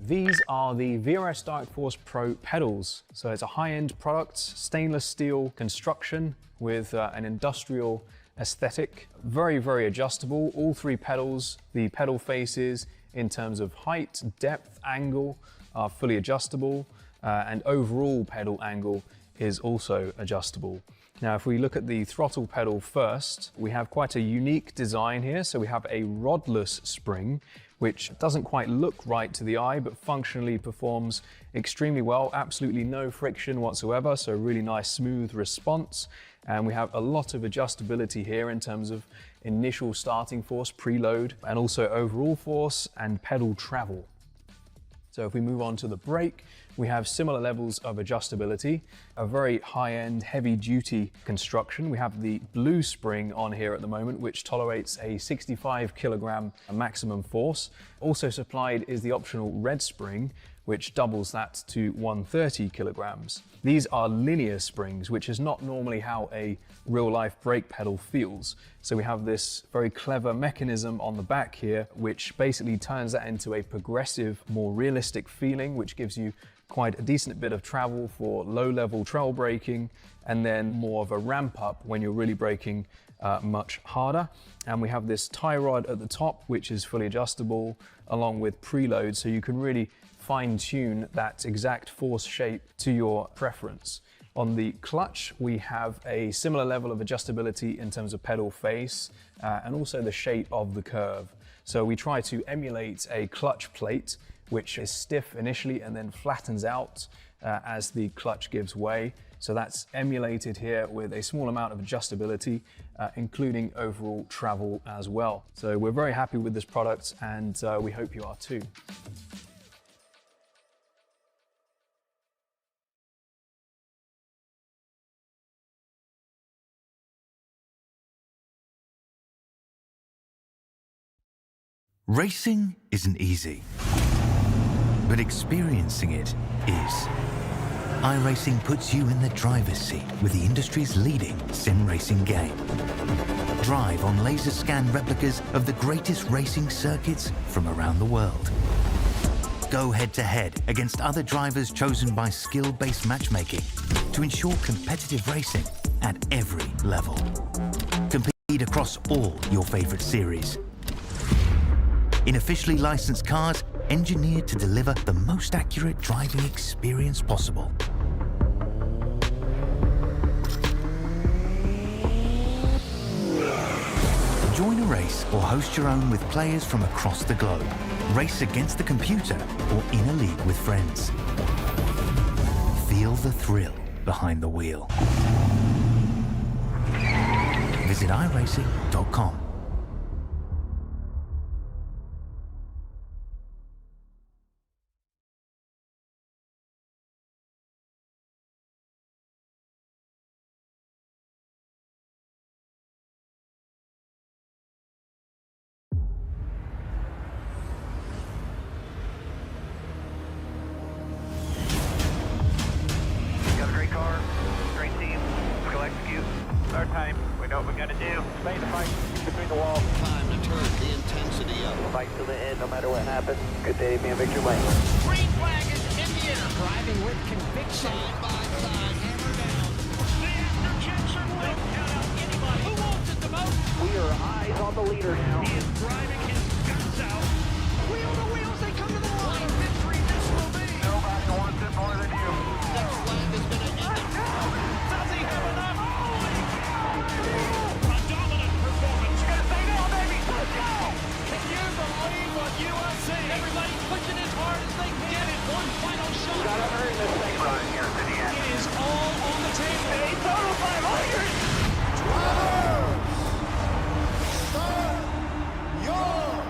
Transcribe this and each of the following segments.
These are the VRS Dark Force Pro pedals. So it's a high-end product, stainless steel construction with an industrial aesthetic. Very, very adjustable. All three pedals, the pedal faces in terms of height, depth, angle are fully adjustable, and overall pedal angle is also adjustable. Now, if we look at the throttle pedal first, we have quite a unique design here. So we have a rodless spring, which doesn't quite look right to the eye, but functionally performs extremely well. Absolutely no friction whatsoever, so really nice, smooth response. And we have a lot of adjustability here in terms of initial starting force, preload, and also overall force and pedal travel. So if we move on to the brake, we have similar levels of adjustability, a very high-end, heavy-duty construction. We have the blue spring on here at the moment, which tolerates a 65 kilogram maximum force. Also supplied is the optional red spring, which doubles that to 130 kilograms. These are linear springs, which is not normally how a real-life brake pedal feels. So we have this very clever mechanism on the back here, which basically turns that into a progressive, more realistic feeling, which gives you quite a decent bit of travel for low-level trail braking, and then more of a ramp up when you're really braking much harder. And we have this tie rod at the top, which is fully adjustable, along with preload, so you can really fine-tune that exact force shape to your preference. On the clutch, we have a similar level of adjustability in terms of pedal face and also the shape of the curve. So we try to emulate a clutch plate, which is stiff initially and then flattens out as the clutch gives way. So that's emulated here with a small amount of adjustability, including overall travel as well. So we're very happy with this product, and we hope you are too. Racing isn't easy, but experiencing it is. iRacing puts you in the driver's seat with the industry's leading sim racing game. Drive on laser scan replicas of the greatest racing circuits from around the world. Go head to head against other drivers chosen by skill-based matchmaking to ensure competitive racing at every level. Compete across all your favorite series. In officially licensed cars, engineered to deliver the most accurate driving experience possible. Join a race or host your own with players from across the globe. Race against the computer or in a league with friends. Feel the thrill behind the wheel. Visit IRacing.com. Our time. We know what we gotta do. Stay the fight between the walls. Time to turn the intensity up. Fight to the end, no matter what happens. Good day to be in victory lane. Green flag is in the air. Driving with conviction. Side by side, hammer down. The after-checks are quick. Count out anybody. Who wants it the most? We are eyes on the leader now. He is driving his guts out. Wheel to wheels, they come to the line. Victory this will be. Nobody wants it more than you. That flag is gonna end it. Does he have enough? A dominant performance. You're gonna say no, baby. Let's go. Can you believe what you are seeing? Everybody pushing as hard as they can get it. One final shot. We gotta earn this thing right here to the end. It is all on the table. A total 500. Start your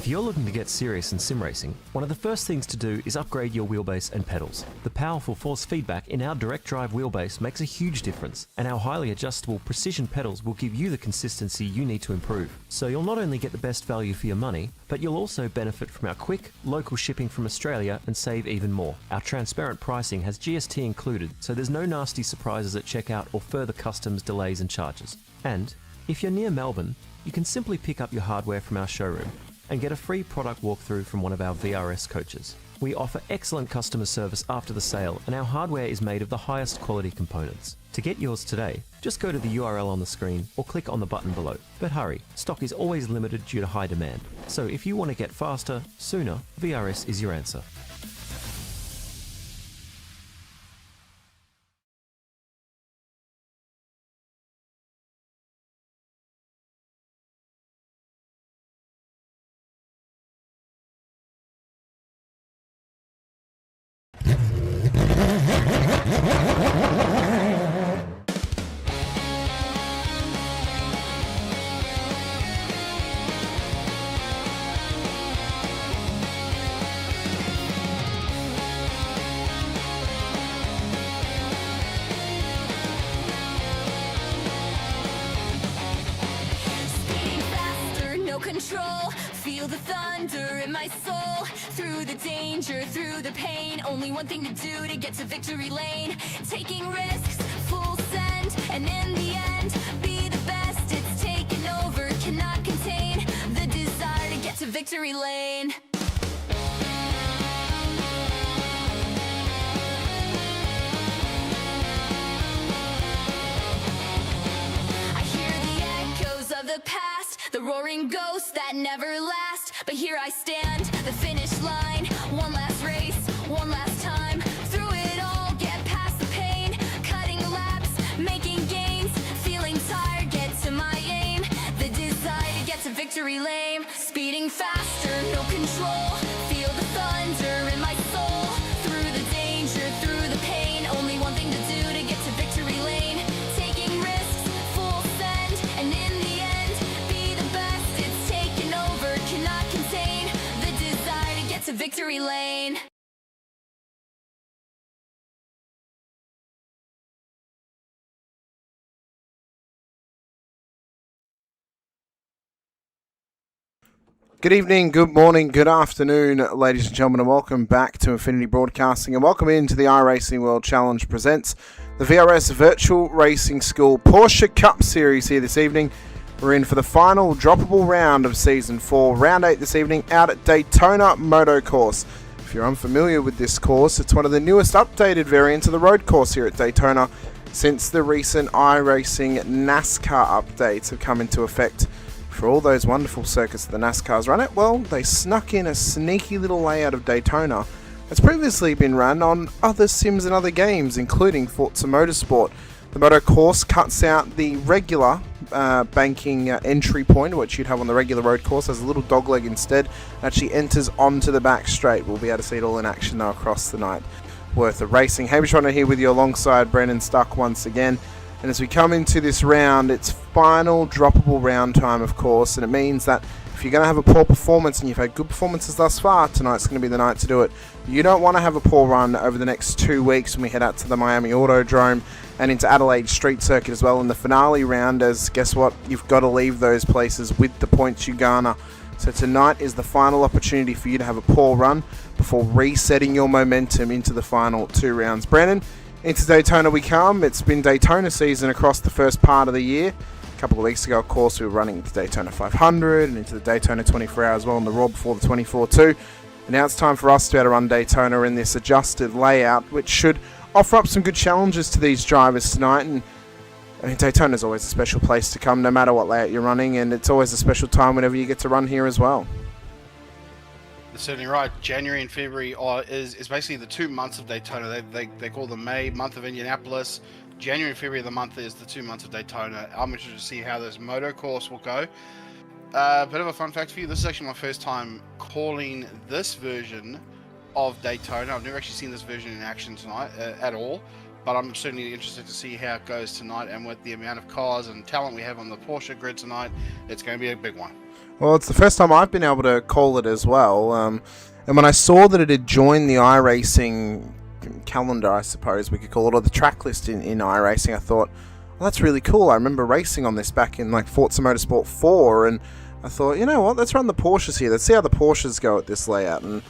If you're looking to get serious in sim racing, one of the first things to do is upgrade your wheelbase and pedals. The powerful force feedback in our direct drive wheelbase makes a huge difference, and our highly adjustable precision pedals will give you the consistency you need to improve. So you'll not only get the best value for your money, but you'll also benefit from our quick, local shipping from Australia and save even more. Our transparent pricing has GST included, so there's no nasty surprises at checkout or further customs delays and charges. And if you're near Melbourne, you can simply pick up your hardware from our showroom and get a free product walkthrough from one of our VRS coaches. We offer excellent customer service after the sale, and our hardware is made of the highest quality components. To get yours today, just go to the URL on the screen or click on the button below. But hurry, stock is always limited due to high demand. So if you want to get faster, sooner, VRS is your answer. Control, feel the thunder in my soul. Through the danger, through the pain, only one thing to do to get to victory lane. Taking risks, full send, and in the end, be the best. It's taken over, cannot contain the desire to get to victory lane. I hear the echoes of the past, the roaring ghosts that never last. But here I stand, the finish line. One last race, one last time. Through it all, get past the pain. Cutting laps, making gains. Feeling tired, get to my aim. The desire to get to victory lane. Speeding faster, no control. Feel the thunder in my soul. Through the danger, through the pain. Only one thing to do to get to victory lane. Taking risks, full send, and in the end, be the best. It's taken over, cannot contain the desire to get to victory lane. Good evening, good morning, good afternoon, ladies and gentlemen, and welcome back to Infinity Broadcasting, and welcome into the iRacing World Challenge presents the VRS Virtual Racing School Porsche Cup Series here this evening. We're in for the final droppable round of Season 4, Round 8 this evening, out at Daytona Moto Course. If you're unfamiliar with this course, it's one of the newest updated variants of the road course here at Daytona since the recent iRacing NASCAR updates have come into effect. For all those wonderful circuits that the NASCARs run it, well, they snuck in a sneaky little layout of Daytona that's previously been run on other sims and other games, including Forza Motorsport. The moto course cuts out the regular banking entry point, which you'd have on the regular road course, as a little dogleg instead. Actually enters onto the back straight. We'll be able to see it all in action though across the night. Worth of racing. Hamish Munro here with you alongside Brandon Stuck once again. And as we come into this round, it's final droppable round time, of course, and it means that if you're going to have a poor performance, and you've had good performances thus far, tonight's going to be the night to do it. You don't want to have a poor run over the next 2 weeks when we head out to the Miami Autodrome and into Adelaide Street Circuit as well in the finale round, as guess what, you've got to leave those places with the points you garner. So tonight is the final opportunity for you to have a poor run before resetting your momentum into the final 2 rounds. Brandon, into Daytona we come. It's been Daytona season across the first part of the year. A couple of weeks ago, of course, we were running the Daytona 500 and into the Daytona 24 Hour as well on the Raw before the 24-2. And now it's time for us to be able to run Daytona in this adjusted layout, which should offer up some good challenges to these drivers tonight. And I mean, Daytona is always a special place to come, no matter what layout you're running, and it's always a special time whenever you get to run here as well. That's certainly right. January and February is basically the 2 months of Daytona. They call them May, month of Indianapolis. January and February of the month is the 2 months of Daytona. I'm interested to see how this moto course will go. Bit of a fun fact for you, this is actually my first time calling this version of Daytona. I've never actually seen this version in action tonight at all, but I'm certainly interested to see how it goes tonight, and with the amount of cars and talent we have on the Porsche grid tonight, it's going to be a big one. Well, it's the first time I've been able to call it as well. And when I saw that it had joined the iRacing calendar, I suppose we could call it, or the track list in iRacing, I thought, well, that's really cool. I remember racing on this back in like Forza Motorsport 4, and I thought, you know what, let's run the Porsches here. Let's see how the Porsches go at this layout. And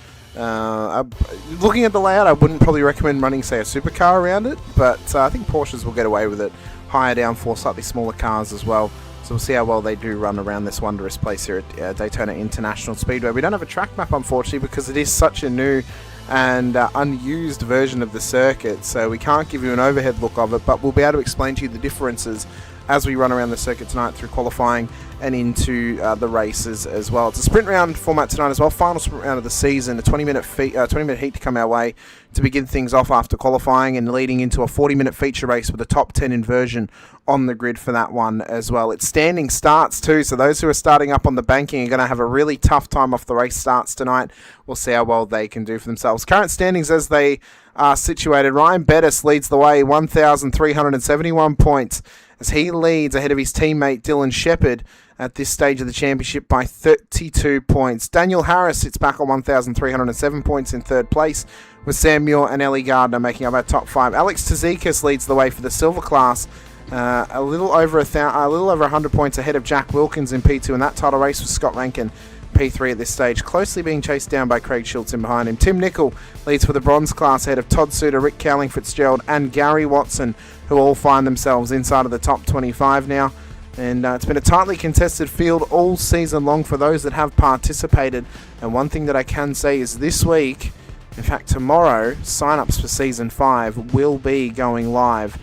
looking at the layout, I wouldn't probably recommend running, say, a supercar around it, but I think Porsches will get away with it. Higher downforce, slightly smaller cars as well. So we'll see how well they do run around this wondrous place here at Daytona International Speedway. We don't have a track map, unfortunately, because it is such a new and unused version of the circuit, so we can't give you an overhead look of it, but we'll be able to explain to you the differences as we run around the circuit tonight through qualifying and into the races as well. It's a sprint round format tonight as well, final sprint round of the season, a 20-minute heat to come our way to begin things off after qualifying, and leading into a 40-minute feature race with a top 10 inversion on the grid for that one as well. It's standing starts too, so those who are starting up on the banking are going to have a really tough time off the race starts tonight. We'll see how well they can do for themselves. Current standings as they are situated: Ryan Bettis leads the way, 1,371 points, as he leads ahead of his teammate Dylan Shepherd at this stage of the championship by 32 points. Daniel Harris sits back on 1,307 points in third place, with Sam Muir and Ellie Gardner making up our top 5. Alex Tzoukas leads the way for the silver class, a little over 100 points ahead of Jack Wilkins in P2 in that title race, with Scott Rankin P3 at this stage, closely being chased down by Craig Schultz in behind him. Tim Nicol leads for the bronze class ahead of Todd Suter, Rick Cowling Fitzgerald and Gary Watson, who all find themselves inside of the top 25 now. And it's been a tightly contested field all season long for those that have participated. And one thing that I can say is this week, in fact tomorrow, sign-ups for Season 5 will be going live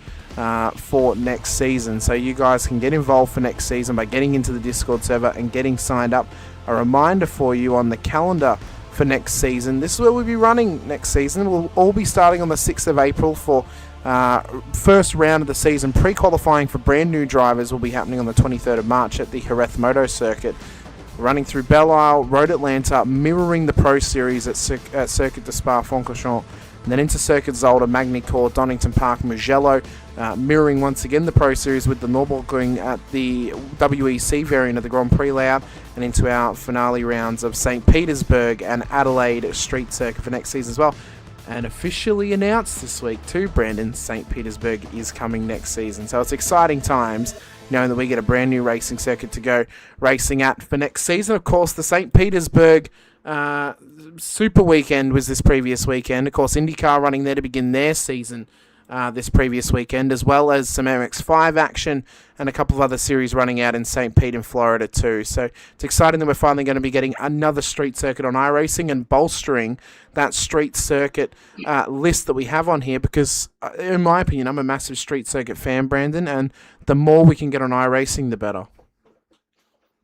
for next season. So you guys can get involved for next season by getting into the Discord server and getting signed up. A reminder for you on the calendar for next season. This is where we'll be running next season. We'll all be starting on the 6th of April for first round of the season. Pre-qualifying for brand new drivers will be happening on the 23rd of March at the Jerez Moto Circuit. Running through Belle Isle, Road Atlanta, mirroring the Pro Series at Circuit de Spa-Francorchamps, and then into Circuit Zolder, Magny-Cours, Donington Park, Mugello, mirroring once again the Pro Series with the Nürburgring at the WEC variant of the Grand Prix layout, and into our finale rounds of St. Petersburg and Adelaide Street Circuit for next season as well. And officially announced this week too, Brandon, St. Petersburg is coming next season. So it's exciting times knowing that we get a brand new racing circuit to go racing at for next season. Of course, the St. Petersburg Super Weekend was this previous weekend. Of course, IndyCar running there to begin their season this previous weekend, as well as some MX5 action and a couple of other series running out in St. Pete in Florida too. So it's exciting that we're finally going to be getting another street circuit on iRacing and bolstering that street circuit list that we have on here, because in my opinion, I'm a massive street circuit fan, Brandon, and the more we can get on iRacing, the better.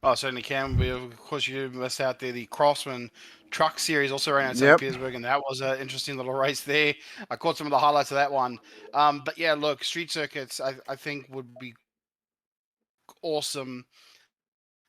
Oh, certainly can. Of course, you missed out there the Craftsman Truck Series also ran at St. Petersburg, and that was an interesting little race there. I caught some of the highlights of that one. But yeah, look, street circuits I think would be awesome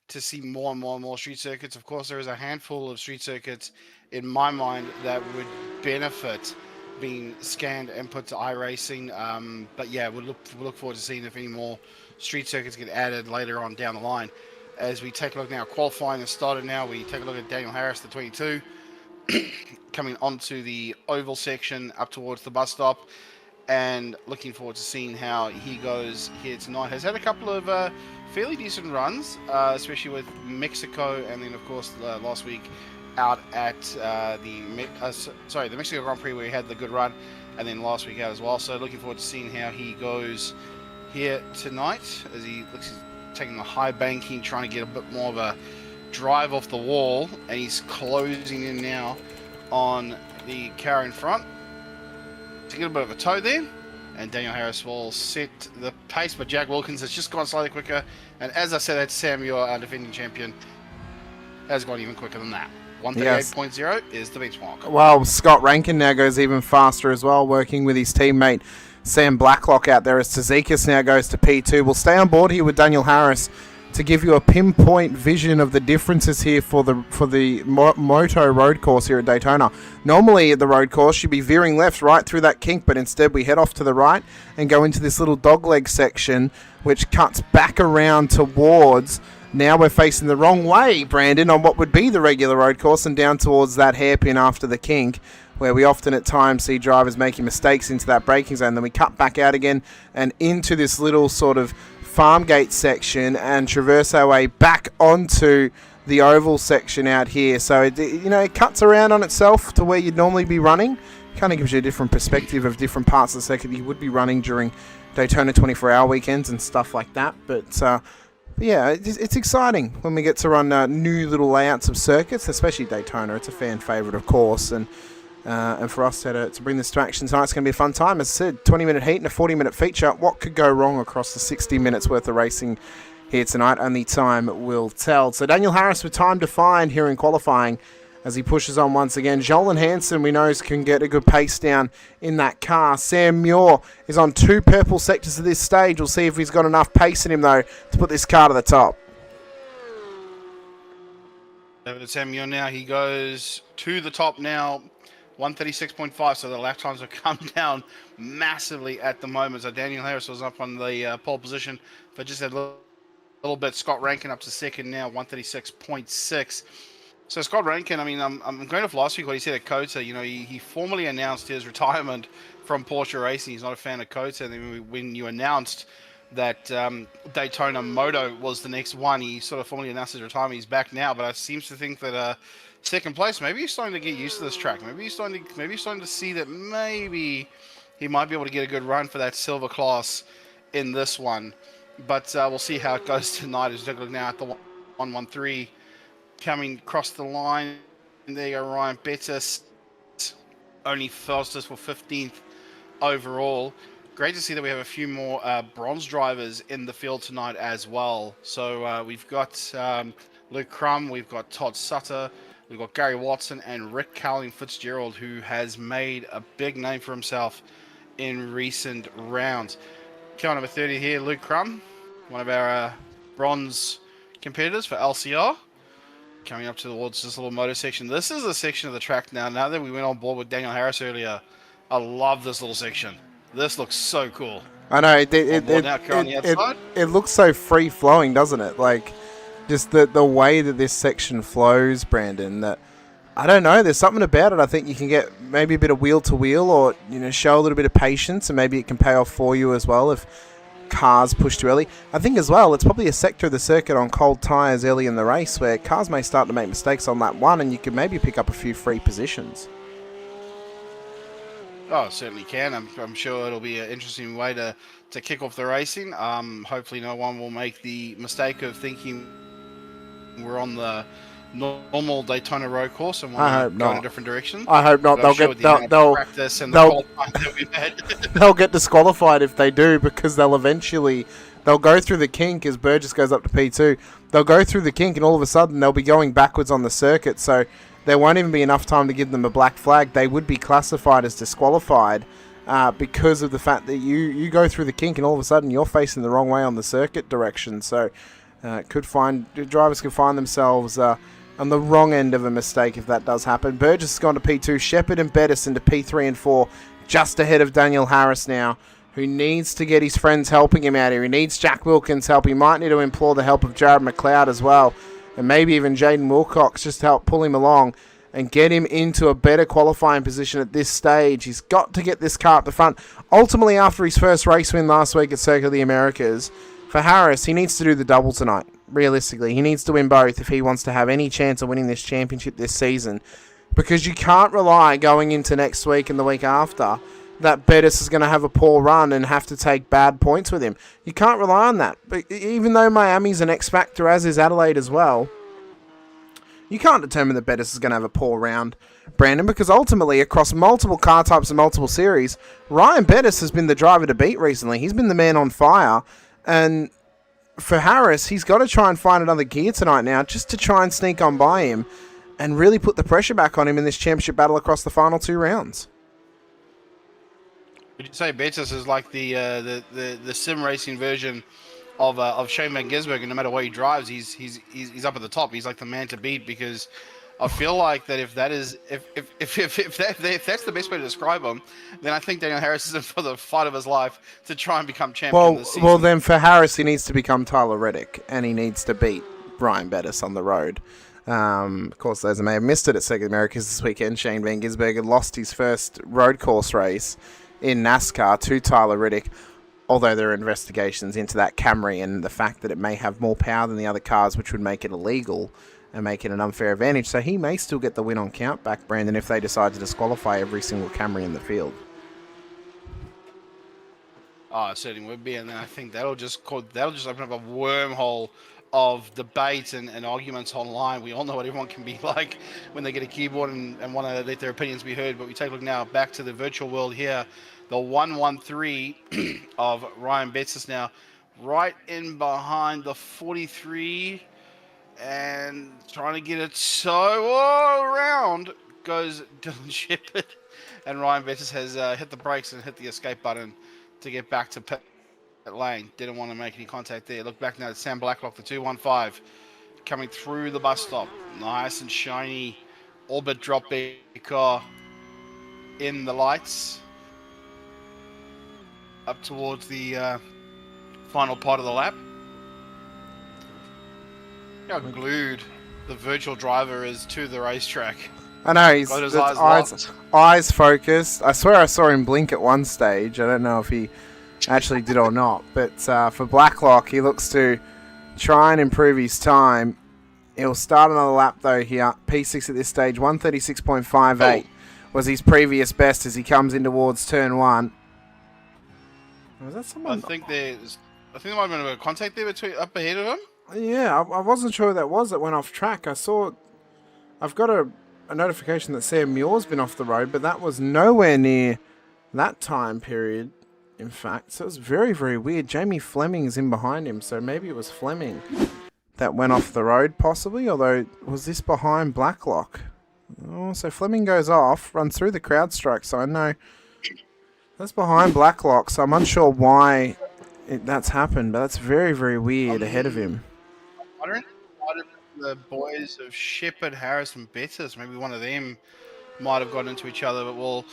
to see more and more street circuits. Of course, there is a handful of street circuits in my mind that would benefit being scanned and put to iRacing. But yeah, we'll look forward to seeing if any more street circuits get added later on down the line. As we take a look now, qualifying has started now. We take a look at Daniel Harris, the 22, coming onto the oval section up towards the bus stop, and looking forward to seeing how he goes here tonight. Has had a couple of fairly decent runs, especially with Mexico, and then of course last week out at the Mexico Grand Prix where he had the good run, and then last week out as well. So looking forward to seeing how he goes here tonight as he looks. Taking the high banking, trying to get a bit more of a drive off the wall, and he's closing in now on the car in front to get a bit of a toe there, and Daniel Harris will set the pace, but Jack Wilkins has just gone slightly quicker, and as I said, that's Sam Muir, our defending champion, has gone even quicker than that. 138.0 is the benchmark. Well, Scott Rankin now goes even faster as well, working with his teammate Sam Blacklock out there as Tzoukas now goes to P2. We'll stay on board here with Daniel Harris to give you a pinpoint vision of the differences here for the Moto road course here at Daytona. Normally at the road course you'd be veering left right through that kink, but instead we head off to the right and go into this little dogleg section which cuts back around towards Now we're facing the wrong way, Brandon, on what would be the regular road course and down towards that hairpin after the kink, where we often at times see drivers making mistakes into that braking zone. Then we cut back out again and into this little sort of farm gate section and traverse our way back onto the oval section out here. So, it cuts around on itself to where you'd normally be running. Kind of gives you a different perspective of different parts of the circuit you would be running during Daytona 24-hour weekends and stuff like that. But yeah, it's exciting when we get to run new little layouts of circuits, especially Daytona. It's a fan favourite, of course, and for us to bring this to action tonight, it's going to be a fun time. As I said, 20-minute heat and a 40-minute feature. What could go wrong across the 60 minutes worth of racing here tonight? Only time will tell. So Daniel Harris with time to find here in qualifying as he pushes on once again. Jolan Hansen, we know, can get a good pace down in that car. Sam Muir is on 2 purple sectors at this stage. We'll see if he's got enough pace in him, though, to put this car to the top. Over to Sam Muir now. He goes to the top now. 136.5, so the lap times have come down massively at the moment. So Daniel Harris was up on the pole position for just a little bit. Scott Rankin up to second now, 136.6. So Scott Rankin, I mean, I'm going off last week what he said at COTA. He formally announced his retirement from Porsche Racing. He's not a fan of COTA. And then when you announced that Daytona Moto was the next one, he sort of formally announced his retirement. He's back now, but I seems to think that second place, maybe he's starting to get used to this track. Maybe he's starting to see that maybe he might be able to get a good run for that silver class in this one. But we'll see how it goes tonight. As we look now at the 113 coming across the line. And there you go, Ryan Bettis, only fastest for 15th overall. Great to see that we have a few more bronze drivers in the field tonight as well. So we've got Luke Crum, we've got Todd Sutter, we've got Gary Watson and Rick Cowling Fitzgerald, who has made a big name for himself in recent rounds. Car number 30 here, Luke Crum, one of our bronze competitors for LCR. Coming up towards this little motor section. This is a section of the track now that we went on board with Daniel Harris earlier. I love this little section. This looks so cool. I know, it looks so free-flowing, doesn't it? Like, just the way that this section flows, Brandon, that, I don't know, there's something about it. I think you can get maybe a bit of wheel-to-wheel or, show a little bit of patience, and maybe it can pay off for you as well if cars push too early. I think as well, it's probably a sector of the circuit on cold tyres early in the race where cars may start to make mistakes on lap 1 and you could maybe pick up a few free positions. Oh, certainly can. I'm sure it'll be an interesting way to kick off the racing. Hopefully no one will make the mistake of thinking we're on the normal Daytona road course and want to go in a different direction. I hope not. They'll get disqualified if they do, because they'll go through the kink as Burgess goes up to P2. They'll go through the kink and all of a sudden they'll be going backwards on the circuit, so there won't even be enough time to give them a black flag. They would be classified as disqualified because of the fact that you go through the kink and all of a sudden you're facing the wrong way on the circuit direction. So drivers could find themselves on the wrong end of a mistake if that does happen. Burgess has gone to P2. Shepard and Bettis into P3 and 4, just ahead of Daniel Harris now, who needs to get his friends helping him out here. He needs Jack Wilkins' help. He might need to implore the help of Jared McLeod as well, and maybe even Jaden Wilcox, just to help pull him along and get him into a better qualifying position at this stage. He's got to get this car up the front. Ultimately, after his first race win last week at Circuit of the Americas, for Harris, he needs to do the double tonight. Realistically, he needs to win both if he wants to have any chance of winning this championship this season, because you can't rely going into next week and the week after that Bettis is going to have a poor run and have to take bad points with him. You can't rely on that. But even though Miami's an X factor, as is Adelaide as well, you can't determine that Bettis is going to have a poor round, Brandon, because ultimately across multiple car types and multiple series, Ryan Bettis has been the driver to beat recently. He's been the man on fire, and for Harris, he's got to try and find another gear tonight now just to try and sneak on by him and really put the pressure back on him in this championship battle across the final 2 rounds. Would you say Bettis is like the sim racing version of Shane Van Gisbergen? And no matter what he drives, he's up at the top. He's like the man to beat, because I feel like that if that's the best way to describe him, then I think Daniel Harris is in for the fight of his life to try and become champion this season. Well, then for Harris, he needs to become Tyler Reddick, and he needs to beat Ryan Bettis on the road. Of course, those that may have missed it at Circuit Americas this weekend, Shane Van Gisbergen lost his first road course race in NASCAR to Tyler Riddick, although there are investigations into that Camry and the fact that it may have more power than the other cars, which would make it illegal and make it an unfair advantage. So he may still get the win on countback, Brandon, if they decide to disqualify every single Camry in the field. Oh, it certainly would be, and then I think that'll just open up a wormhole of debate and arguments online. We all know what everyone can be like when they get a keyboard and want to let their opinions be heard. But we take a look now back to the virtual world here. The 113 of Ryan Bettis now right in behind the 43 and trying to get it so around goes Dylan Shepherd, and Ryan Bettis has hit the brakes and hit the escape button to get back to pit lane. Didn't want to make any contact there. Look back now at Sam Blacklock, the 215, coming through the bus stop. Nice and shiny, all but drop big car in the lights. Up towards the final part of the lap. How glued the virtual driver is to the racetrack. I know, he's Got his eyes focused. I swear I saw him blink at one stage. I don't know if he actually did or not. But for Blacklock, he looks to try and improve his time. He'll start another lap though here. P6 at this stage, 136.58 was his previous best as he comes in towards turn 1. Was that someone? I think there might have been a bit of contact there up ahead of him. Yeah, I wasn't sure who that was that went off track. I've got a notification that Sam Muir's been off the road, but that was nowhere near that time period, in fact. So it was very, very weird. Jamie Fleming's in behind him, so maybe it was Fleming that went off the road, possibly. Although, was this behind Blacklock? Oh, so Fleming goes off, runs through the crowd stroke, so I know that's behind Blacklock, so I'm unsure why that's happened, but that's very, very weird ahead of him. I don't know the boys of Shepherd, Harris, and Bettis. Maybe one of them might have gotten into each other, but we'll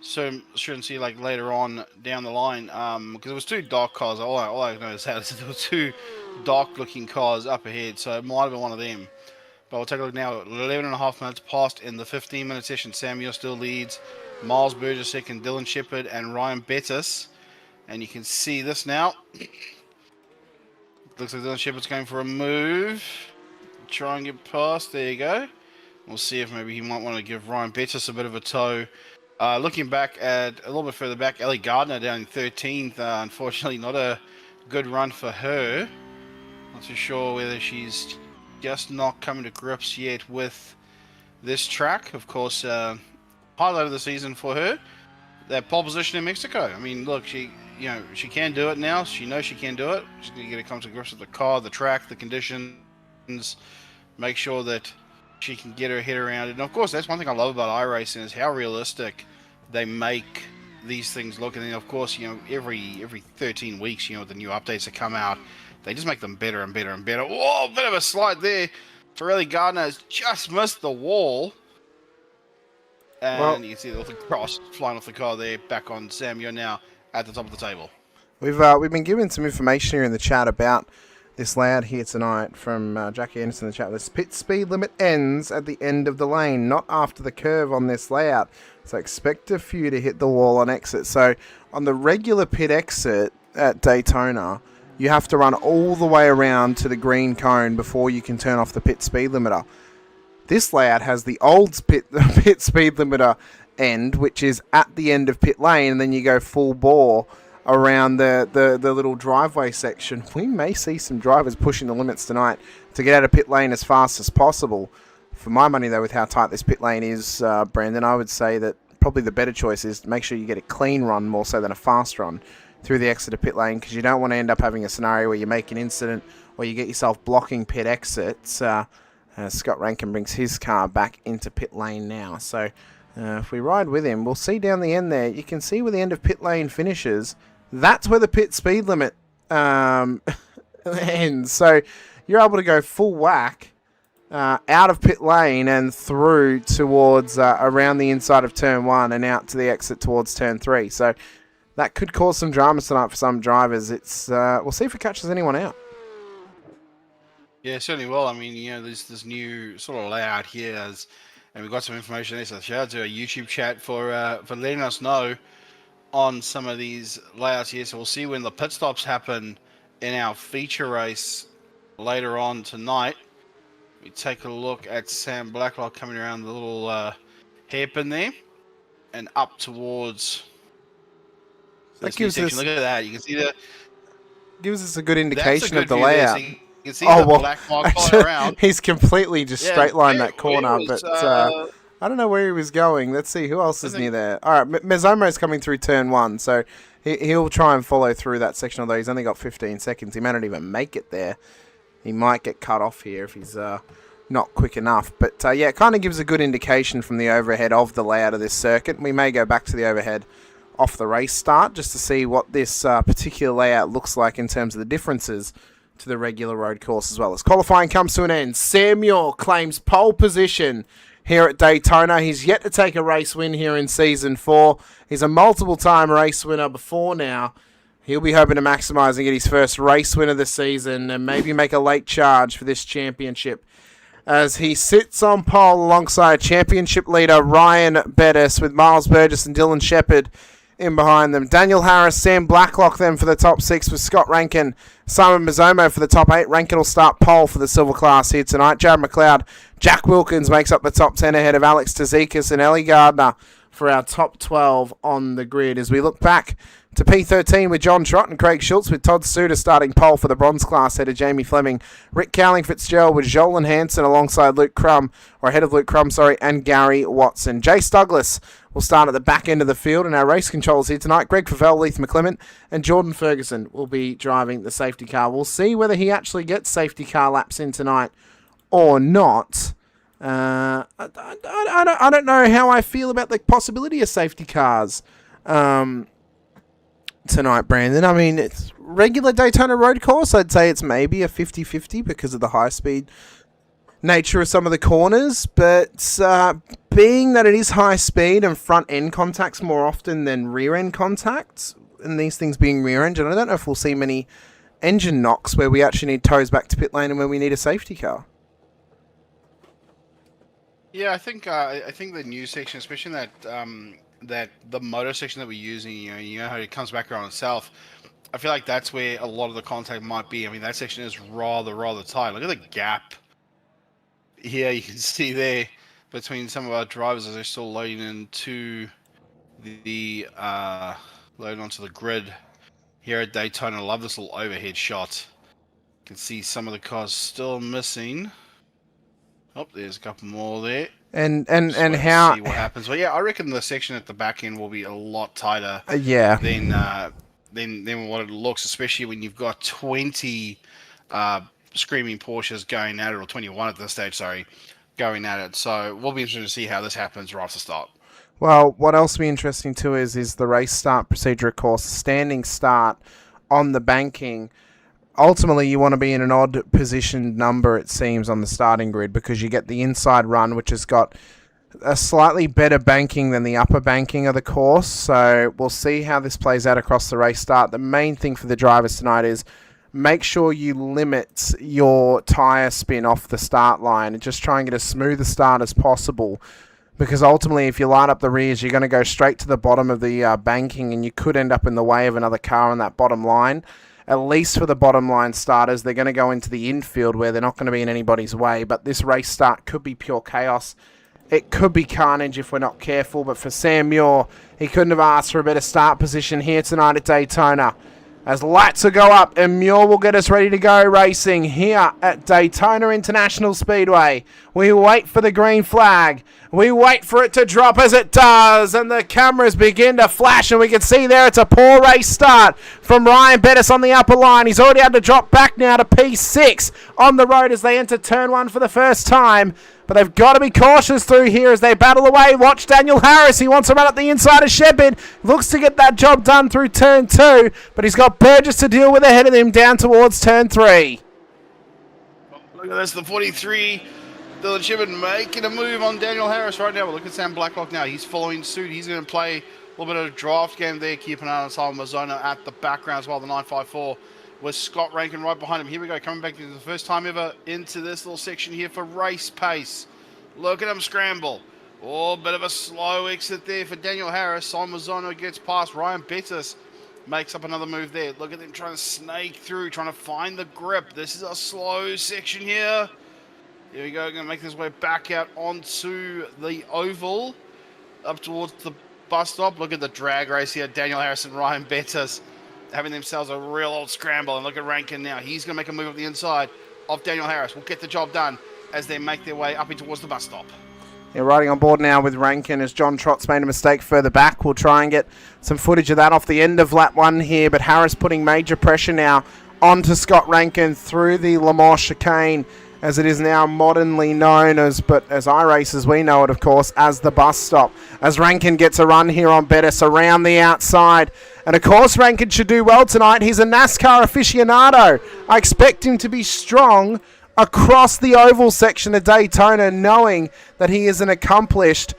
soon see like later on down the line. Because it was two dark cars. All I noticed is there were two dark-looking cars up ahead, so it might have been one of them. But we'll take a look now. 11 and a half minutes past in the 15-minute session. Samuel still leads. Miles Burgess second, Dylan Shepherd, and Ryan Bettis. And you can see this now. Looks like Dylan Shepherd's going for a move. Try and get past. There you go. We'll see if maybe he might want to give Ryan Bettis a bit of a tow. Looking back at a little bit further back, Ellie Gardner down in 13th. Unfortunately, not a good run for her. Not too sure whether she's just not coming to grips yet with this track. Of course, highlight of the season for her, that pole position in Mexico. I mean, look, she can do it now. She knows she can do it. She's going to get to come to grips with the car, the track, the conditions, make sure that she can get her head around it. And of course, that's one thing I love about iRacing is how realistic they make these things look. And then, of course, every 13 weeks, the new updates that come out, they just make them better and better and better. Whoa, bit of a slide there. Torelli Gardner has just missed the wall. And you can see the cross flying off the car there, back on Sam. You're now at the top of the table. We've been given some information here in the chat about this layout here tonight from Jackie Anderson in the chat. This pit speed limit ends at the end of the lane, not after the curve on this layout. So expect a few to hit the wall on exit. So on the regular pit exit at Daytona, you have to run all the way around to the green cone before you can turn off the pit speed limiter. This layout has the old pit speed limiter end, which is at the end of pit lane, and then you go full bore around the little driveway section. We may see some drivers pushing the limits tonight to get out of pit lane as fast as possible. For my money, though, with how tight this pit lane is, Brandon, I would say that probably the better choice is to make sure you get a clean run more so than a fast run through the exit of pit lane, because you don't want to end up having a scenario where you make an incident or you get yourself blocking pit exits. Scott Rankin brings his car back into pit lane now. So if we ride with him, we'll see down the end there. You can see where the end of pit lane finishes. That's where the pit speed limit ends. So you're able to go full whack out of pit lane and through towards around the inside of turn 1 and out to the exit towards turn 3. So that could cause some drama tonight for some drivers. We'll see if it catches anyone out. Yeah, certainly will. I mean, there's this new sort of layout here, and we've got some information there. So shout out to our YouTube chat for letting us know on some of these layouts here. So we'll see when the pit stops happen in our feature race later on tonight. We take a look at Sam Blacklock coming around the little hairpin there and up towards this new section. Look at that. You can see the gives us a good indication of the view layout. there. So you can see the black mark going around. He's completely just straight lined that corner, was, but I don't know where he was going. Let's see who else is near there. All right, Mezzomo's coming through turn 1, so he'll try and follow through that section, although he's only got 15 seconds. He may not even make it there. He might get cut off here if he's not quick enough. But yeah, it kind of gives a good indication from the overhead of the layout of this circuit. We may go back to the overhead off the race start just to see what this particular layout looks like in terms of the differences to the regular road course as well. As qualifying comes to an end, Samuel claims pole position here at Daytona. He's yet to take a race win here in Season 4. He's a multiple-time race winner before now. He'll be hoping to maximise and get his first race win of the season and maybe make a late charge for this championship as he sits on pole alongside championship leader Ryan Bettis with Miles Burgess and Dylan Shepherd in behind them. Daniel Harris, Sam Blacklock then for the top 6 with Scott Rankin, Simon Mezzomo for the top 8. Rankin will start pole for the silver class here tonight. Jared McLeod, Jack Wilkins makes up the top 10 ahead of Alex Tzikis and Ellie Gardner for our top 12 on the grid. As we look back to P13 with John Trott and Craig Schultz with Todd Suter starting pole for the bronze class ahead of Jamie Fleming. Rick Cowling Fitzgerald with Joel Hansen alongside Luke Crum, or ahead of Luke Crum, and Gary Watson. Jace Douglas will start at the back end of the field, and our race controllers here tonight, Greg Favell, Leith McClement, and Jordan Ferguson will be driving the safety car. We'll see whether he actually gets safety car laps in tonight or not. I don't know how I feel about the possibility of safety cars tonight, Brandon. I mean, it's regular Daytona road course. I'd say it's maybe a 50-50 because of the high-speed nature of some of the corners, but being that it is high-speed and front-end contacts more often than rear-end contacts, and these things being rear-engine, I don't know if we'll see many engine knocks where we actually need tows back to pit lane and where we need a safety car. Yeah, I think the new section, especially that the motor section that we're using, you know how it comes back around itself. I feel like that's where a lot of the contact might be. I mean, that section is rather tight. Look at the gap here. You can see there between some of our drivers as they're still loading into the loading onto the grid here at Daytona. I love this little overhead shot. You can see some of the cars still missing. Oh, there's a couple more there. And how see what happens. But yeah, I reckon the section at the back end will be a lot tighter. Than what it looks, especially when you've got 20 screaming Porsches going at it, or 21 at this stage. Sorry, going at it. So we'll be interested to see how this happens right off the start. Well, what else will be interesting too is the race start procedure. Of course, standing start on the banking. Ultimately, you want to be in an odd positioned number, it seems, on the starting grid because you get the inside run, which has got a slightly better banking than the upper banking of the course. So we'll see how this plays out across the race start. The main thing for the drivers tonight is make sure you limit your tyre spin off the start line and just try and get as smooth a start as possible. Because ultimately, if you line up the rears, you're going to go straight to the bottom of the banking and you could end up in the way of another car on that bottom line. At least for the bottom line starters, they're going to go into the infield where they're not going to be in anybody's way. But this race start could be pure chaos. It could be carnage if we're not careful. But for Sam Muir, he couldn't have asked for a better start position here tonight at Daytona. As lights will go up and Muir will get us ready to go racing here at Daytona International Speedway. We wait for the green flag. We wait for it to drop as it does, and the cameras begin to flash, and we can see there it's a poor race start from Ryan Bettis on the upper line. He's already had to drop back now to P6 on the road as they enter turn 1 for the first time. But they've got to be cautious through here as they battle away. Watch Daniel Harris. He wants to run up the inside of Shepard. Looks to get that job done through turn 2, but he's got Burgess to deal with ahead of him down towards turn 3. Look at this, the 43. Dylan Shepard making a move on Daniel Harris right now. But look at Sam Blacklock now. He's following suit. He's going to play a little bit of a draft game there, keeping an eye on Simon Mazzona at the background as well. The 954 with Scott Rankin right behind him. Here we go, coming back for the first time ever into this little section here for race pace. Look at him scramble. Oh, bit of a slow exit there for Daniel Harris. Simon Zono gets past. Ryan Bettis makes up another move there. Look at them trying to snake through, trying to find the grip. This is a slow section here. Here we go, going to make this way back out onto the oval, up towards the bus stop. Look at the drag race here. Daniel Harris and Ryan Bettis having themselves a real old scramble. And look at Rankin now. He's going to make a move up the inside of Daniel Harris. Will get the job done as they make their way up in towards the bus stop. Yeah, riding on board now with Rankin as John Trott's made a mistake further back. We'll try and get some footage of that off the end of lap 1 here, but Harris putting major pressure now onto Scott Rankin through the Le Mans chicane, as it is now modernly known as, but as iRacers we know it, of course, as the bus stop. As Rankin gets a run here on Bettis around the outside. And of course Rankin should do well tonight. He's a NASCAR aficionado. I expect him to be strong across the oval section of Daytona, knowing that he is an accomplished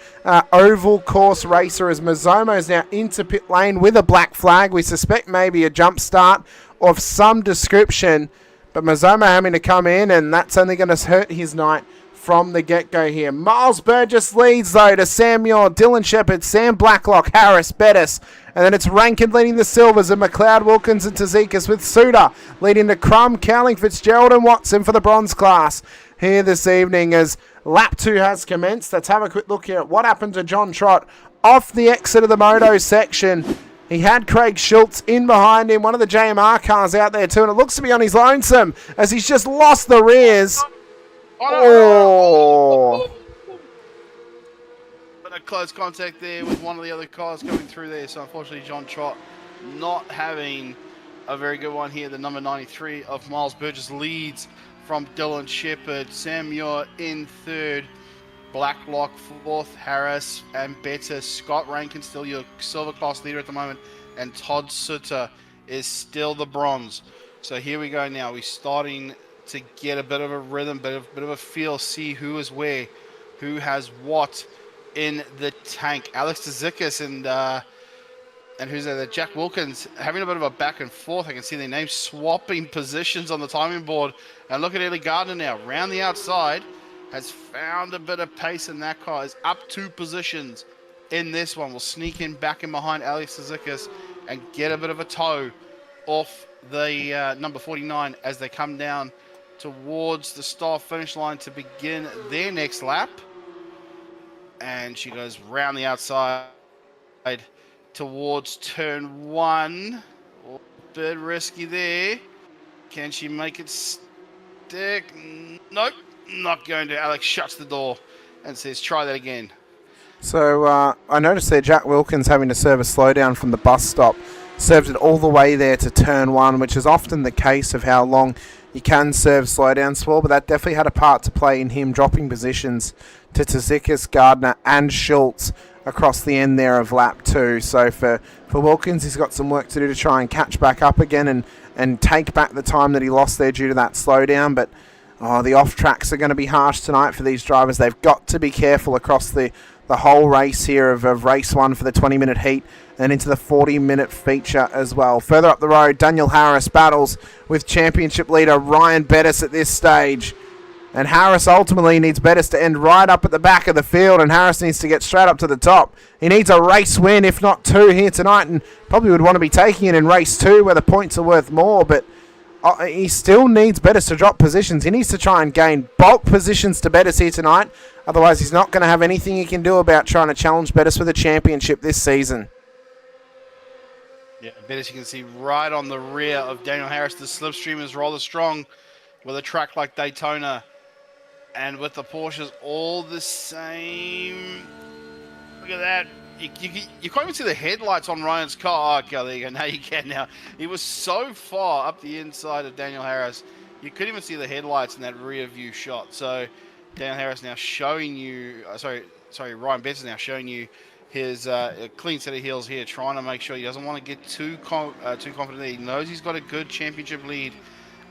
oval course racer, as Mazomo is now into pit lane with a black flag. We suspect maybe a jump start of some description, but Mazomo having to come in, and that's only going to hurt his night from the get-go here. Miles Burgess leads, though, to Sam Muir, Dylan Shepard, Sam Blacklock, Harris, Bettis, and then it's Rankin leading the silvers, and McLeod, Wilkins, and Tazikas with Suter leading to Crum, Cowling, Fitzgerald, and Watson for the bronze class here this evening as lap 2 has commenced. Let's have a quick look here at what happened to John Trott off the exit of the moto section. He had Craig Schultz in behind him, one of the JMR cars out there too, and it looks to be on his lonesome as he's just lost the rears. Oh! But a close contact there with one of the other cars coming through there, so unfortunately John Trott not having a very good one here. The number 93 of Miles Burgess leads from Dylan Shepard. Sam Muir in third. Blacklock fourth, Harris and Bettis. Scott Rankin still your silver class leader at the moment, and Todd Suter is still the bronze. So here we go now. We're starting to get a bit of a rhythm, bit of a feel, see who is where, who has what in the tank. Alex Tazikas and who's there? Jack Wilkins having a bit of a back and forth. I can see their names swapping positions on the timing board. And look at Ellie Gardner now, round the outside. Has found a bit of pace, and that car is up 2 positions in this one. Will sneak in back in behind Alex Tazikas and get a bit of a tow off the number 49 as they come down towards the start finish line to begin their next lap. And she goes round the outside towards turn 1. A bit risky there. Can she make it stick? Nope. Not going to. Alex shuts the door and says, try that again. So I noticed there Jack Wilkins having to serve a slowdown from the bus stop. Served it all the way there to turn 1, which is often the case of how long you can serve slowdowns for, but that definitely had a part to play in him dropping positions to Tazikas, Gardner and Schultz across the end there of lap 2. So for Wilkins, he's got some work to do to try and catch back up again and take back the time that he lost there due to that slowdown. But the off tracks are going to be harsh tonight for these drivers. They've got to be careful across the whole race here of race 1 for the 20-minute heat and into the 40-minute feature as well. Further up the road, Daniel Harris battles with championship leader Ryan Bettis at this stage. And Harris ultimately needs Bettis to end right up at the back of the field, and Harris needs to get straight up to the top. He needs a race win, if not 2 here tonight, and probably would want to be taking it in race 2 where the points are worth more, but he still needs Bettis to drop positions. He needs to try and gain bulk positions to Bettis here tonight. Otherwise, he's not going to have anything he can do about trying to challenge Bettis for the championship this season. Yeah, Bettis, you can see right on the rear of Daniel Harris. The slipstream is rather strong with a track like Daytona. And with the Porsches all the same. Look at that. You can't even see the headlights on Ryan's car. Oh, okay, there you go. Now you can now. He was so far up the inside of Daniel Harris, you couldn't even see the headlights in that rear view shot. So Daniel Harris now showing you, Ryan Bettis now showing you his clean set of heels here, trying to make sure he doesn't want to get too confident. He knows he's got a good championship lead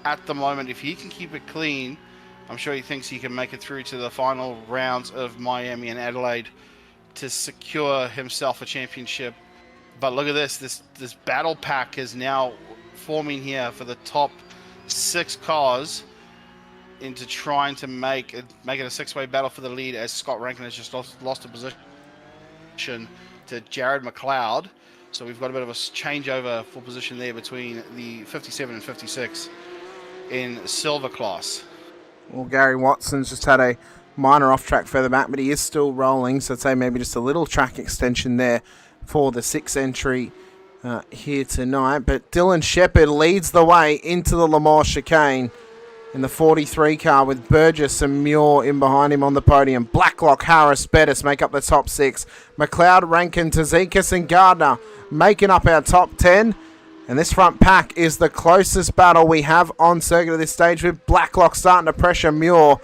at the moment. If he can keep it clean, I'm sure he thinks he can make it through to the final rounds of Miami and Adelaide to secure himself a championship. But look at this battle pack is now forming here for the top 6 cars into trying to make it a 6-way battle for the lead, as Scott Rankin has just lost a position to Jared McLeod. So we've got a bit of a changeover for position there between the 57 and 56 in silver class. Well, Gary Watson's just had a minor off-track further back, but he is still rolling, so I'd say maybe just a little track extension there for the 6th entry here tonight. But Dylan Shepherd leads the way into the Le Mans chicane in the 43 car, with Burgess and Muir in behind him on the podium. Blacklock, Harris, Bettis make up the top 6. McLeod, Rankin, Tazikas and Gardner making up our top 10. And this front pack is the closest battle we have on circuit at this stage, with Blacklock starting to pressure Muir.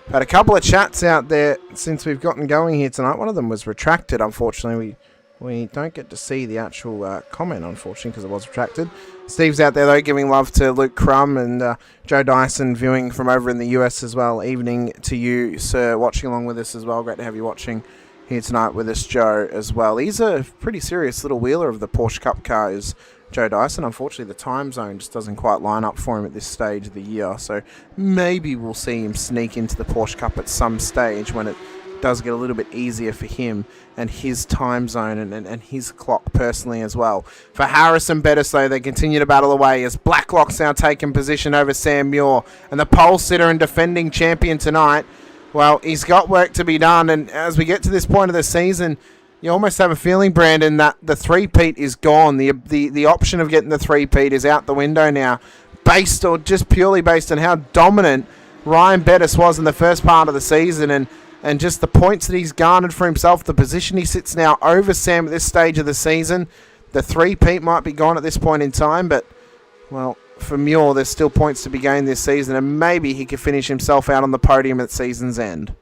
Had a couple of chats out there since we've gotten going here tonight. One of them was retracted, unfortunately. We don't get to see the actual comment, unfortunately, because it was retracted. Steve's out there, though, giving love to Luke Crum and Joe Dyson viewing from over in the US as well. Evening to you, sir, watching along with us as well. Great to have you watching here tonight with us, Joe, as well. He's a pretty serious little wheeler of the Porsche Cup car, is Joe Dyson. Unfortunately, the time zone just doesn't quite line up for him at this stage of the year, so maybe we'll see him sneak into the Porsche Cup at some stage when it does get a little bit easier for him and his time zone and his clock personally as well. For Harris and Bettis, though, they continue to battle away as Blacklock's now taking position over Sam Muir, and the pole sitter and defending champion tonight, well, he's got work to be done. And as we get to this point of the season, you almost have a feeling, Brandon, that the three-peat is gone. The option of getting the three-peat is out the window now, based or just purely based on how dominant Ryan Bettis was in the first part of the season, and just the points that he's garnered for himself, the position he sits now over Sam at this stage of the season. The three-peat might be gone at this point in time, but, well, for Muir, there's still points to be gained this season, and maybe he could finish himself out on the podium at season's end.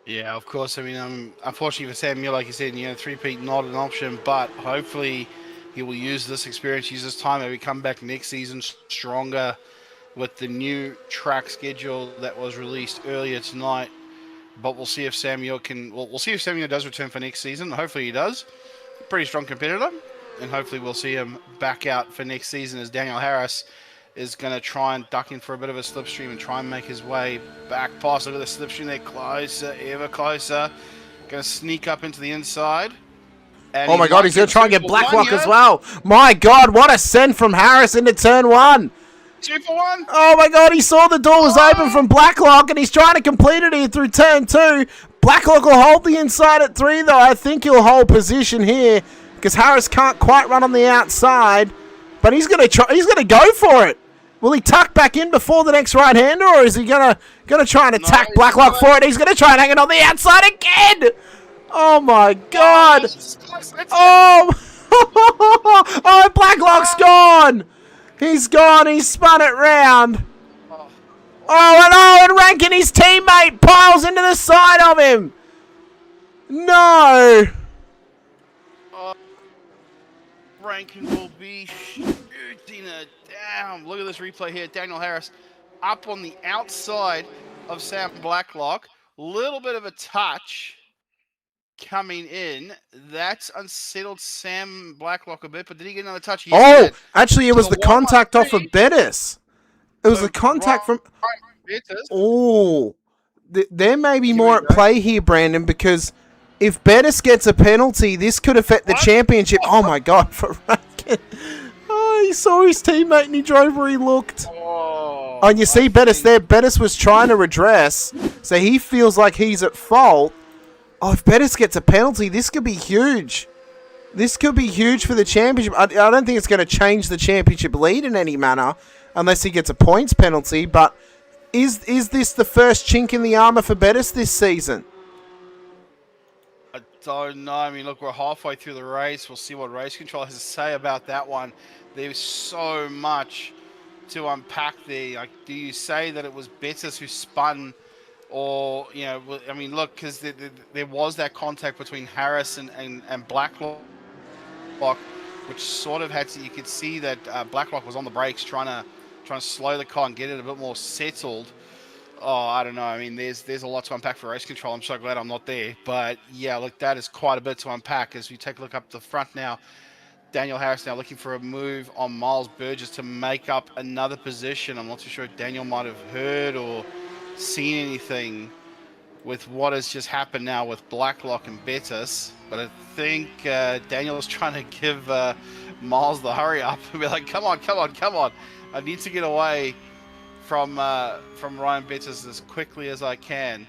Yeah, of course. I mean, unfortunately for Sam Muir, like you said, three-peat not an option, but hopefully he will use this experience, use this time, maybe come back next season stronger with the new track schedule that was released earlier tonight. But we'll see if Samuel we'll see if Samuel does return for next season. Hopefully he does. Pretty strong competitor. And hopefully we'll see him back out for next season, as Daniel Harris is going to try and duck in for a bit of a slipstream and try and make his way back past. Look at the slipstream there, closer, ever closer. Going to sneak up into the inside. And oh my God, he's going to try and get Blacklock as well. My God, what a send from Harris into turn 1. 2 for 1. Oh my God, he saw the door was open from Blacklock, and he's trying to complete it here through turn 2. Blacklock will hold the inside at 3, though. I think he'll hold position here because Harris can't quite run on the outside, but he's going to try. He's going to go for it. Will he tuck back in before the next right-hander, or is he going to try and attack Blacklock for it? He's going to try and hang it on the outside again. Oh my God. Oh, oh, Blacklock's gone. He's gone. He's spun it round. And Rankin, his teammate, piles into the side of him. No. Rankin will be shooting it down. Look at this replay here. Daniel Harris up on the outside of Sam Blacklock. Little bit of a touch coming in. That's unsettled Sam Blacklock a bit, but did he get another touch? Yes, actually, it was the contact off of Bettis. It was the contact from... Oh, there may be more at play here, Brandon, because if Bettis gets a penalty, this could affect the championship. Oh, my God, for Rankin. Oh, he saw his teammate and he drove where he looked. Oh, and you see Bettis there. Bettis was trying to redress, so he feels like he's at fault. Oh, if Bettis gets a penalty, this could be huge. This could be huge for the championship. I don't think it's going to change the championship lead in any manner unless he gets a points penalty, but is this the first chink in the armour for Bettis this season? I don't know. I mean, look, we're halfway through the race. We'll see what race control has to say about that one. There's so much to unpack there. Like, do you say that it was Bettis who spun, or, I mean, look, because there was that contact between Harris and Blacklock, which sort of had to, you could see that Blacklock was on the brakes trying to slow the car and get it a bit more settled. Oh, I don't know. I mean, there's a lot to unpack for race control. I'm so glad I'm not there. But, yeah, look, that is quite a bit to unpack as we take a look up the front now. Daniel Harris now looking for a move on Miles Burgess to make up another position. I'm not too sure if Daniel might have heard or seen anything with what has just happened now with Blacklock and Bettis, but I think Daniel's trying to give Miles the hurry up and be like, come on, come on, come on. I need to get away from Ryan Bettis as quickly as I can.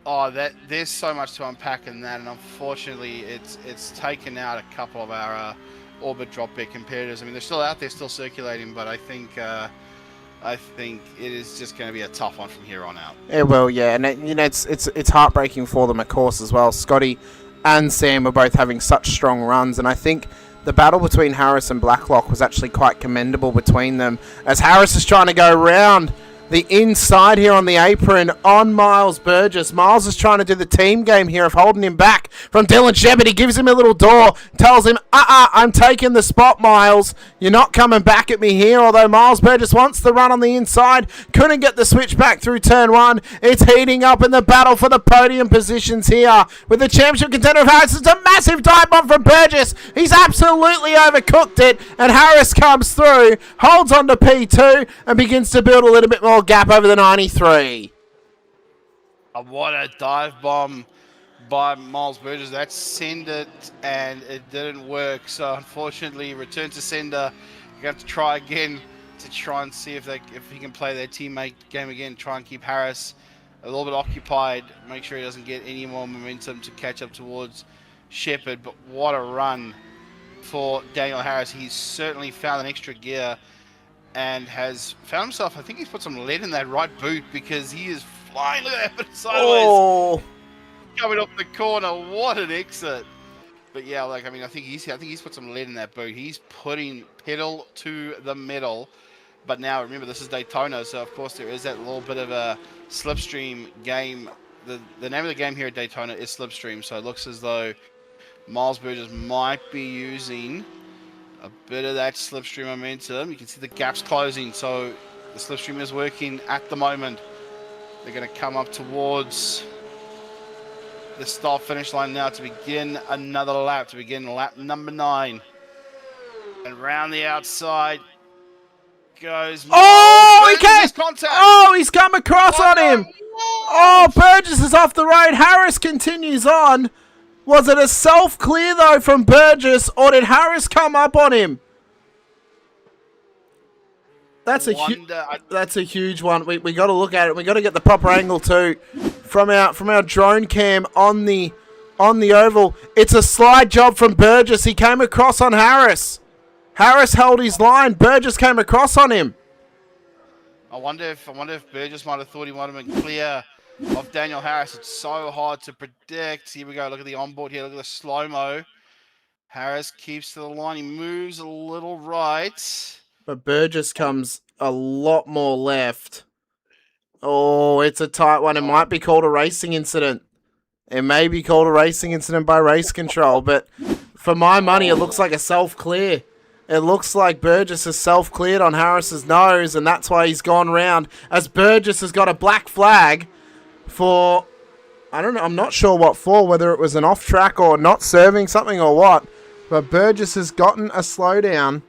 Oh, there's so much to unpack in that, and unfortunately it's taken out a couple of our orbit drop bit competitors. I mean, they're still out there, still circulating, but I think it is just going to be a tough one from here on out. It will, yeah, and it's heartbreaking for them, of course, as well. Scotty and Sam were both having such strong runs, and I think the battle between Harris and Blacklock was actually quite commendable between them, as Harris is trying to go round the inside here on the apron on Miles Burgess. Miles is trying to do the team game here of holding him back from Dylan Shepard. He gives him a little door, tells him, I'm taking the spot, Miles. You're not coming back at me here, although Miles Burgess wants the run on the inside. Couldn't get the switch back through turn one. It's heating up in the battle for the podium positions here with the championship contender of Harris. It's a massive dive bomb from Burgess. He's absolutely overcooked it, and Harris comes through, holds on to P2, and begins to build a little bit more gap over the 93. What a dive bomb by Miles Burgess. That send it, and it didn't work. So unfortunately, return to sender. You have to try again to try and see if he can play their teammate game again. Try and keep Harris a little bit occupied. Make sure he doesn't get any more momentum to catch up towards Shepard. But what a run for Daniel Harris. He's certainly found an extra gear and has found himself, I think he's put some lead in that right boot, because he is flying. Look at that, sideways. Coming off the corner. What an exit. But yeah, I think he's put some lead in that boot. He's putting pedal to the metal. But now remember, this is Daytona, so of course there is that little bit of a slipstream game. The name of the game here at Daytona is slipstream, so it looks as though Miles Burgess might be using a bit of that slipstream momentum. You can see the gaps closing, so the slipstream is working at the moment. They're going to come up towards the start finish line now to begin another lap, to begin lap number 9. And round the outside goes he can't! Contact. He's come across on him! Burgess is off the road. Harris continues on. Was it a self-clear, though, from Burgess, or did Harris come up on him? That's a huge one. We got to look at it. We got to get the proper angle too, from our drone cam on the oval. It's a slide job from Burgess. He came across on Harris. Harris held his line. Burgess came across on him. I wonder if Burgess might have thought he might have been clear of Daniel Harris. It's so hard to predict. Here we go. Look at the onboard here. Look at the slow-mo. Harris keeps to the line. He moves a little right. But Burgess comes a lot more left. Oh, it's a tight one. It might be called a racing incident. It may be called a racing incident by race control. But for my money, it looks like a self-clear. It looks like Burgess has self-cleared on Harris's nose, and that's why he's gone round. As Burgess has got a black flag for, I don't know, I'm not sure what for, whether it was an off-track or not serving something or what, but Burgess has gotten a slowdown,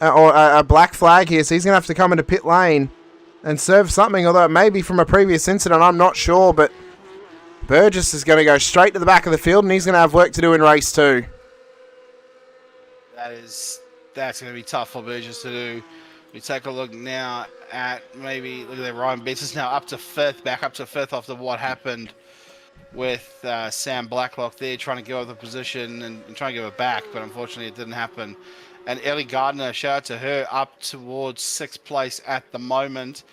or a black flag here, so he's going to have to come into pit lane and serve something, although it may be from a previous incident, I'm not sure, but Burgess is going to go straight to the back of the field, and he's going to have work to do in race 2. That's going to be tough for Burgess to do. We take a look now at look at that, Ryan Bettis now up to 5th, back up to 5th after what happened with Sam Blacklock there, trying to give up the position and trying to give it back, but unfortunately it didn't happen. And Ellie Gardner, shout out to her, up towards 6th place at the moment.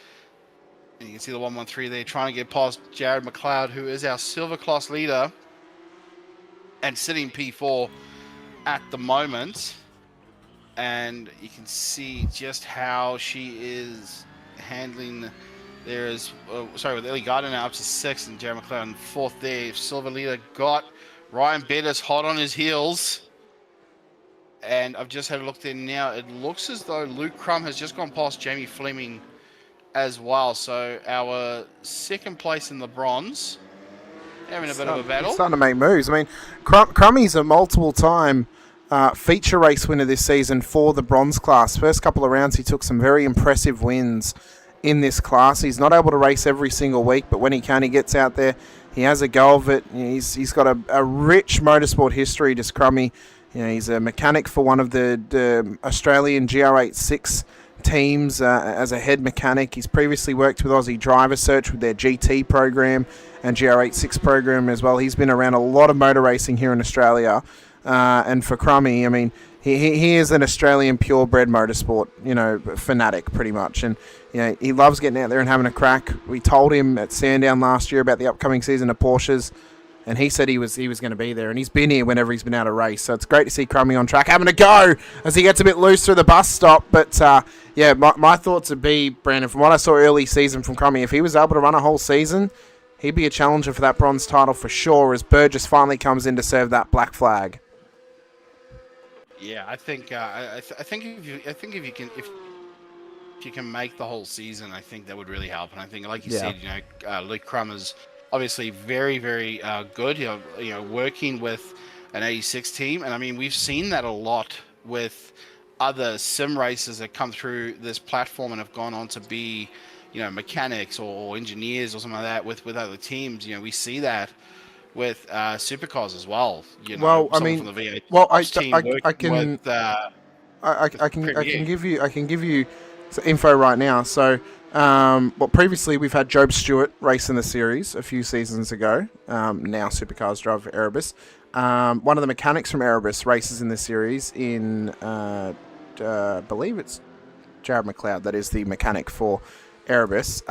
And you can see the 113 there, trying to get past Jared McLeod, who is our silver class leader and sitting P4 at the moment. And you can see just how she is handling. There is, with Ellie Gardner now up to 6th and Jared McLeod 4th there. Silver leader got Ryan Bettis hot on his heels. And I've just had a look there now. It looks as though Luke Crum has just gone past Jamie Fleming as well. So our 2nd place in the bronze, having a bit of a battle. He's starting to make moves. I mean, Crummy's a multiple-time feature race winner this season for the bronze class. First couple of rounds, he took some very impressive wins in this class. He's not able to race every single week, but when he can, he gets out there. He has a go of it. He's got a rich motorsport history, just Crummy. He's a mechanic for one of the Australian GR86 teams as a head mechanic. He's previously worked with Aussie Driver Search with their GT program and GR86 program as well. He's been around a lot of motor racing here in Australia. And for Crummy, I mean, he is an Australian purebred motorsport, fanatic pretty much. And, he loves getting out there and having a crack. We told him at Sandown last year about the upcoming season of Porsches, and he said he was going to be there. And he's been here whenever he's been out of race. So it's great to see Crummy on track, having a go as he gets a bit loose through the bus stop. But, my thoughts would be, Brandon, from what I saw early season from Crummy, if he was able to run a whole season, he'd be a challenger for that bronze title for sure, as Burgess finally comes in to serve that black flag. Yeah, I think if you can make the whole season, I think that would really help. And I think, like you said, Luke Crum is obviously very, very good. Working with an 86 team, and I mean we've seen that a lot with other sim racers that come through this platform and have gone on to be, mechanics or engineers or something like that with other teams. We see that with supercars as well. I can give you some info right now. So, previously we've had Job Stewart race in the series a few seasons ago. Now supercars driver for Erebus. One of the mechanics from Erebus races in the series in, I believe it's Jared McLeod. That is the mechanic for Erebus.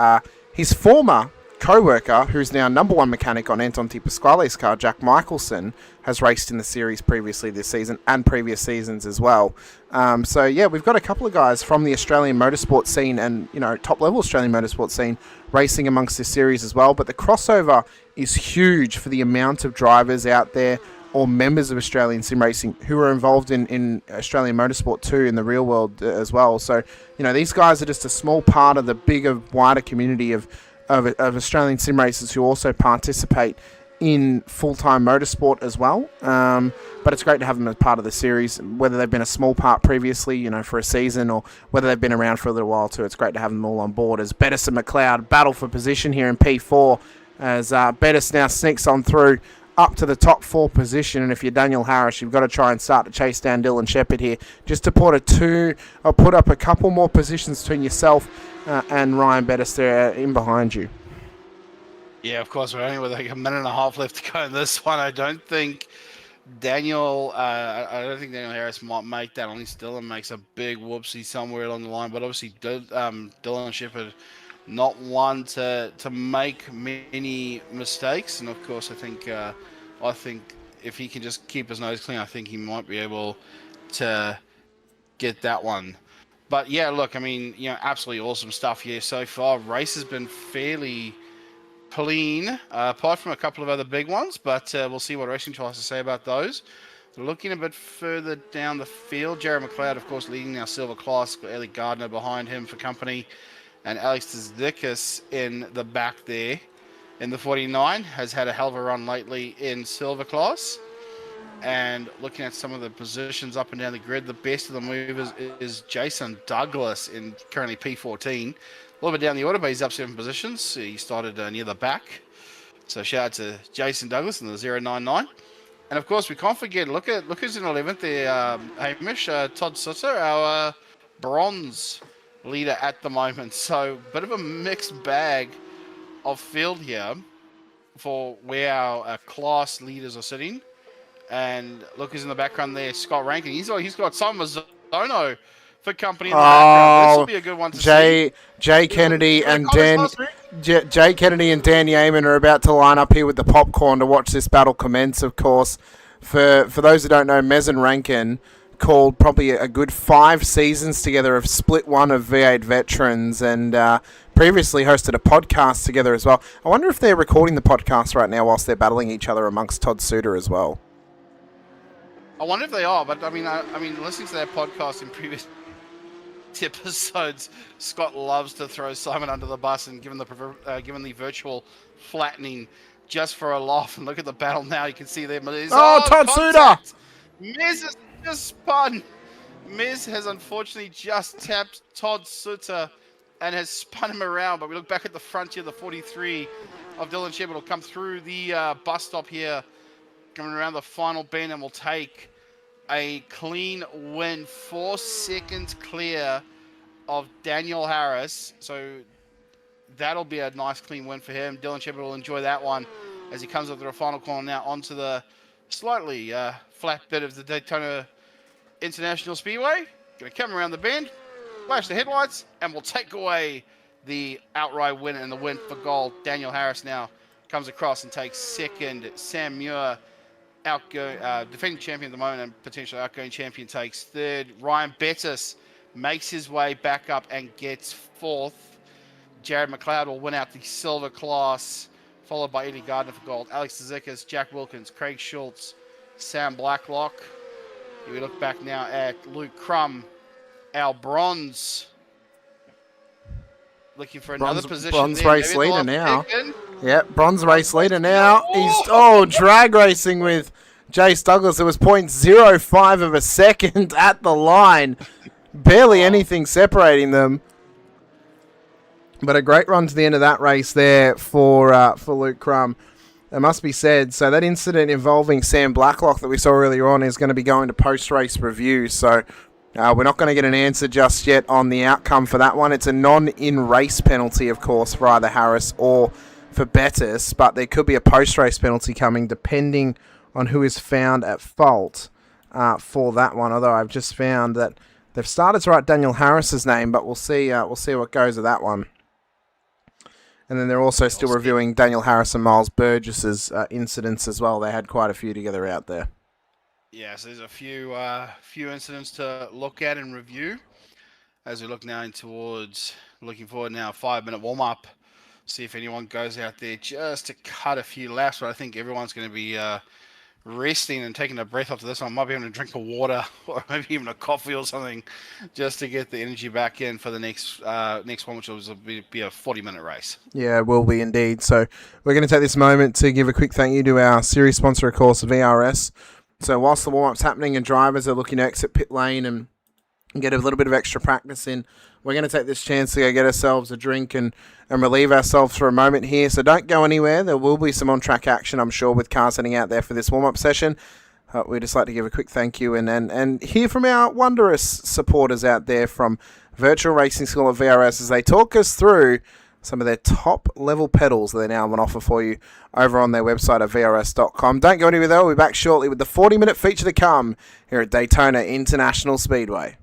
His former co-worker, who's now number one mechanic on Anton Di Pasquale's car, Jack Michelson, has raced in the series previously this season and previous seasons as well. We've got a couple of guys from the Australian motorsport scene and, top-level Australian motorsport scene racing amongst this series as well. But the crossover is huge for the amount of drivers out there or members of Australian sim racing who are involved in Australian motorsport too in the real world as well. So, these guys are just a small part of the bigger, wider community of Australian sim racers who also participate in full-time motorsport as well. But it's great to have them as part of the series, whether they've been a small part previously, for a season, or whether they've been around for a little while too. It's great to have them all on board as Bettis and McLeod battle for position here in P4 as Bettis now sneaks on through up to the top 4 position. And if you're Daniel Harris, you've got to try and start to chase down Dylan Shepherd here just to put up a couple more positions between yourself and Ryan Bettis there in behind you. Yeah, of course, we're only with like a minute and a half left to go in this one. I don't think Daniel Harris might make that unless Dylan makes a big whoopsie somewhere along the line. But obviously, Dylan Shepherd, not one to make many mistakes. And of course, I think if he can just keep his nose clean, I think he might be able to get that one. But yeah, look, I mean, absolutely awesome stuff here so far. Race has been fairly clean, apart from a couple of other big ones, but we'll see what Racing Trial has to say about those. Looking a bit further down the field, Jared McLeod, of course, leading our silver class. Ellie Gardner behind him for company, and Alex Tzidikis in the back there. In the 49, has had a hell of a run lately in silver class. And looking at some of the positions up and down the grid, the best of the movers is Jason Douglas in currently P14. A little bit down the order, but he's up 7 positions. He started near the back. So shout out to Jason Douglas in the 099. And of course, we can't forget, look who's in 11th there, Hamish, Todd Sutter, our bronze leader at the moment. So bit of a mixed bag of field here for where our class leaders are sitting. And look who's in the background there, Scott Rankin. He's got Simon Mazzono for company in the background. This will be a good one to see. Jay Kennedy and Dan Yeaman are about to line up here with the popcorn to watch this battle commence, of course. For those who don't know, Mez and Rankin called probably a good 5 seasons together of split one of V8 veterans and previously hosted a podcast together as well. I wonder if they're recording the podcast right now whilst they're battling each other amongst Todd Suter as well. I wonder if they are, but I mean, listening to their podcast in previous episodes, Scott loves to throw Simon under the bus and given the virtual flattening just for a laugh. And look at the battle now; you can see there. Todd Suter! just spun. Miz has unfortunately just tapped Todd Sutter and has spun him around, but we look back at the front here, the 43 of Dylan Shepard will come through the bus stop here, coming around the final bend, and will take a clean win, 4 seconds clear of Daniel Harris. So that'll be a nice clean win for him. Dylan Shepard will enjoy that one as he comes up to the final corner now onto the slightly flat bit of the Daytona International Speedway. Going to come around the bend, flash the headlights, and will take away the outright win and the win for gold. Daniel Harris now comes across and takes second. Sam Muir, defending champion at the moment and potentially outgoing champion, takes third. Ryan Bettis makes his way back up and gets fourth. Jared McLeod will win out the silver class, followed by Eddie Gardner for gold. Alex Zikas, Jack Wilkins, Craig Schultz, Sam Blacklock. Here we look back now at Luke Crum, our bronze. Looking for another position. Bronze there. race Maybe leader now. second. Yeah, bronze race leader now. He's drag racing with Jace Douglas. It was 0.05 of a second at the line. Barely anything separating them. But a great run to the end of that race there for Luke Crum. It must be said. So that incident involving Sam Blacklock that we saw earlier on is going to be going to post-race review. So we're not going to get an answer just yet on the outcome for that one. It's a non-in-race penalty, of course, for either Harris or for Bettis. But there could be a post-race penalty coming depending on who is found at fault for that one. Although I've just found that they've started to write Daniel Harris's name, but we'll see what goes of that one. And then they're also still reviewing Daniel Harris and Miles Burgess's incidents as well. They had quite a few together out there. Yeah, so there's a few incidents to look at and review as we look now looking forward now, 5-minute warm-up. See if anyone goes out there just to cut a few laps. But I think everyone's going to be resting and taking a breath after this one. Might be having a drink of water or maybe even a coffee or something just to get the energy back in for the next one, which will be a 40-minute race. Yeah, it will be indeed. So we're going to take this moment to give a quick thank you to our series sponsor, of course, VRS. So whilst the warm-up's happening and drivers are looking to exit pit lane and get a little bit of extra practice in, we're going to take this chance to go get ourselves a drink and relieve ourselves for a moment here. So don't go anywhere. There will be some on-track action, I'm sure, with cars heading out there for this warm-up session. We'd just like to give a quick thank you and hear from our wondrous supporters out there from Virtual Racing School at VRS as they talk us through some of their top-level pedals that they now have on offer for you over on their website at VRS.com. Don't go anywhere, though. We'll be back shortly with the 40-minute feature to come here at Daytona International Speedway.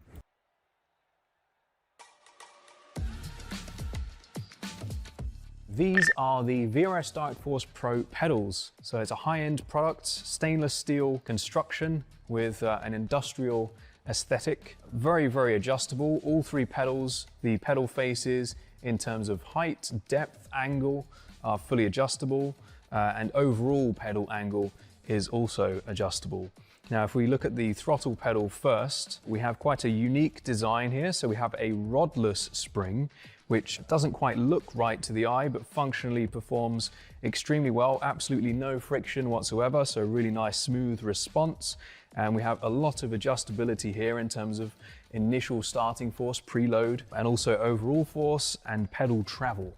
These are the VRS Dark Force Pro pedals. So it's a high-end product, stainless steel construction with an industrial aesthetic. Very, very adjustable. All 3 pedals, the pedal faces in terms of height, depth, angle are fully adjustable, and overall pedal angle is also adjustable. Now, if we look at the throttle pedal first, we have quite a unique design here. So we have a rodless spring, which doesn't quite look right to the eye, but functionally performs extremely well. Absolutely no friction whatsoever, so really nice smooth response. And we have a lot of adjustability here in terms of initial starting force, preload, and also overall force and pedal travel.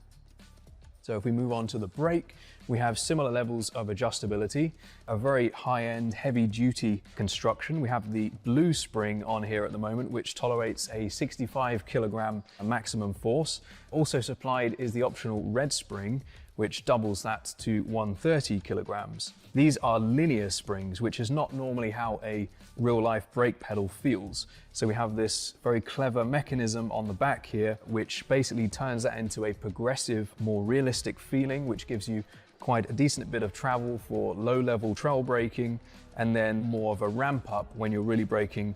So if we move on to the brake, we have similar levels of adjustability, a very high-end, heavy-duty construction. We have the blue spring on here at the moment, which tolerates a 65 kilogram maximum force. Also supplied is the optional red spring, which doubles that to 130 kilograms. These are linear springs, which is not normally how a real-life brake pedal feels. So we have this very clever mechanism on the back here, which basically turns that into a progressive, more realistic feeling, which gives you quite a decent bit of travel for low-level trail braking, and then more of a ramp up when you're really braking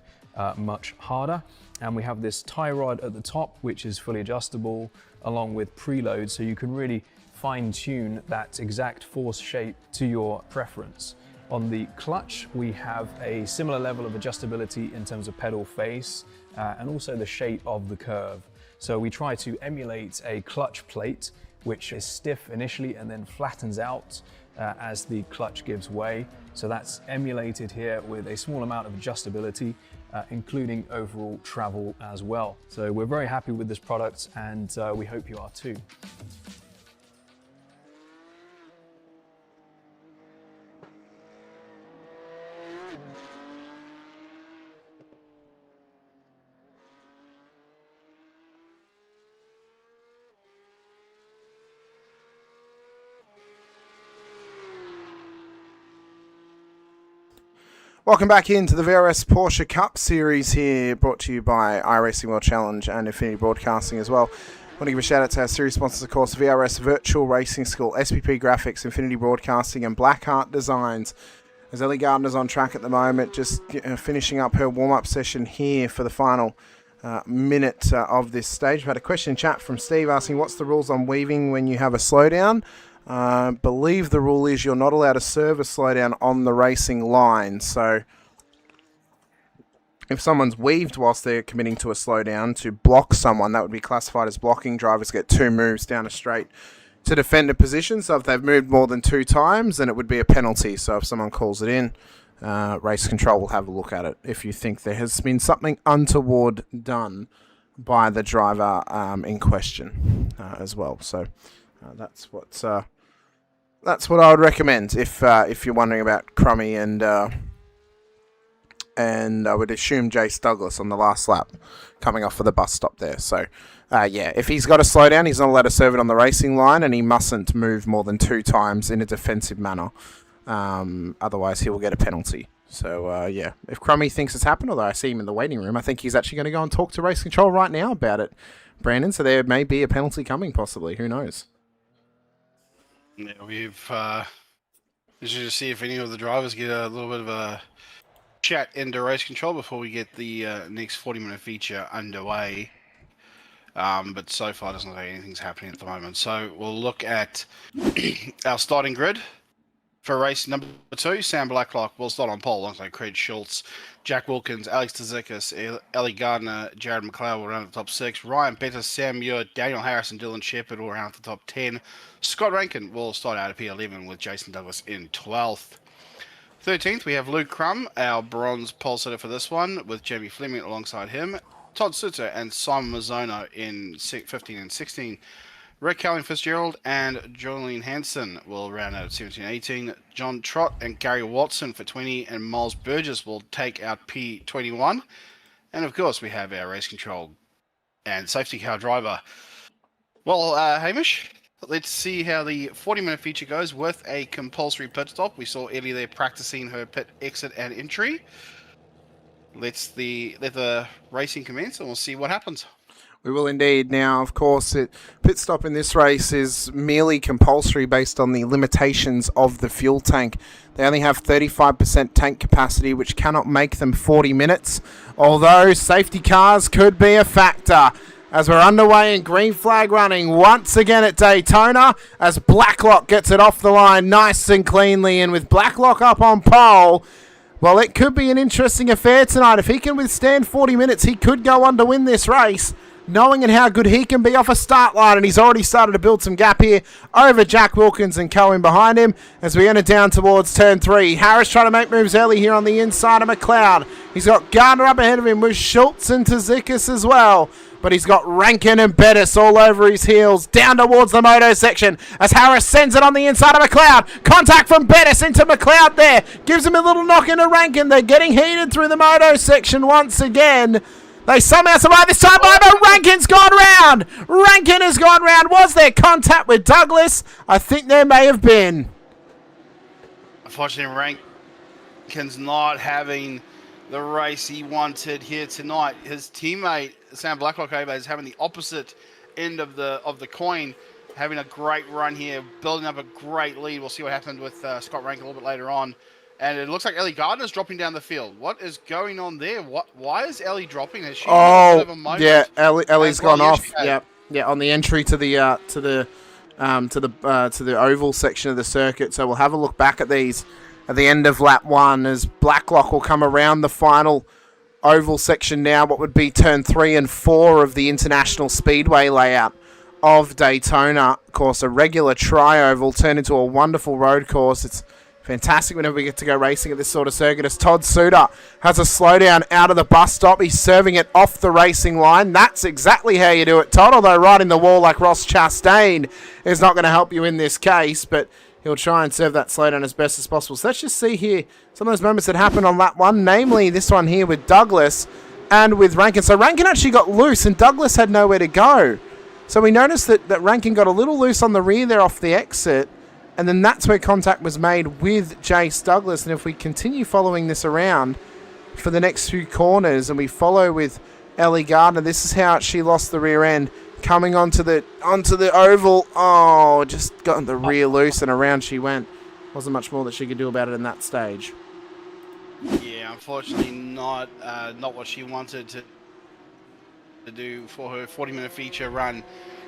much harder. And we have this tie rod at the top, which is fully adjustable, along with preload, so you can really fine-tune that exact force shape to your preference. On the clutch, we have a similar level of adjustability in terms of pedal face and also the shape of the curve. So we try to emulate a clutch plate, which is stiff initially and then flattens out as the clutch gives way. So that's emulated here with a small amount of adjustability, including overall travel as well. So we're very happy with this product, and we hope you are too. Welcome back into the VRS Porsche Cup Series here, brought to you by iRacing World Challenge and Infinity Broadcasting as well. I want to give a shout out to our series sponsors, of course, VRS Virtual Racing School, SPP Graphics, Infinity Broadcasting and Blackheart Designs. As Ellie Gardner's on track at the moment, just finishing up her warm-up session here for the final minute of this stage. We've had a question in chat from Steve asking, what's the rules on weaving when you have a slowdown? Believe the rule is you're not allowed to serve a slowdown on the racing line. So if someone's weaved whilst they're committing to a slowdown to block someone, that would be classified as blocking. Drivers get 2 moves down a straight to defend a position. So if they've moved more than 2 times, then it would be a penalty. So if someone calls it in, race control will have a look at it if you think there has been something untoward done by the driver in question as well. So that's what I would recommend if you're wondering about Crummy and I would assume Jace Douglas on the last lap coming off of the bus stop there. So yeah, if he's got a slowdown, he's not allowed to serve it on the racing line, and he mustn't move more than 2 times in a defensive manner. Otherwise, he will get a penalty. So yeah, if Crummy thinks it's happened, although I see him in the waiting room, I think he's actually going to go and talk to race control right now about it, Brandon. So there may be a penalty coming, possibly. Who knows? Yeah, we've just to see if any of the drivers get a little bit of a chat into race control before we get the next 40-minute feature underway. But so far, it doesn't look like anything's happening at the moment. So we'll look at our starting grid for race number 2. Sam Blacklock will start on pole alongside Craig Schultz, Jack Wilkins, Alex Tzikis, Ellie Gardner, Jared McLeod will round the top 6. Ryan Better, Sam Muir, Daniel Harris, and Dylan Shepard will round the top 10. Scott Rankin will start out at P11 with Jason Douglas in 12th. 13th, we have Luke Crum, our bronze pole sitter for this one, with Jamie Fleming alongside him. Todd Suter and Simon Mazzono in 15 and 16. Rick Calvin Fitzgerald and Jolene Hansen will round out at 17-18. John Trott and Gary Watson for 20, and Miles Burgess will take out P21. And of course, we have our race control and safety car driver. Well, Hamish, let's see how the 40-minute feature goes with a compulsory pit stop. We saw Ellie there practicing her pit exit and entry. Let the racing commence, and we'll see what happens. We will indeed. Now, of course, pit stop in this race is merely compulsory based on the limitations of the fuel tank. They only have 35% tank capacity, which cannot make them 40 minutes, although safety cars could be a factor. As we're underway in green flag running once again at Daytona, as Blacklock gets it off the line nice and cleanly, and with Blacklock up on pole, well, it could be an interesting affair tonight. If he can withstand 40 minutes, he could go on to win this race, knowing how good he can be off a start line, and he's already started to build some gap here over Jack Wilkins and Cohen behind him as we enter down towards turn 3. Harris trying to make moves early here on the inside of McLeod. He's got Gardner up ahead of him with Schultz and Tzikis as well, but he's got Rankin and Bettis all over his heels down towards the moto section as Harris sends it on the inside of McLeod. Contact from Bettis into McLeod there. Gives him a little knock into Rankin. They're getting heated through the moto section once again. They somehow survive this time, but Rankin's gone round. Rankin has gone round. Was there contact with Douglas? I think there may have been. Unfortunately, Rankin's not having the race he wanted here tonight. His teammate, Sam Blacklock, is having the opposite end of the coin, having a great run here, building up a great lead. We'll see what happened with Scott Rankin a little bit later on. And it looks like Ellie Gardner's dropping down the field. What is going on there? Why is Ellie dropping? Has she had a bit of a moment? Yeah, Ellie's gone off. Yeah, on the entry to the oval section of the circuit. So we'll have a look back at these at the end of lap 1 as Blacklock will come around the final oval section now. What would be turn 3 and 4 of the International Speedway layout of Daytona. Of course, a regular tri-oval turned into a wonderful road course. It's fantastic whenever we get to go racing at this sort of circuit. As Todd Suter has a slowdown out of the bus stop. He's serving it off the racing line. That's exactly how you do it, Todd. Although right in the wall like Ross Chastain is not going to help you in this case, but he'll try and serve that slowdown as best as possible. So let's just see here some of those moments that happened on lap 1, namely this one here with Douglas and with Rankin. So Rankin actually got loose and Douglas had nowhere to go. So we noticed that Rankin got a little loose on the rear there off the exit, and then that's where contact was made with Jace Douglas. And if we continue following this around for the next few corners and we follow with Ellie Gardner, this is how she lost the rear end. Coming onto the oval. Oh, just got the rear loose and around she went. Wasn't much more that she could do about it in that stage. Yeah, unfortunately not what she wanted to do for her 40-minute feature run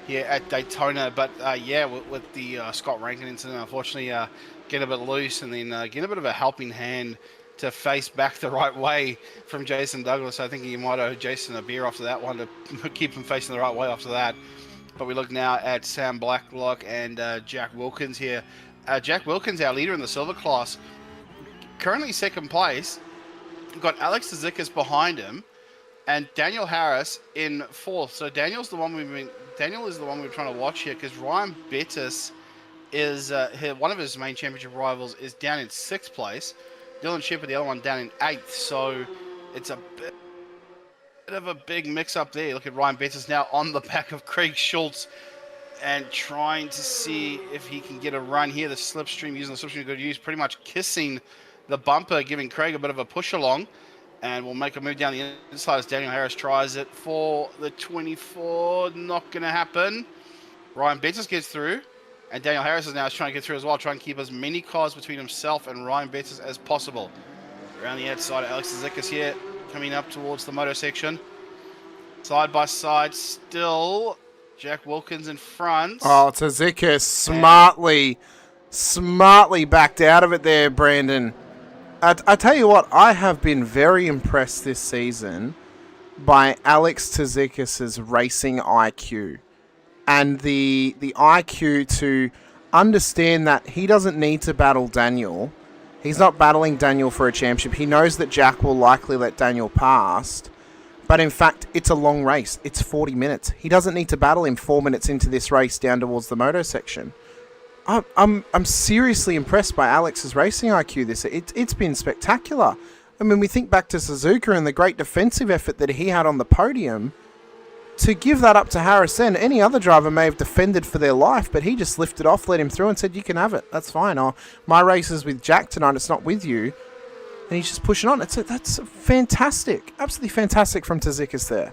here at Daytona. But yeah, with the Scott Rankin incident, unfortunately get a bit loose and then get a bit of a helping hand to face back the right way from Jason Douglas. I think he might owe Jason a beer after that one to keep him facing the right way after that. But we look now at Sam Blacklock and Jack Wilkins here. Jack Wilkins, our leader in the silver class, currently second place. We've got Alex Tzikis behind him, and Daniel Harris in fourth. So Daniel is the one we're trying to watch here, because Ryan Bettis is one of his main championship rivals is down in sixth place. Dylan Shepard, the other one, down in eighth. So it's a bit of a big mix-up there. Look at Ryan Bettis now on the back of Craig Schultz and trying to see if he can get a run here. The slipstream, using the slipstream good use, pretty much kissing the bumper, giving Craig a bit of a push along. And we'll make a move down the inside as Daniel Harris tries it for the 24. Not going to happen. Ryan Bettis gets through. And Daniel Harris is now trying to get through as well, trying to keep as many cars between himself and Ryan Bettis as possible. Around the outside, Alex Tzikis here, coming up towards the moto section. Side by side, still Jack Wilkins in front. Oh, Tzikis smartly backed out of it there, Brandon. I tell you what, I have been very impressed this season by Alex Tzikis' racing IQ. And the IQ to understand that he doesn't need to battle Daniel. He's not battling Daniel for a championship. He knows that Jack will likely let Daniel past. But in fact, it's a long race. It's 40 minutes. He doesn't need to battle him 4 minutes into this race down towards the moto section. I'm seriously impressed by Alex's racing IQ. It's been spectacular. I mean, we think back to Suzuka and the great defensive effort that he had on the podium. To give that up to Harrison, any other driver may have defended for their life, but he just lifted off, let him through, and said, "You can have it. That's fine. My race is with Jack tonight. It's not with you." And he's just pushing on. That's fantastic, absolutely fantastic from Tzikis there.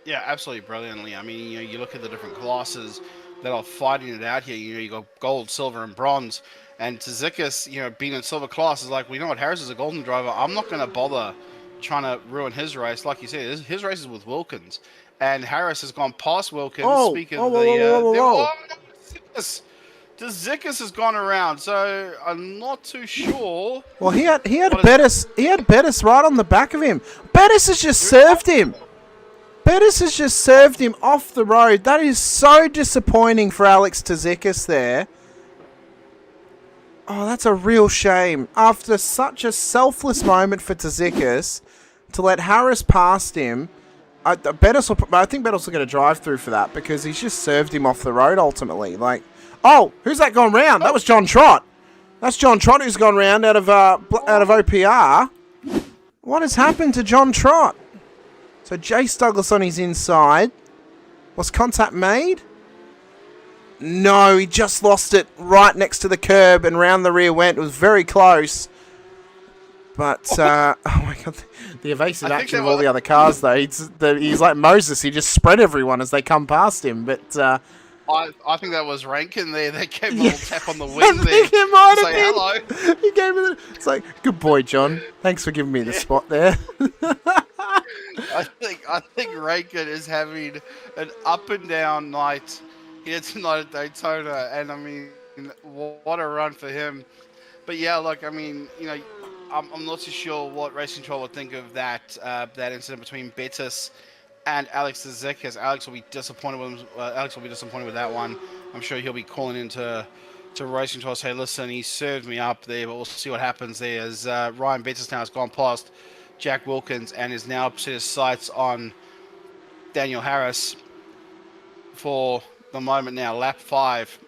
Yeah, absolutely brilliantly. I mean, you look at the different classes that are fighting it out here. You got gold, silver, and bronze. And Tzikis, being in silver class is like, well, you know what? Harris is a golden driver. I'm not going to bother trying to ruin his race. Like you said, his race is with Wilkins, and Harris has gone past Wilkins. Tzikis has gone around, so I'm not too sure. Well, he had Bettis right on the back of him. Bettis has just served him. Bettis has just served him off the road. That is so disappointing for Alex Tzikis there. Oh, that's a real shame. After such a selfless moment for Tzikis to let Harris past him, I think Bettis will going to drive through for that, because he's just served him off the road ultimately. Like, oh, who's that gone round? That was John Trott. That's John Trott who's gone round out of OPR. What has happened to John Trott? So Jace Douglas on his inside. Was contact made? No, he just lost it right next to the curb and round the rear went. It was very close. But, oh my God, the evasive action of all the other cars, though. He's like Moses. He just spread everyone as they come past him. But I think that was Rankin there. They gave him a little tap on the wing there. I think it might have been. Hello. He gave me it's like, good boy, John. Thanks for giving me the spot there. I think Rankin is having an up and down night here tonight at Daytona, and I mean, what a run for him. But yeah, look, I mean, I'm not too sure what Race Control would think of that incident between Bettis and Alex Zikas. Alex will be disappointed with Alex will be disappointed with that one. I'm sure he'll be calling into racing to us. Hey, listen, he served me up there, but we'll see what happens there. As Ryan Bettis now has gone past Jack Wilkins and is now set his sights on Daniel Harris for the moment now. Lap 5.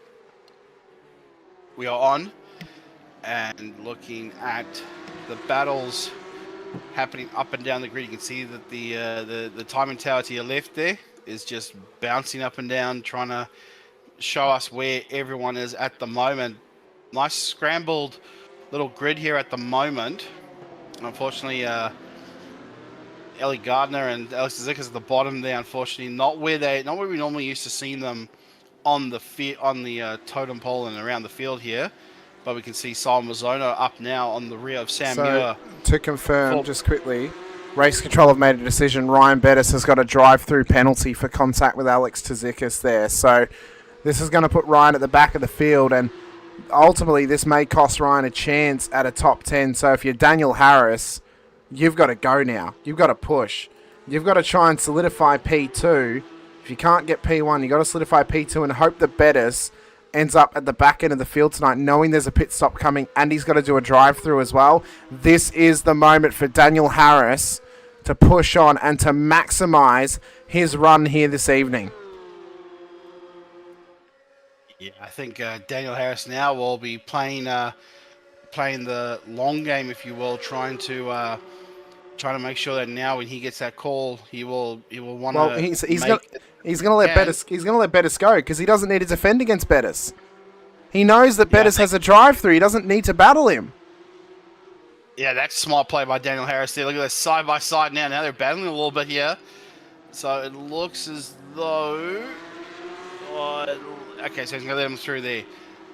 We are on and looking at the battles happening up and down the grid. You can see that the timing tower to your left there is just bouncing up and down, trying to show us where everyone is at the moment. Nice scrambled little grid here at the moment. Unfortunately, Ellie Gardner and Alex Zikas at the bottom there. Unfortunately, not where we normally used to see them on the totem pole and around the field here. But we can see Simon Mazzono up now on the rear of Sam Muir. To confirm, just quickly, Race Control have made a decision. Ryan Bettis has got a drive-through penalty for contact with Alex Zikas there. So this is going to put Ryan at the back of the field, and ultimately this may cost Ryan a chance at a top 10. So if you're Daniel Harris, you've got to go now. You've got to push. You've got to try and solidify P2. If you can't get P1, you've got to solidify P2 and hope that Bettis ends up at the back end of the field tonight, knowing there's a pit stop coming, and he's got to do a drive-through as well. This is the moment for Daniel Harris to push on and to maximize his run here this evening. Yeah, I think Daniel Harris now will be playing the long game, if you will, trying to make sure that now when he gets that call, he will want to. Well, he's going to let Bettis go because he doesn't need to defend against Bettis. He knows that Bettis has a drive-through. He doesn't need to battle him. Yeah, that's smart play by Daniel Harris there. Look at this side by side now. Now they're battling a little bit here, so it looks as though. Okay, so he's going to let him through there.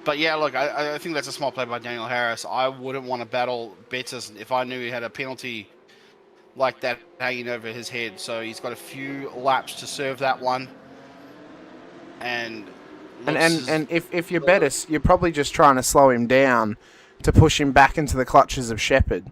But yeah, look, I think that's a smart play by Daniel Harris. I wouldn't want to battle Bettis if I knew he had a penalty like that hanging over his head. So he's got a few laps to serve that one. And if you're Bettis, you're probably just trying to slow him down to push him back into the clutches of Shepherd,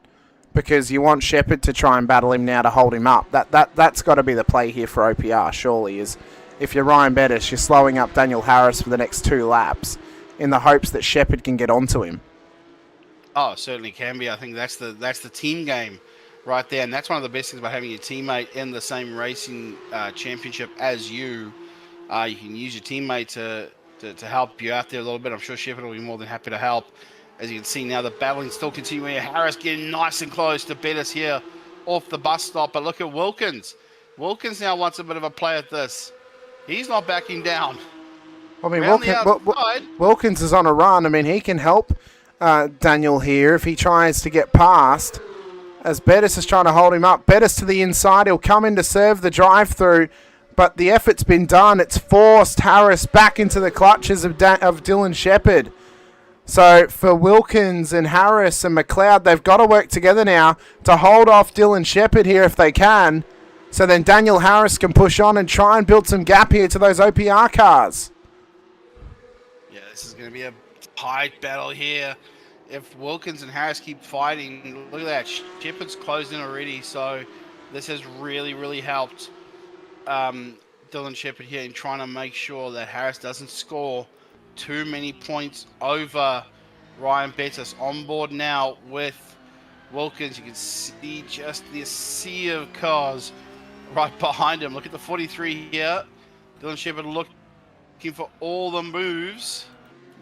because you want Shepherd to try and battle him now to hold him up. That's got to be the play here for OPR, surely, is if you're Ryan Bettis, you're slowing up Daniel Harris for the next 2 laps in the hopes that Shepherd can get onto him. Oh, it certainly can be. I think that's the team game right there, and that's one of the best things about having your teammate in the same racing championship as you. You can use your teammate to help you out there a little bit. I'm sure Shepherd will be more than happy to help. As you can see now, the battling still continuing. Harris getting nice and close to Bettis here off the bus stop. But look at Wilkins. Wilkins now wants a bit of a play at this. He's not backing down. I mean, Wilkins is on a run. I mean, he can help Daniel here if he tries to get past. As Bettis is trying to hold him up. Bettis to the inside. He'll come in to serve the drive-through. But the effort's been done. It's forced Harris back into the clutches of Dylan Shepherd. So for Wilkins and Harris and McLeod, they've got to work together now to hold off Dylan Shepherd here if they can. So then Daniel Harris can push on and try and build some gap here to those OPR cars. Yeah, this is going to be a tight battle here. If Wilkins and Harris keep fighting, look at that. Shepherd's closed in already, so this has really, really helped Dylan Shepherd here in trying to make sure that Harris doesn't score too many points over Ryan Bettis. On board now with Wilkins. You can see just this sea of cars right behind him. Look at the 43 here. Dylan Shepherd looking for all the moves.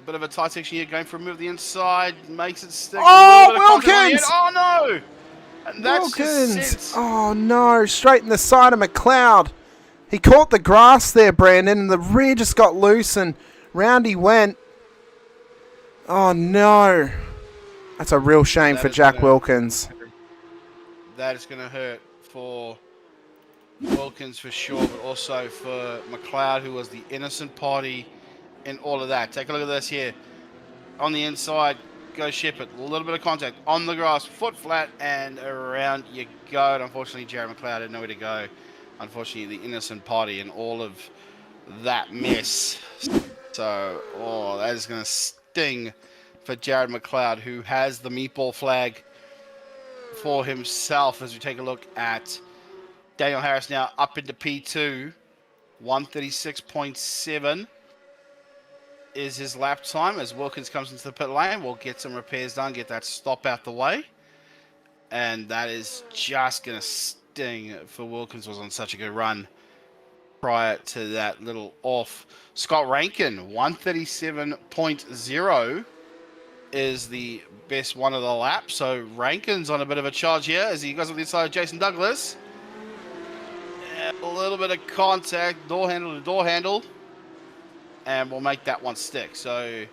Bit of a tight section here, going for a move the inside, makes it stick. Oh, Wilkins! Oh no! And that's Wilkins! Oh no! Straight in the side of McLeod. He caught the grass there, Brandon, and the rear just got loose and round he went. Oh no! That's a real shame for Jack Wilkins. That is going to hurt for Wilkins for sure, but also for McLeod, who was the innocent party in all of that. Take a look at this here. On the inside, goes Shepherd. A little bit of contact on the grass, foot flat, and around you go. And unfortunately, Jared McLeod had nowhere to go. Unfortunately, the innocent party and all of that mess. So, that is going to sting for Jared McLeod, who has the meatball flag for himself. As we take a look at Daniel Harris now up into P2. 136.7 is his lap time as Wilkins comes into the pit lane. We'll get some repairs done, get that stop out the way. And that is just going to sting for Wilkins. Was on such a good run prior to that little off. Scott Rankin, 137.0 is the best one of the lap. So Rankin's on a bit of a charge here as he goes on the inside of Jason Douglas. A little bit of contact, door handle to door handle, and we'll make that one stick. So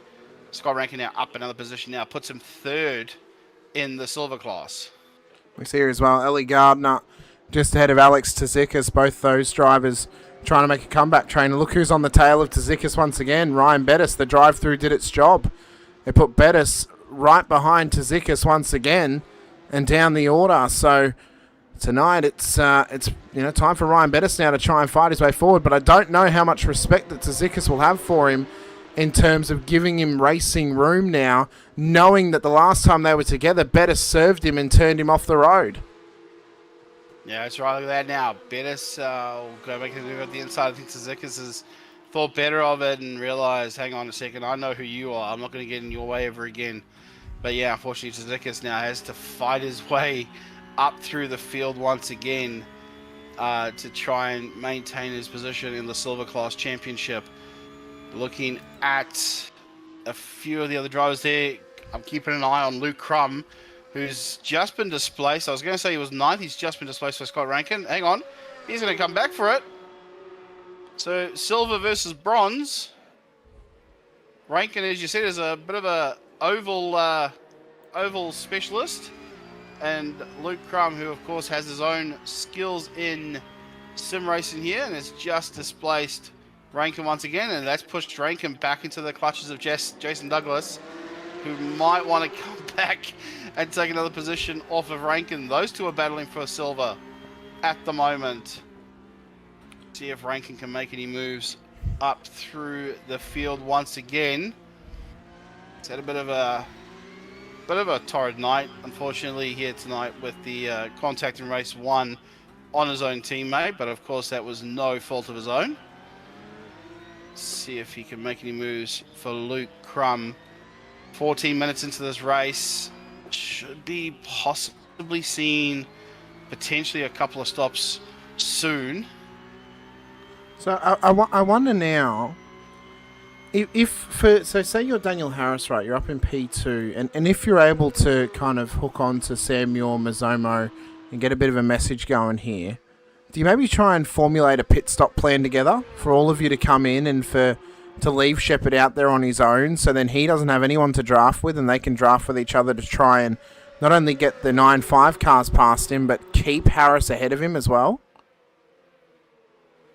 Scott Rankin now up another position now, puts him third in the silver class. We see here as well, Ellie Gardner just ahead of Alex Tzikis, both those drivers trying to make a comeback train. Look who's on the tail of Tzikis once again, Ryan Bettis. The drive-through did its job. They put Bettis right behind Tzikis once again and down the order. So tonight it's time for Ryan Bettis now to try and fight his way forward, but I don't know how much respect that Tzikis will have for him in terms of giving him racing room now, knowing that the last time they were together, Bettis served him and turned him off the road. Yeah, that's right. Look at that now. Bettis will go make a move at the inside. I think Tzikis has thought better of it and realised, hang on a second, I know who you are. I'm not going to get in your way ever again. But yeah, unfortunately, Tzikis now has to fight his way up through the field once again to try and maintain his position in the Silver Class Championship. Looking at a few of the other drivers there, I'm keeping an eye on Luke Crum, who's just been displaced. I was going to say he was 9th. He's just been displaced by Scott Rankin. Hang on. He's going to come back for it. So silver versus bronze. Rankin, as you said, is a bit of a oval specialist. And Luke Crum, who of course has his own skills in sim racing here, and has just displaced Rankin once again, and that's pushed Rankin back into the clutches of Jason Douglas, who might want to come back and take another position off of Rankin. Those two are battling for silver at the moment. See if Rankin can make any moves up through the field once again. He's had a bit of a torrid night, unfortunately, here tonight with the contact in race 1 on his own teammate, but of course that was no fault of his own. See if he can make any moves for Luke Crum. 14 minutes into this race, should be possibly seeing potentially a couple of stops soon. So I wonder now, so say you're Daniel Harris, right? You're up in P2, and if you're able to kind of hook on to Samuel Mazomo and get a bit of a message going here, do you maybe try and formulate a pit stop plan together for all of you to come in and to leave Shepherd out there on his own, so then he doesn't have anyone to draft with and they can draft with each other to try and not only get the 9.5 cars past him, but keep Harris ahead of him as well?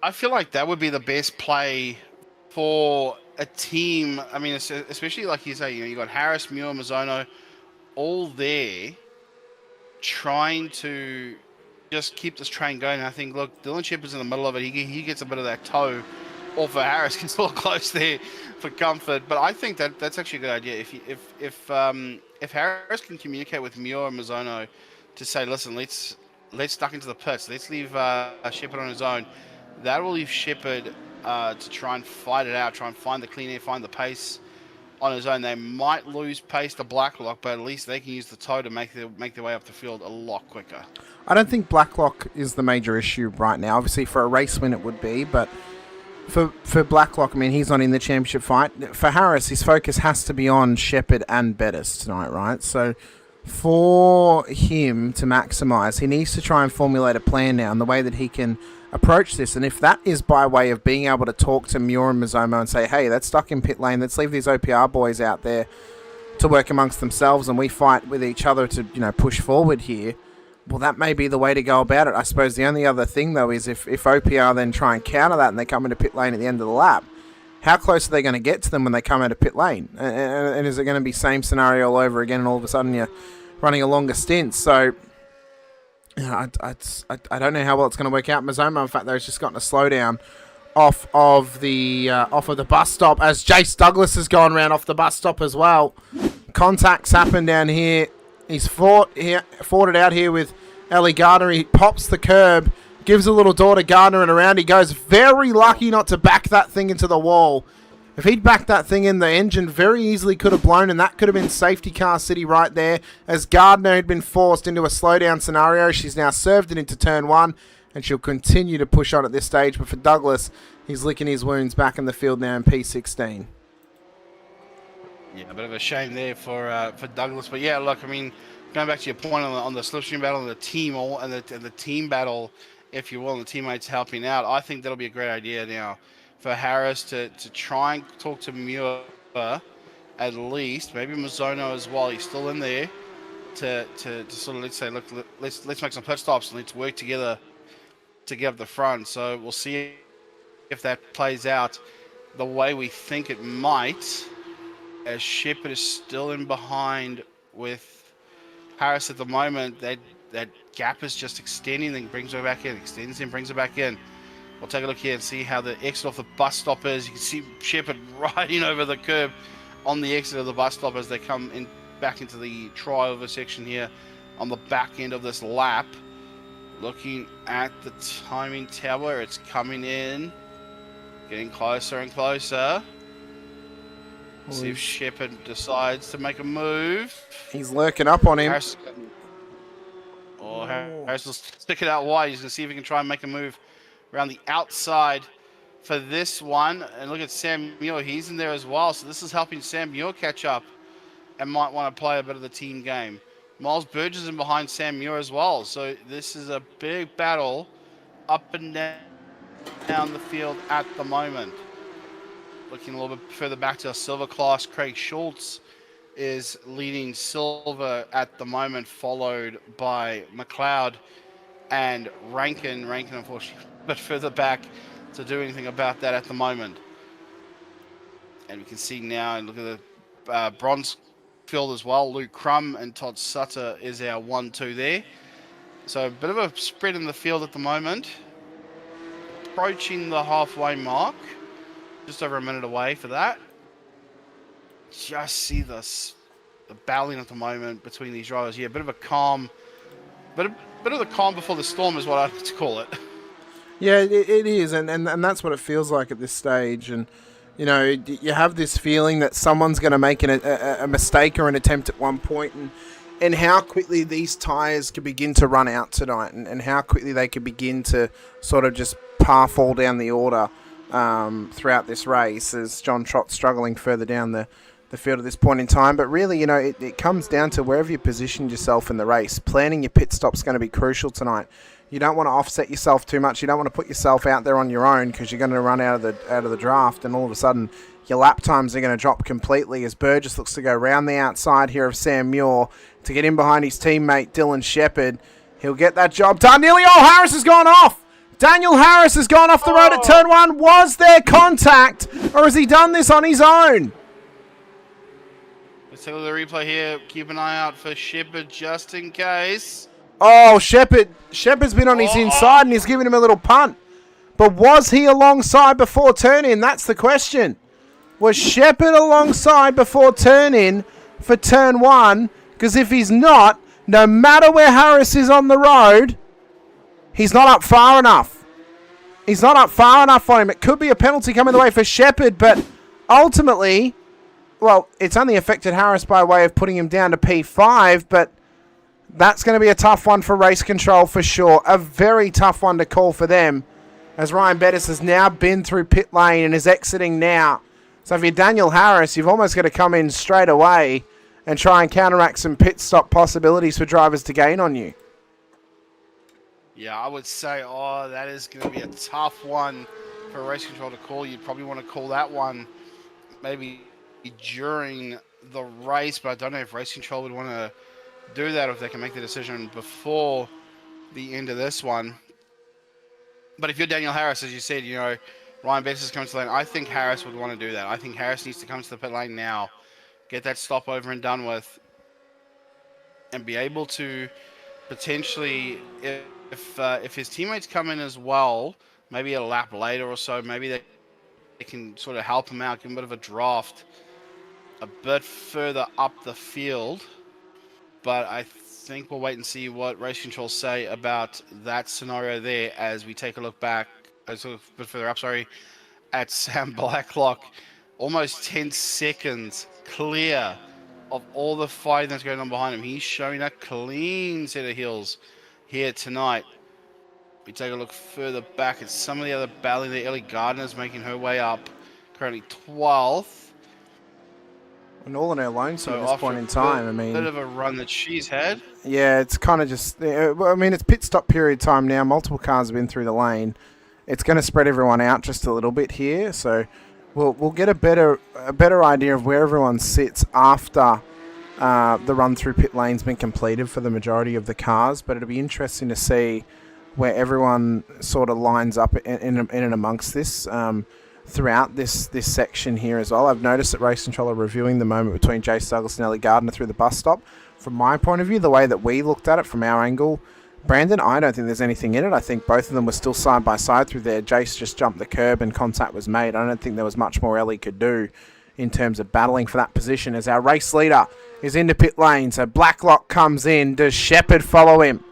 I feel like that would be the best play for a team. I mean, especially like you say, you got Harris, Muir, Mizuno, all there trying to just keep this train going. I think, look, Dylan Shepard's in the middle of it. He gets a bit of that toe off of Harris. Gets a little close there for comfort. But I think that's actually a good idea. If Harris can communicate with Muir and Mizuno to say, listen, let's duck into the pits. Let's leave Shepard on his own. That will leave Shepard to try and fight it out, try and find the clean air, find the pace on his own. They might lose pace to Blacklock, but at least they can use the toe to make their way up the field a lot quicker. I don't think Blacklock is the major issue right now. Obviously, for a race win it would be, but for Blacklock, I mean, he's not in the championship fight. For Harris, his focus has to be on Shepherd and Bettis tonight, right? So for him to maximise, he needs to try and formulate a plan now in the way that he can approach this. And if that is by way of being able to talk to Muir and Mizomo and say, hey, that's stuck in pit lane, let's leave these OPR boys out there to work amongst themselves and we fight with each other to, push forward here, well, that may be the way to go about it. I suppose the only other thing, though, is if OPR then try and counter that and they come into pit lane at the end of the lap, how close are they going to get to them when they come out of pit lane? And is it going to be same scenario all over again and all of a sudden you're running a longer stint? So I don't know how well it's going to work out. Mizomo, in fact, though, has just gotten a slowdown off of the bus stop as Jace Douglas has gone round off the bus stop as well. Contacts happen down here. He's fought it out here with Ellie Gardner. He pops the curb, Gives a little door to Gardner and around he goes. Very lucky not to back that thing into the wall. If he'd backed that thing in, the engine very easily could have blown, and that could have been safety car city right there. As Gardner had been forced into a slowdown scenario, she's now served it into turn 1, and she'll continue to push on at this stage. But for Douglas, he's licking his wounds back in the field now in P16. Yeah, a bit of a shame there for Douglas. But yeah, look, I mean, going back to your point on the slipstream battle and the team and the team battle, if you will, and the teammates helping out, I think that'll be a great idea now for Harris to try and talk to Muir at least, maybe Mazzono as well. He's still in there to sort of, let's say, look, let's make some pit stops and let's work together to get up the front. So we'll see if that plays out the way we think it might, as Shepherd is still in behind with Harris at the moment. That gap is just extending, then brings her back in, extends and brings her back in. We'll take a look here and see how the exit off the bus stop is. You can see Shepherd riding over the curb on the exit of the bus stop as they come in back into the triover section here on the back end of this lap. Looking at the timing tower, it's coming in, getting closer and closer. See if Shepherd decides to make a move. He's lurking up on him. Harris will stick it out wide. He's going to see if he can try and make a move around the outside for this one. And look at Sam Muir. He's in there as well. So this is helping Sam Muir catch up and might want to play a bit of the team game. Miles Burgess is in behind Sam Muir as well. So this is a big battle up and down the field at the moment. Looking a little bit further back to our silver class, Craig Schultz is leading silver at the moment, followed by McLeod and Rankin. Rankin, unfortunately, a bit further back to do anything about that at the moment. And we can see now, and look at the bronze field as well. Luke Crum and Todd Sutter is our 1-2 there. So a bit of a spread in the field at the moment. Approaching the halfway mark. Just over a minute away for that. Just see the battling at the moment between these drivers. Yeah, a bit of a calm, bit of the calm before the storm is what I like to call it. Yeah, it is, and that's what it feels like at this stage. And you know, you have this feeling that someone's going to make a mistake or an attempt at one point, and how quickly these tyres could begin to run out tonight, and how quickly they could begin to sort of just fall down the order throughout this race, as John Trott's struggling further down the field at this point in time. But really, you know, it comes down to wherever you positioned yourself in the race. Planning your pit stop's going to be crucial tonight. You don't want to offset yourself too much. You don't want to put yourself out there on your own, because you're going to run out of the draft, and all of a sudden your lap times are going to drop completely, as Burgess looks to go round the outside here of Sam Muir to get in behind his teammate Dylan Shepherd. He'll get that job done. Nearly all. Harris has gone off. Daniel Harris has gone off the road at turn 1. Was there contact, or has he done this on his own? Let's take a look at the replay here. Keep an eye out for Shepherd just in case. Oh, Shepherd's been on his inside and he's giving him a little punt. But was he alongside before turn-in? That's the question. Was Shepherd alongside before turn-in for turn 1? Because if he's not, no matter where Harris is on the road, he's not up far enough. He's not up far enough on him. It could be a penalty coming the way for Shepherd, but ultimately, well, it's only affected Harris by way of putting him down to P5, but that's going to be a tough one for race control for sure. A very tough one to call for them, as Ryan Bettis has now been through pit lane and is exiting now. So if you're Daniel Harris, you've almost got to come in straight away and try and counteract some pit stop possibilities for drivers to gain on you. Yeah, I would say, that is going to be a tough one for race control to call. You'd probably want to call that one maybe during the race, but I don't know if race control would want to do that, or if they can make the decision before the end of this one. But if you're Daniel Harris, as you said, you know, Ryan Bettis is coming to the lane. I think Harris would want to do that. I think Harris needs to come to the pit lane now, get that stop over and done with, and be able to potentially, if his teammates come in as well, maybe a lap later or so, maybe they can sort of help him out, give him a bit of a draft a bit further up the field. But I think we'll wait and see what race controls say about that scenario there as we take a look back, a bit further up, sorry, at Sam Blacklock. Almost 10 seconds clear of all the fighting that's going on behind him. He's showing a clean set of heels here tonight. We take a look further back at some of the other battling there. Ellie Gardner's making her way up, currently 12th. And all in her lonesome So at this point in time. I mean, bit of a run that she's had. yeah, it's kind of just. I mean, it's pit stop period time now. Multiple cars have been through the lane. It's going to spread everyone out just a little bit here. So we'll get a better idea of where everyone sits after the run through pit lane's been completed for the majority of the cars. But it'll be interesting to see where everyone sort of lines up in and amongst this. Throughout this section here as well. I've noticed that Race Control are reviewing the moment between Jace Douglas and Ellie Gardner through the bus stop. From my point of view, the way that we looked at it from our angle, Brandon, I don't think there's anything in it. I think both of them were still side by side through there. Jace just jumped the curb and contact was made. I don't think there was much more Ellie could do in terms of battling for that position as our race leader is into pit lane. So Blacklock comes in. Does Shepherd follow him?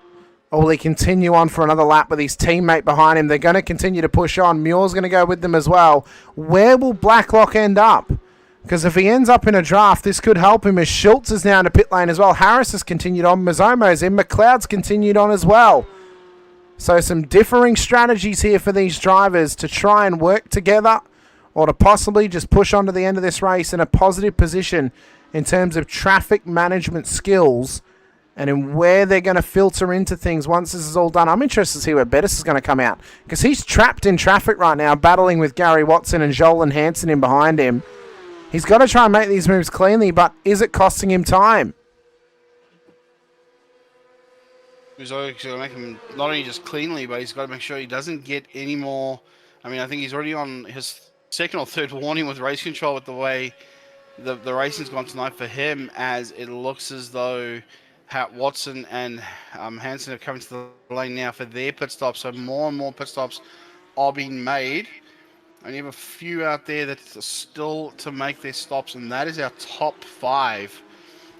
Or will he continue on for another lap with his teammate behind him? They're going to continue to push on. Muir's going to go with them as well. Where will Blacklock end up? Because if he ends up in a draft, this could help him as Schultz is now in the pit lane as well. Harris has continued on. Mazzomo's in. McLeod's continued on as well. So some differing strategies here for these drivers to try and work together or to possibly just push on to the end of this race in a positive position in terms of traffic management skills and in where they're going to filter into things once this is all done. I'm interested to see where Bettis is going to come out because he's trapped in traffic right now, battling with Gary Watson and Joel Hansen in behind him. He's got to try and make these moves cleanly, but is it costing him time? He's got to make him not only just cleanly, but he's got to make sure he doesn't get any more. I mean, I think he's already on his second or third warning with race control with the way the racing's gone tonight for him, as it looks as though Watson and Hansen are coming to the lane now for their pit stops. So more and more pit stops are being made. And you have a few out there that are still to make their stops, and that is our top 5.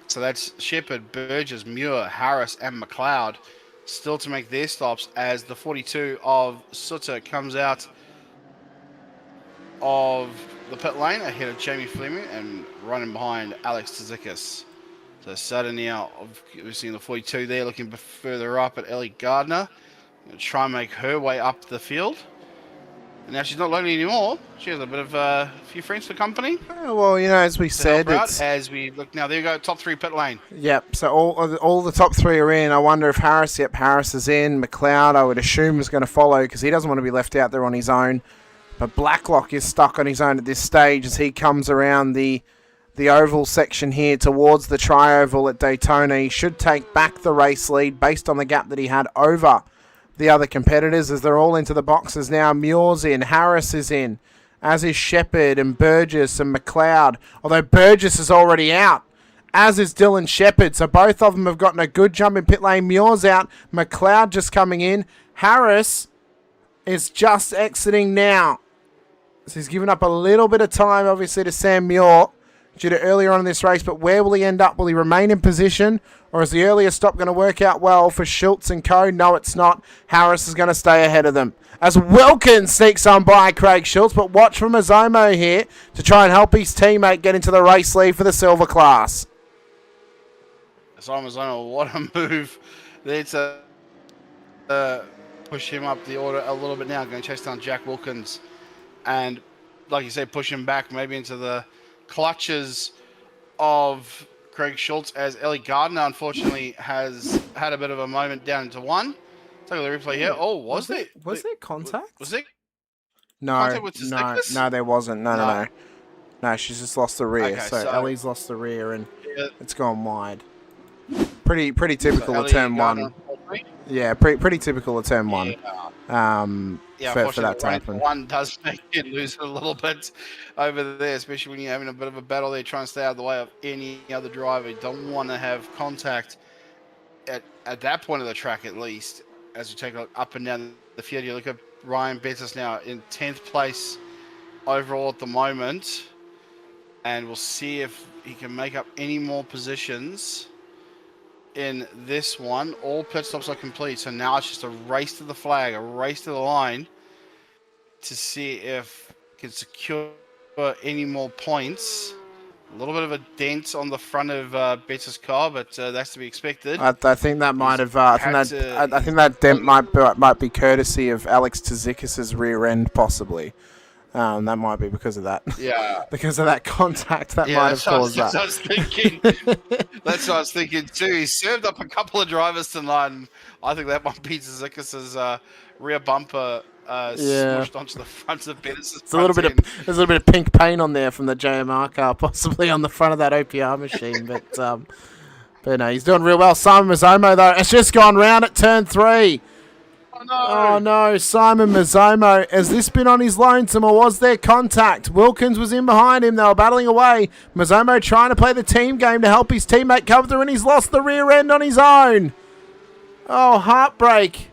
So that's Shepherd, Burgess, Muir, Harris, and McLeod still to make their stops as the 42 of Sutter comes out of the pit lane ahead of Jamie Fleming and running behind Alex Tzikis. So Sutter now, we've seen the 42 there, looking further up at Ellie Gardner. Going to try and make her way up the field. And now she's not lonely anymore. She has a bit of a few friends for company. Well, you know, as we said, it's... As we look now, there you go, top 3 pit lane. Yep, so all the top 3 are in. I wonder if Harris is in. McLeod, I would assume, is going to follow because he doesn't want to be left out there on his own. But Blacklock is stuck on his own at this stage as he comes around the oval section here towards the tri-oval at Daytona. He should take back the race lead based on the gap that he had over the other competitors as they're all into the boxes now. Muir's in, Harris is in, as is Shepherd and Burgess and McLeod, although Burgess is already out, as is Dylan Shepherd. So both of them have gotten a good jump in pit lane. Muir's out, McLeod just coming in. Harris is just exiting now. So he's given up a little bit of time, obviously, to Sam Muir due to earlier on in this race, but where will he end up? Will he remain in position, or is the earlier stop going to work out well for Schultz and co? No, it's not. Harris is going to stay ahead of them. As Wilkins sneaks on by Craig Schultz, but watch from Mazzomo here to try and help his teammate get into the race lead for the silver class. Simon Mazzomo, what a move. There to push him up the order a little bit now, going to chase down Jack Wilkins. And, like you said, push him back maybe into the clutches of Craig Schultz, as Ellie Gardner unfortunately has had a bit of a moment down into 1. Take a look at the replay here. Oh, was there contact? Was there No, contact no, there wasn't. No. No, she's just lost the rear. Okay, so Ellie's lost the rear and yeah, it's gone wide. Pretty typical so of turn Gardner, 1. Yeah, pretty typical of turn 1. Yeah, for that to happen. 1 does make you lose a little bit over there, especially when you're having a bit of a battle there, trying to stay out of the way of any other driver. You don't want to have contact at that point of the track, at least. As you take a look up and down the field, you look at Ryan Bettis now in 10th place overall at the moment, and we'll see if he can make up any more positions in this one. All pit stops are complete, so now it's just a race to the flag, a race to the line to see if it can secure any more points. A little bit of a dent on the front of Better's car, but that's to be expected. I think that might have. I think that dent might be courtesy of Alex Tzikis's rear end, possibly. That might be because of that. Yeah. Because of that contact that might have caused that. That's what I was thinking. That's what I was thinking too. He served up a couple of drivers tonight, and I think that might be Tzikis's rear bumper smushed onto the front of Bettis'. There's a little bit of pink paint on there from the JMR car, possibly on the front of that OPR machine. But no, he's doing real well. Simon Mazzomo though, it's just gone round at turn 3. Oh no, Simon Mazzomo. Has this been on his lonesome or was there contact? Wilkins was in behind him. They were battling away. Mazzomo trying to play the team game to help his teammate come through, and he's lost the rear end on his own. Oh, heartbreak.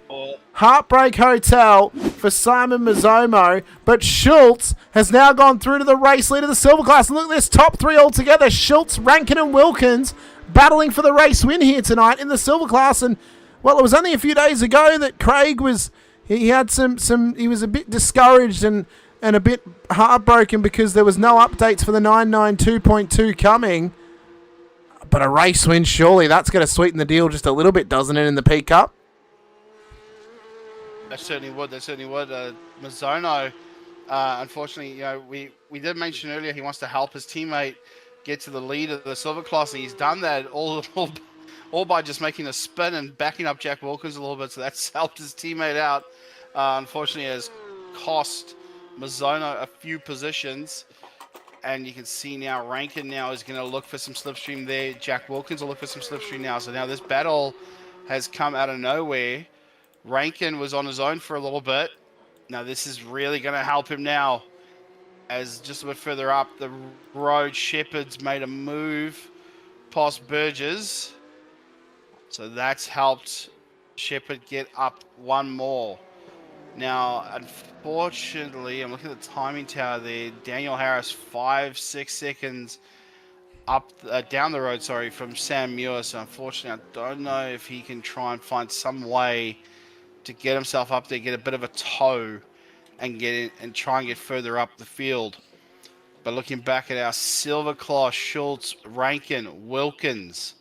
Heartbreak Hotel for Simon Mazzomo. But Schultz has now gone through to the race lead of the silver class. And look at this top 3 altogether. Schultz, Rankin and Wilkins battling for the race win here tonight in the silver class. And well, it was only a few days ago that Craig was, he had he was a bit discouraged and a bit heartbroken because there was no updates for the 992.2 coming. But a race win, surely that's going to sweeten the deal just a little bit, doesn't it, in the P Cup? That certainly would. Mazzono, unfortunately, we did mention earlier he wants to help his teammate get to the lead of the silver class, and he's done that all by just making a spin and backing up Jack Wilkins a little bit, so that's helped his teammate out. Unfortunately, it has cost Mazzono a few positions, and you can see now Rankin now is going to look for some slipstream there. Jack Wilkins will look for some slipstream now. So now this battle has come out of nowhere. Rankin was on his own for a little bit. Now this is really going to help him now. As just a bit further up the road, Shepherd's made a move past Burgess. So that's helped Shepherd get up one more. Now, unfortunately, I'm looking at the timing tower there. Daniel Harris, 5-6 seconds up down the road, from Sam Muir. So unfortunately, I don't know if he can try and find some way to get himself up there, get a bit of a tow, and get in and try and get further up the field. But looking back at our silver class, Schultz, Rankin, Wilkins.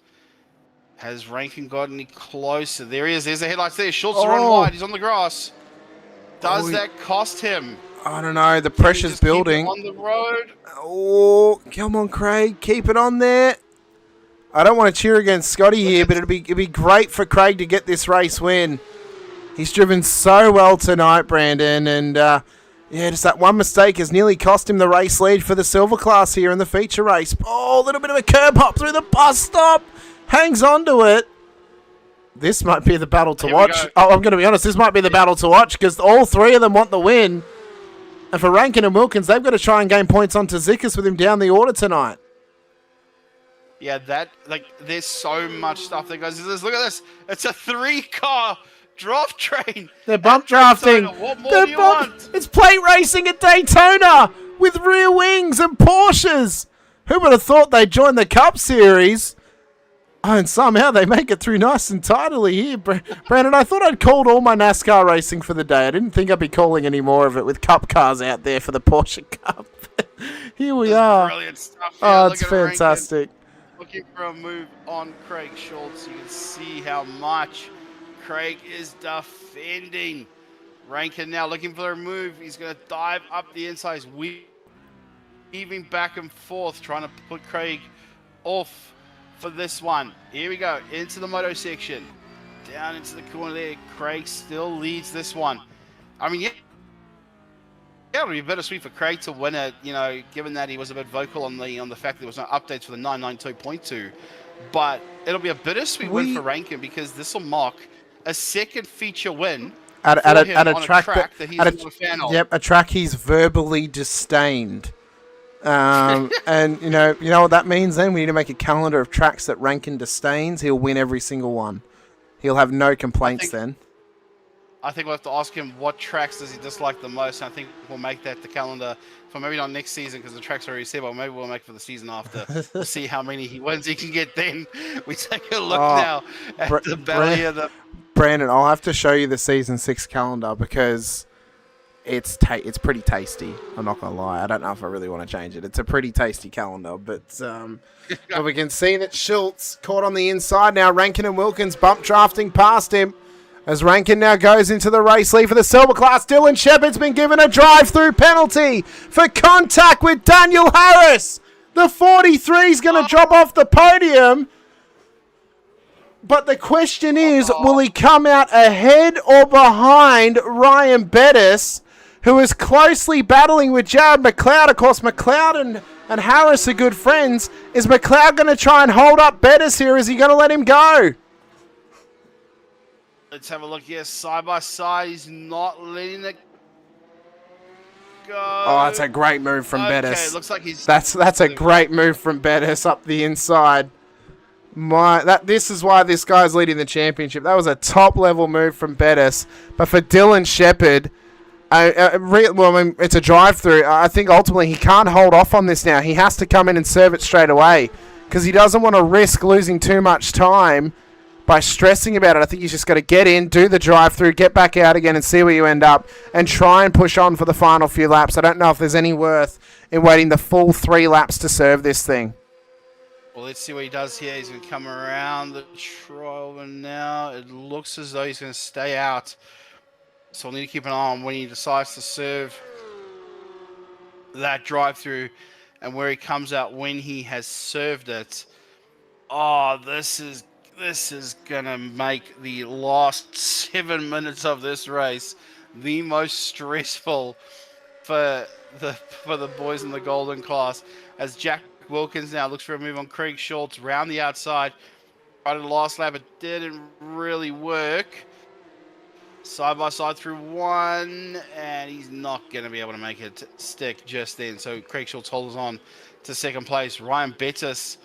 Has Rankin got any closer? There he is. There's the headlights there. Schultz is running wide. He's on the grass. Does that cost him? I don't know. The pressure's building. On the road. Oh, come on, Craig. Keep it on there. I don't want to cheer against Scotty here, but it'd be great for Craig to get this race win. He's driven so well tonight, Brandon, and just that one mistake has nearly cost him the race lead for the silver class here in the feature race. Oh, a little bit of a curb hop through the bus stop. Hangs on to it. This might be the battle to watch. I'm going to be honest. This might be the battle to watch because all 3 of them want the win. And for Rankin and Wilkins, they've got to try and gain points on Tzikis with him down the order tonight. Yeah, there's so much stuff that goes into this. Look at this. It's a 3-car draft train. They're bump drafting. What more do you want? It's plate racing at Daytona with rear wings and Porsches. Who would have thought they'd join the Cup Series? Oh, and somehow they make it through nice and tidily here. Brandon, I thought I'd called all my NASCAR racing for the day. I didn't think I'd be calling any more of it with Cup cars out there for the Porsche Cup. Here we are. Brilliant stuff. Oh, it's fantastic. Looking for a move on Craig Schultz. You can see how much Craig is defending. Rankin now looking for a move. He's going to dive up the inside. He's weaving back and forth, trying to put Craig off for this one. Here we go, into the moto section. Down into the corner there. Craig still leads this one. I mean, yeah, it'll be bittersweet for Craig to win it, given that he was a bit vocal on the fact that there was no updates for the 992.2. But it'll be a bittersweet win for Rankin because this will mark a second feature win at a track that he's not a fan of. Yep, a track he's verbally disdained. And you know what that means then? We need to make a calendar of tracks that Rankin disdains. He'll win every single one. He'll have no complaints then. I think we'll have to ask him what tracks does he dislike the most. And I think we'll make that the calendar for maybe not next season because the tracks are already set, but maybe we'll make for the season after. We'll see how many wins he can get then. We take a look now at the battle here. Brandon, I'll have to show you the season 6 calendar because it's pretty tasty. I'm not gonna lie. I don't know if I really want to change it. It's a pretty tasty calendar, but we can see that Schultz caught on the inside now. Rankin and Wilkins bump drafting past him. As Rankin now goes into the race lead for the silver class, Dylan Shepard's been given a drive-through penalty for contact with Daniel Harris. The 43 is going to drop off the podium. But the question is, will he come out ahead or behind Ryan Bettis, who is closely battling with Jared McLeod? Of course, McLeod and Harris are good friends. Is McLeod going to try and hold up Bettis here? Is he going to let him go? Let's have a look here, side by side. He's not letting it go. Oh, that's a great move from Bettis. Okay, looks like he's... That's a great move from Bettis up the inside. This is why this guy's leading the championship. That was a top-level move from Bettis. But for Dylan Shepard, it's a drive-through. I think ultimately he can't hold off on this now. He has to come in and serve it straight away because he doesn't want to risk losing too much time by stressing about it. I think he's just got to get in, do the drive-through, get back out again and see where you end up and try and push on for the final few laps. I don't know if there's any worth in waiting the full 3 laps to serve this thing. Well, let's see what he does here. He's going to come around the trial and now it looks as though he's going to stay out. So we'll need to keep an eye on when he decides to serve that drive-through and where he comes out when he has served it. Oh, this is going to make the last 7 minutes of this race the most stressful for the boys in the golden class, as Jack Wilkins now looks for a move on Craig Schultz round the outside. Right at the last lap, it didn't really work. Side by side through one, and he's not going to be able to make it stick just then. So Craig Schultz holds on to second place. Ryan Bettis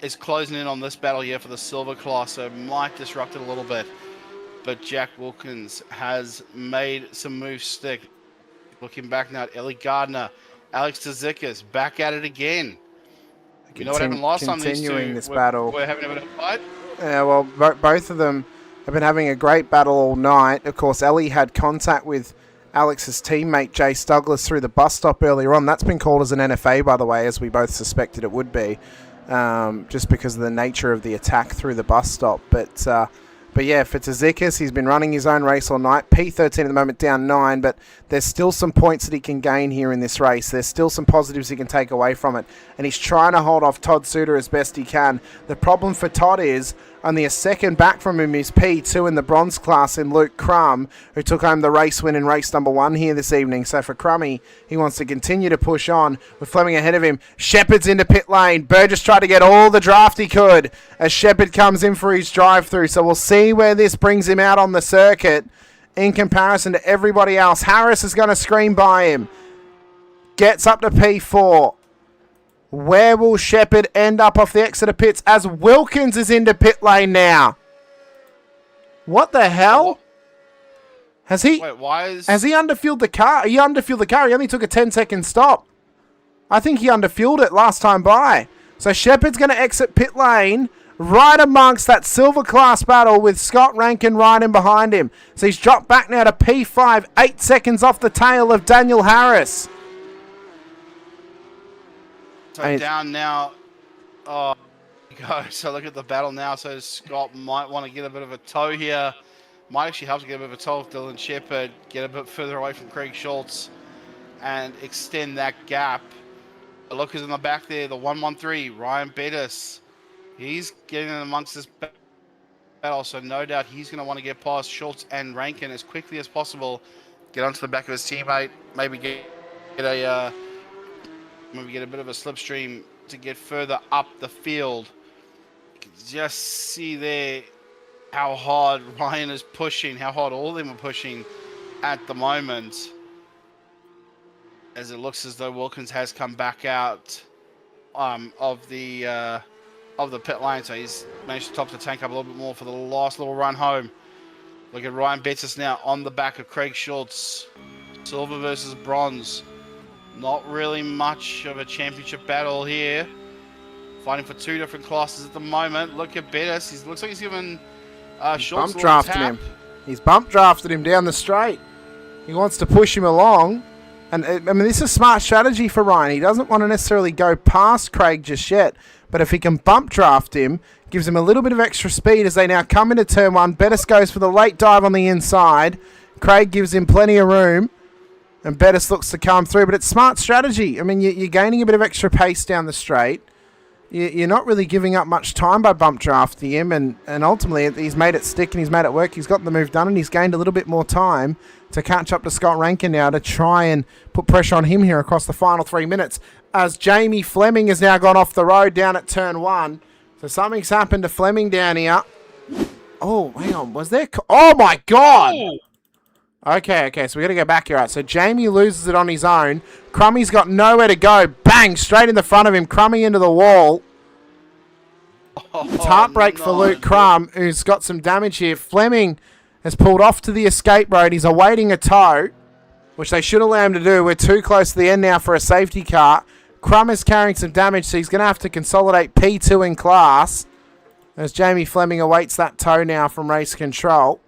is closing in on this battle here for the silver class, so it might disrupt it a little bit. But Jack Wilkins has made some moves stick. Looking back now at Ellie Gardner, Alex Tzidkas back at it again. You know what happened last time these two this battle. We're having a bit of a fight? Yeah, well, both of them have been having a great battle all night. Of course, Ellie had contact with Alex's teammate, Jace Douglas, through the bus stop earlier on. That's been called as an NFA, by the way, as we both suspected it would be, just because of the nature of the attack through the bus stop. But yeah, for Tzidkas, he's been running his own race all night. P13 at the moment, down 9, but there's still some points that he can gain here in this race. There's still some positives he can take away from it. And he's trying to hold off Todd Suter as best he can. The problem for Todd is only a second back from him is P2 in the bronze class in Luke Crum, who took home the race win in race number 1 here this evening. So for Crummy, he wants to continue to push on with Fleming ahead of him. Shepard's into pit lane. Burgess tried to get all the draft he could as Shepard comes in for his drive-through. So we'll see where this brings him out on the circuit in comparison to everybody else. Harris is going to screen by him. Gets up to P4. Where will Shepard end up off the exit of pits as Wilkins is into pit lane now? What the hell? Has he underfueled the car? He underfueled the car. He only took a 10-second stop. I think he underfueled it last time by. So Shepard's going to exit pit lane right amongst that silver class battle with Scott Rankin right in behind him. So he's dropped back now to P5, 8 seconds off the tail of Daniel Harris. So down now. Oh, go. So look at the battle now. So Scott might want to get a bit of a tow here. Might actually help to get a bit of a tow with Dylan Shepard. Get a bit further away from Craig Schultz and extend that gap. But look who's in the back there. The 113, Ryan Bettis. He's getting in amongst this battle. So no doubt he's going to want to get past Schultz and Rankin as quickly as possible. Get onto the back of his teammate. Maybe get a bit of a slipstream to get further up the field. You can just see there how hard Ryan is pushing, how hard all of them are pushing at the moment. As it looks as though Wilkins has come back out of the pit lane, so he's managed to top the tank up a little bit more for the last little run home. Look at Ryan Bettis now on the back of Craig Schultz. Silver versus bronze. Not really much of a championship battle here. Fighting for two different classes at the moment. Look at Bettis. He looks like he's given Schultz Bump drafted him. He's bump drafted him down the straight. He wants to push him along. And I mean, this is smart strategy for Ryan. He doesn't want to necessarily go past Craig just yet. But if he can bump draft him, gives him a little bit of extra speed as they now come into turn one. Bettis goes for the late dive on the inside. Craig gives him plenty of room. And Bettis looks to come through. But it's smart strategy. I mean, you're gaining a bit of extra pace down the straight. You're not really giving up much time by bump drafting him. And ultimately, he's made it stick and he's made it work. He's got the move done and he's gained a little bit more time to catch up to Scott Rankin now to try and put pressure on him here across the final 3 minutes. As Jamie Fleming has now gone off the road down at turn one. So something's happened to Fleming down here. Oh, hang on. Was there... Oh, my God! Okay, so we got to go back here. Right, so Jamie loses it on his own. Crummy's got nowhere to go. Bang! Straight in the front of him. Crummy into the wall. It's heartbreak for Luke Crum, who's got some damage here. Fleming has pulled off to the escape road. He's awaiting a tow, which they should allow him to do. We're too close to the end now for a safety car. Crum is carrying some damage, so he's going to have to consolidate P2 in class as Jamie Fleming awaits that tow now from race control.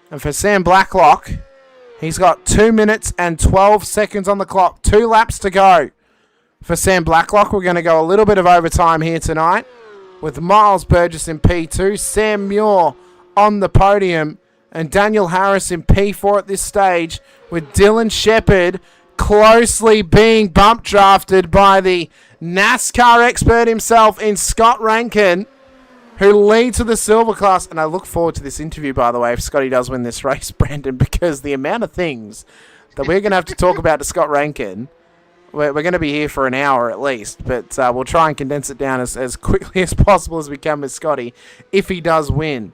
And for Sam Blacklock, he's got 2 minutes and 12 seconds on the clock. 2 laps to go for Sam Blacklock. We're going to go a little bit of overtime here tonight with Miles Burgess in P2, Sam Muir on the podium, and Daniel Harris in P4 at this stage, with Dylan Shepherd closely being bump drafted by the NASCAR expert himself in Scott Rankin, who leads to the silver class. And I look forward to this interview, by the way, if Scotty does win this race, Brandon, because the amount of things that we're going to have to talk about to Scott Rankin, we're going to be here for an hour at least, but we'll try and condense it down as quickly as possible as we can with Scotty if he does win.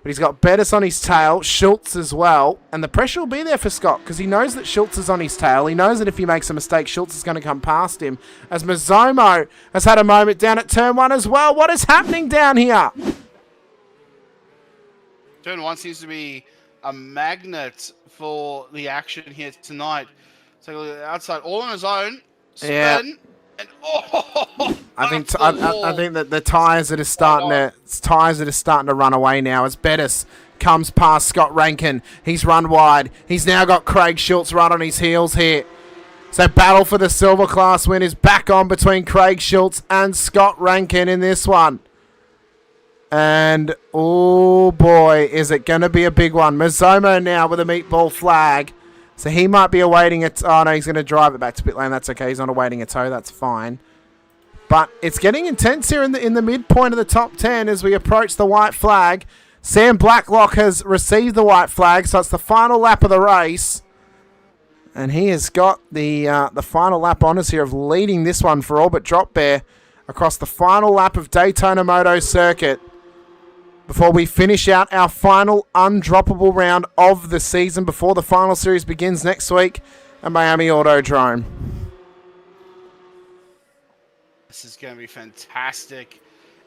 But he's got Bettis on his tail, Schultz as well, and the pressure will be there for Scott because he knows that Schultz is on his tail. He knows that if he makes a mistake, Schultz is going to come past him. As Mazzomo has had a moment down at turn one as well. What is happening down here? Turn one seems to be a magnet for the action here tonight. Take a look at the outside, all on his own. Spin. Yeah. And I think that the tyres that are starting to run away now as Bettis comes past Scott Rankin. He's run wide. He's now got Craig Schultz right on his heels here. So battle for the silver class win is back on between Craig Schultz and Scott Rankin in this one. And oh boy, is it going to be a big one. Mazzomo now with a meatball flag. So he might be awaiting it. Oh, no, he's going to drive it back to pit lane. That's okay. He's not awaiting a tow. That's fine. But it's getting intense here in the midpoint of the top 10 as we approach the white flag. Sam Blacklock has received the white flag, so it's the final lap of the race. And he has got the final lap honours here of leading this one for all but Drop Bear across the final lap of Daytona Moto Circuit, before we finish out our final undroppable round of the season before the final series begins next week at Miami Autodrome. this is going to be fantastic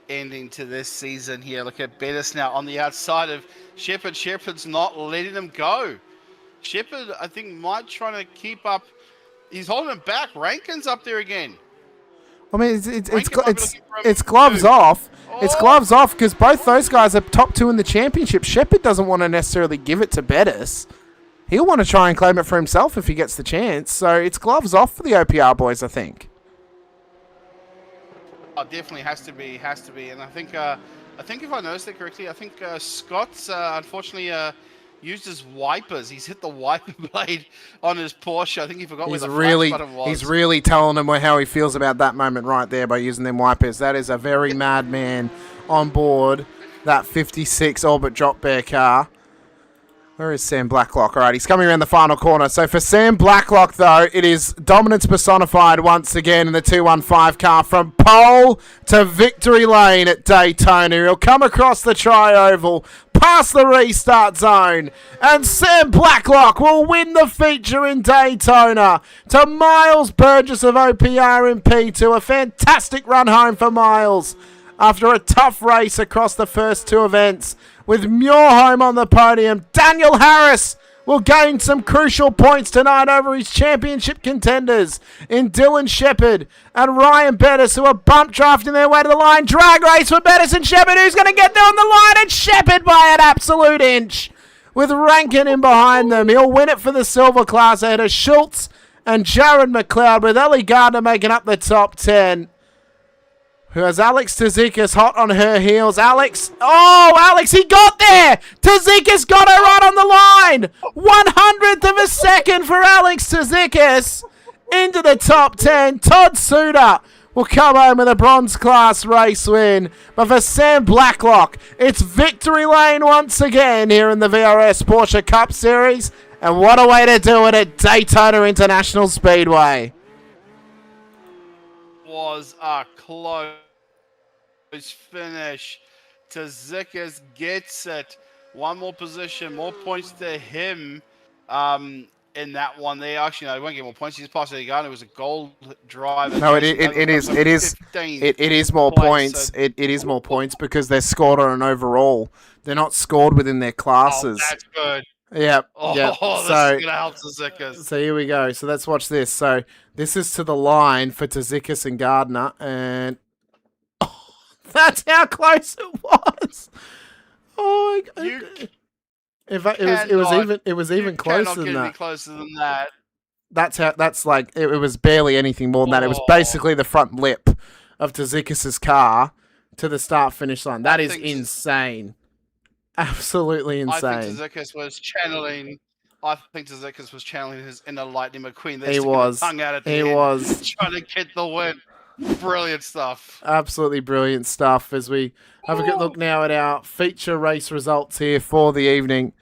ending to this season here. Look at Bettis now on the outside of Shepherd. Shepherd's not letting him go. Shepherd, I think, might try to keep up. He's holding him back. Rankin's up there again. I mean, it's gloves off. It's gloves off because both those guys are top two in the championship. Shepherd doesn't want to necessarily give it to Bettis. He'll want to try and claim it for himself if he gets the chance. So it's gloves off for the OPR boys, I think. Oh, definitely has to be. And I think if I noticed it correctly, I think Scott's unfortunately used his wipers. He's hit the wiper blade on his Porsche. I think he forgot where the flash button was. He's really telling him how he feels about that moment right there by using them wipers. That is a very mad man on board that 56 Orbit Drop Bear car. Where is Sam Blacklock? All right, he's coming around the final corner. So for Sam Blacklock, though, it is dominance personified once again in the 215 car from pole to victory lane at Daytona. He'll come across the tri-oval, past the restart zone, and Sam Blacklock will win the feature in Daytona to Miles Burgess of OPR in P2. A fantastic run home for Miles after a tough race across the first two events. With Muir home on the podium, Daniel Harris will gain some crucial points tonight over his championship contenders in Dylan Shepherd and Ryan Bettis, who are bump drafting their way to the line. Drag race for Bettis and Shepherd, who's going to get there on the line, and Shepherd by an absolute inch with Rankin in behind them. He'll win it for the silver class ahead of Schultz and Jared McLeod, with Ellie Gardner making up the top 10. Who has Alex Tzikis hot on her heels. Alex, he got there! Tzikis got her right on the line! 100th of a second for Alex Tzikis into the top 10. Todd Suter will come home with a bronze class race win. But for Sam Blacklock, it's victory lane once again here in the VRS Porsche Cup Series. And what a way to do it at Daytona International Speedway. Was a close finish. Tzikis gets it. One more position, more points to him in that one. They actually, they won't get more points. He's passed the gun. It was a gold driver. No, it is more points. It is more points because they're scored on an overall. They're not scored within their classes. Oh, that's good. Yep. This is going to help Tzikis. So here we go. So let's watch this. So this is to the line for Tzikis and Gardner, and that's how close it was. Oh my God. It was even closer than that. Closer than that. That's like it was barely anything more than that. It was basically the front lip of Tzikis' car to the start finish line. That is insane. Absolutely insane. I think Tzikis was channeling his inner Lightning McQueen. He was. Trying to get the win. Brilliant stuff. Absolutely brilliant stuff. As we have a good look now at our feature race results here for the evening.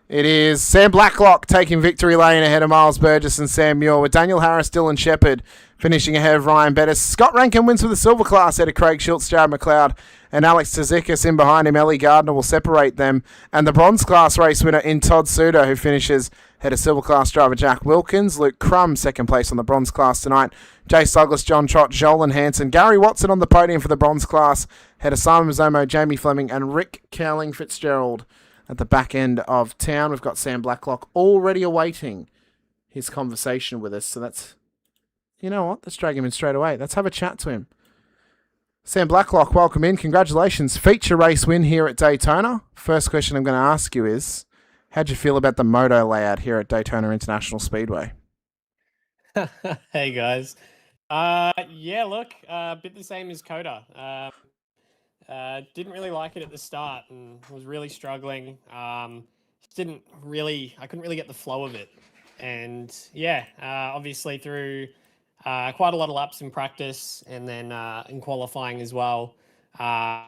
It is Sam Blacklock taking victory lane ahead of Miles Burgess and Sam Muir, with Daniel Harris, Dylan Shepherd finishing ahead of Ryan Bettis. Scott Rankin wins with the silver class ahead of Craig Schultz, Jared McLeod, and Alex Tzikis in behind him. Ellie Gardner will separate them. And the bronze class race winner in Todd Suter, who finishes ahead of silver class driver Jack Wilkins. Luke Crum, second place on the bronze class tonight. Jace Douglas, John Trott, Jolan Hanson, Gary Watson on the podium for the bronze class. Ahead of Simon Mazzomo, Jamie Fleming, and Rick Cowling Fitzgerald. At the back end of town, we've got Sam Blacklock already awaiting his conversation with us. So that's, you know what? Let's drag him in straight away. Let's have a chat to him. Sam Blacklock, welcome in. Congratulations. Feature race win here at Daytona. First question I'm going to ask you is, how'd you feel about the moto layout here at Daytona International Speedway? Hey, guys. Yeah, look, a bit the same as Coda. Didn't really like it at the start and was really struggling. I couldn't really get the flow of it. And yeah, obviously through quite a lot of laps in practice and then in qualifying as well, was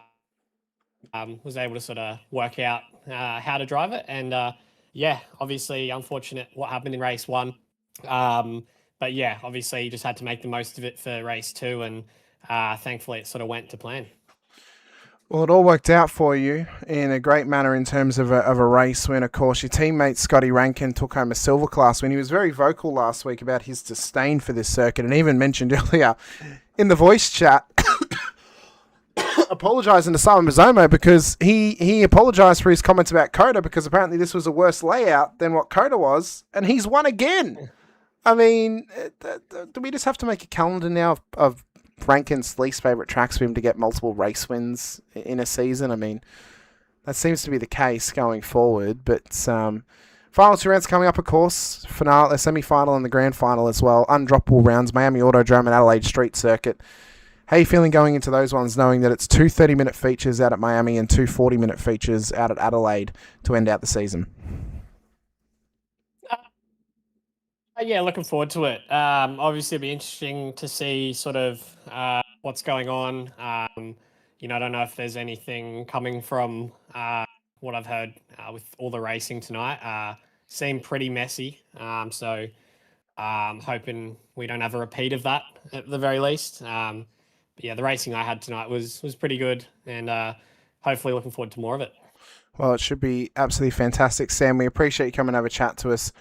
able to sort of work out how to drive it. And yeah, obviously unfortunate what happened in race 1. But yeah, obviously you just had to make the most of it for race 2, and thankfully it sort of went to plan. Well, it all worked out for you in a great manner in terms of a race win. Of course, your teammate Scotty Rankin took home a silver class win. He was very vocal last week about his disdain for this circuit, and even mentioned earlier in the voice chat apologising to Simon Mazzomo because he apologised for his comments about Coda, because apparently this was a worse layout than what Coda was, and he's won again. I mean, do we just have to make a calendar now of Rankin's least favourite tracks for him to get multiple race wins in a season? I mean, that seems to be the case going forward. But final 2 rounds coming up, of course. Finale, semi-final and the grand final as well. Undroppable rounds, Miami Autodrome and Adelaide Street Circuit. How are you feeling going into those ones, knowing that it's 2 30-minute features out at Miami and 2 40-minute features out at Adelaide to end out the season? Yeah, looking forward to it. Obviously, it'll be interesting to see sort of what's going on. I don't know if there's anything coming from what I've heard with all the racing tonight. Seemed pretty messy. So I'm hoping we don't have a repeat of that at the very least. But yeah, the racing I had tonight was pretty good, and hopefully looking forward to more of it. Well, it should be absolutely fantastic, Sam. We appreciate you coming over to chat to us.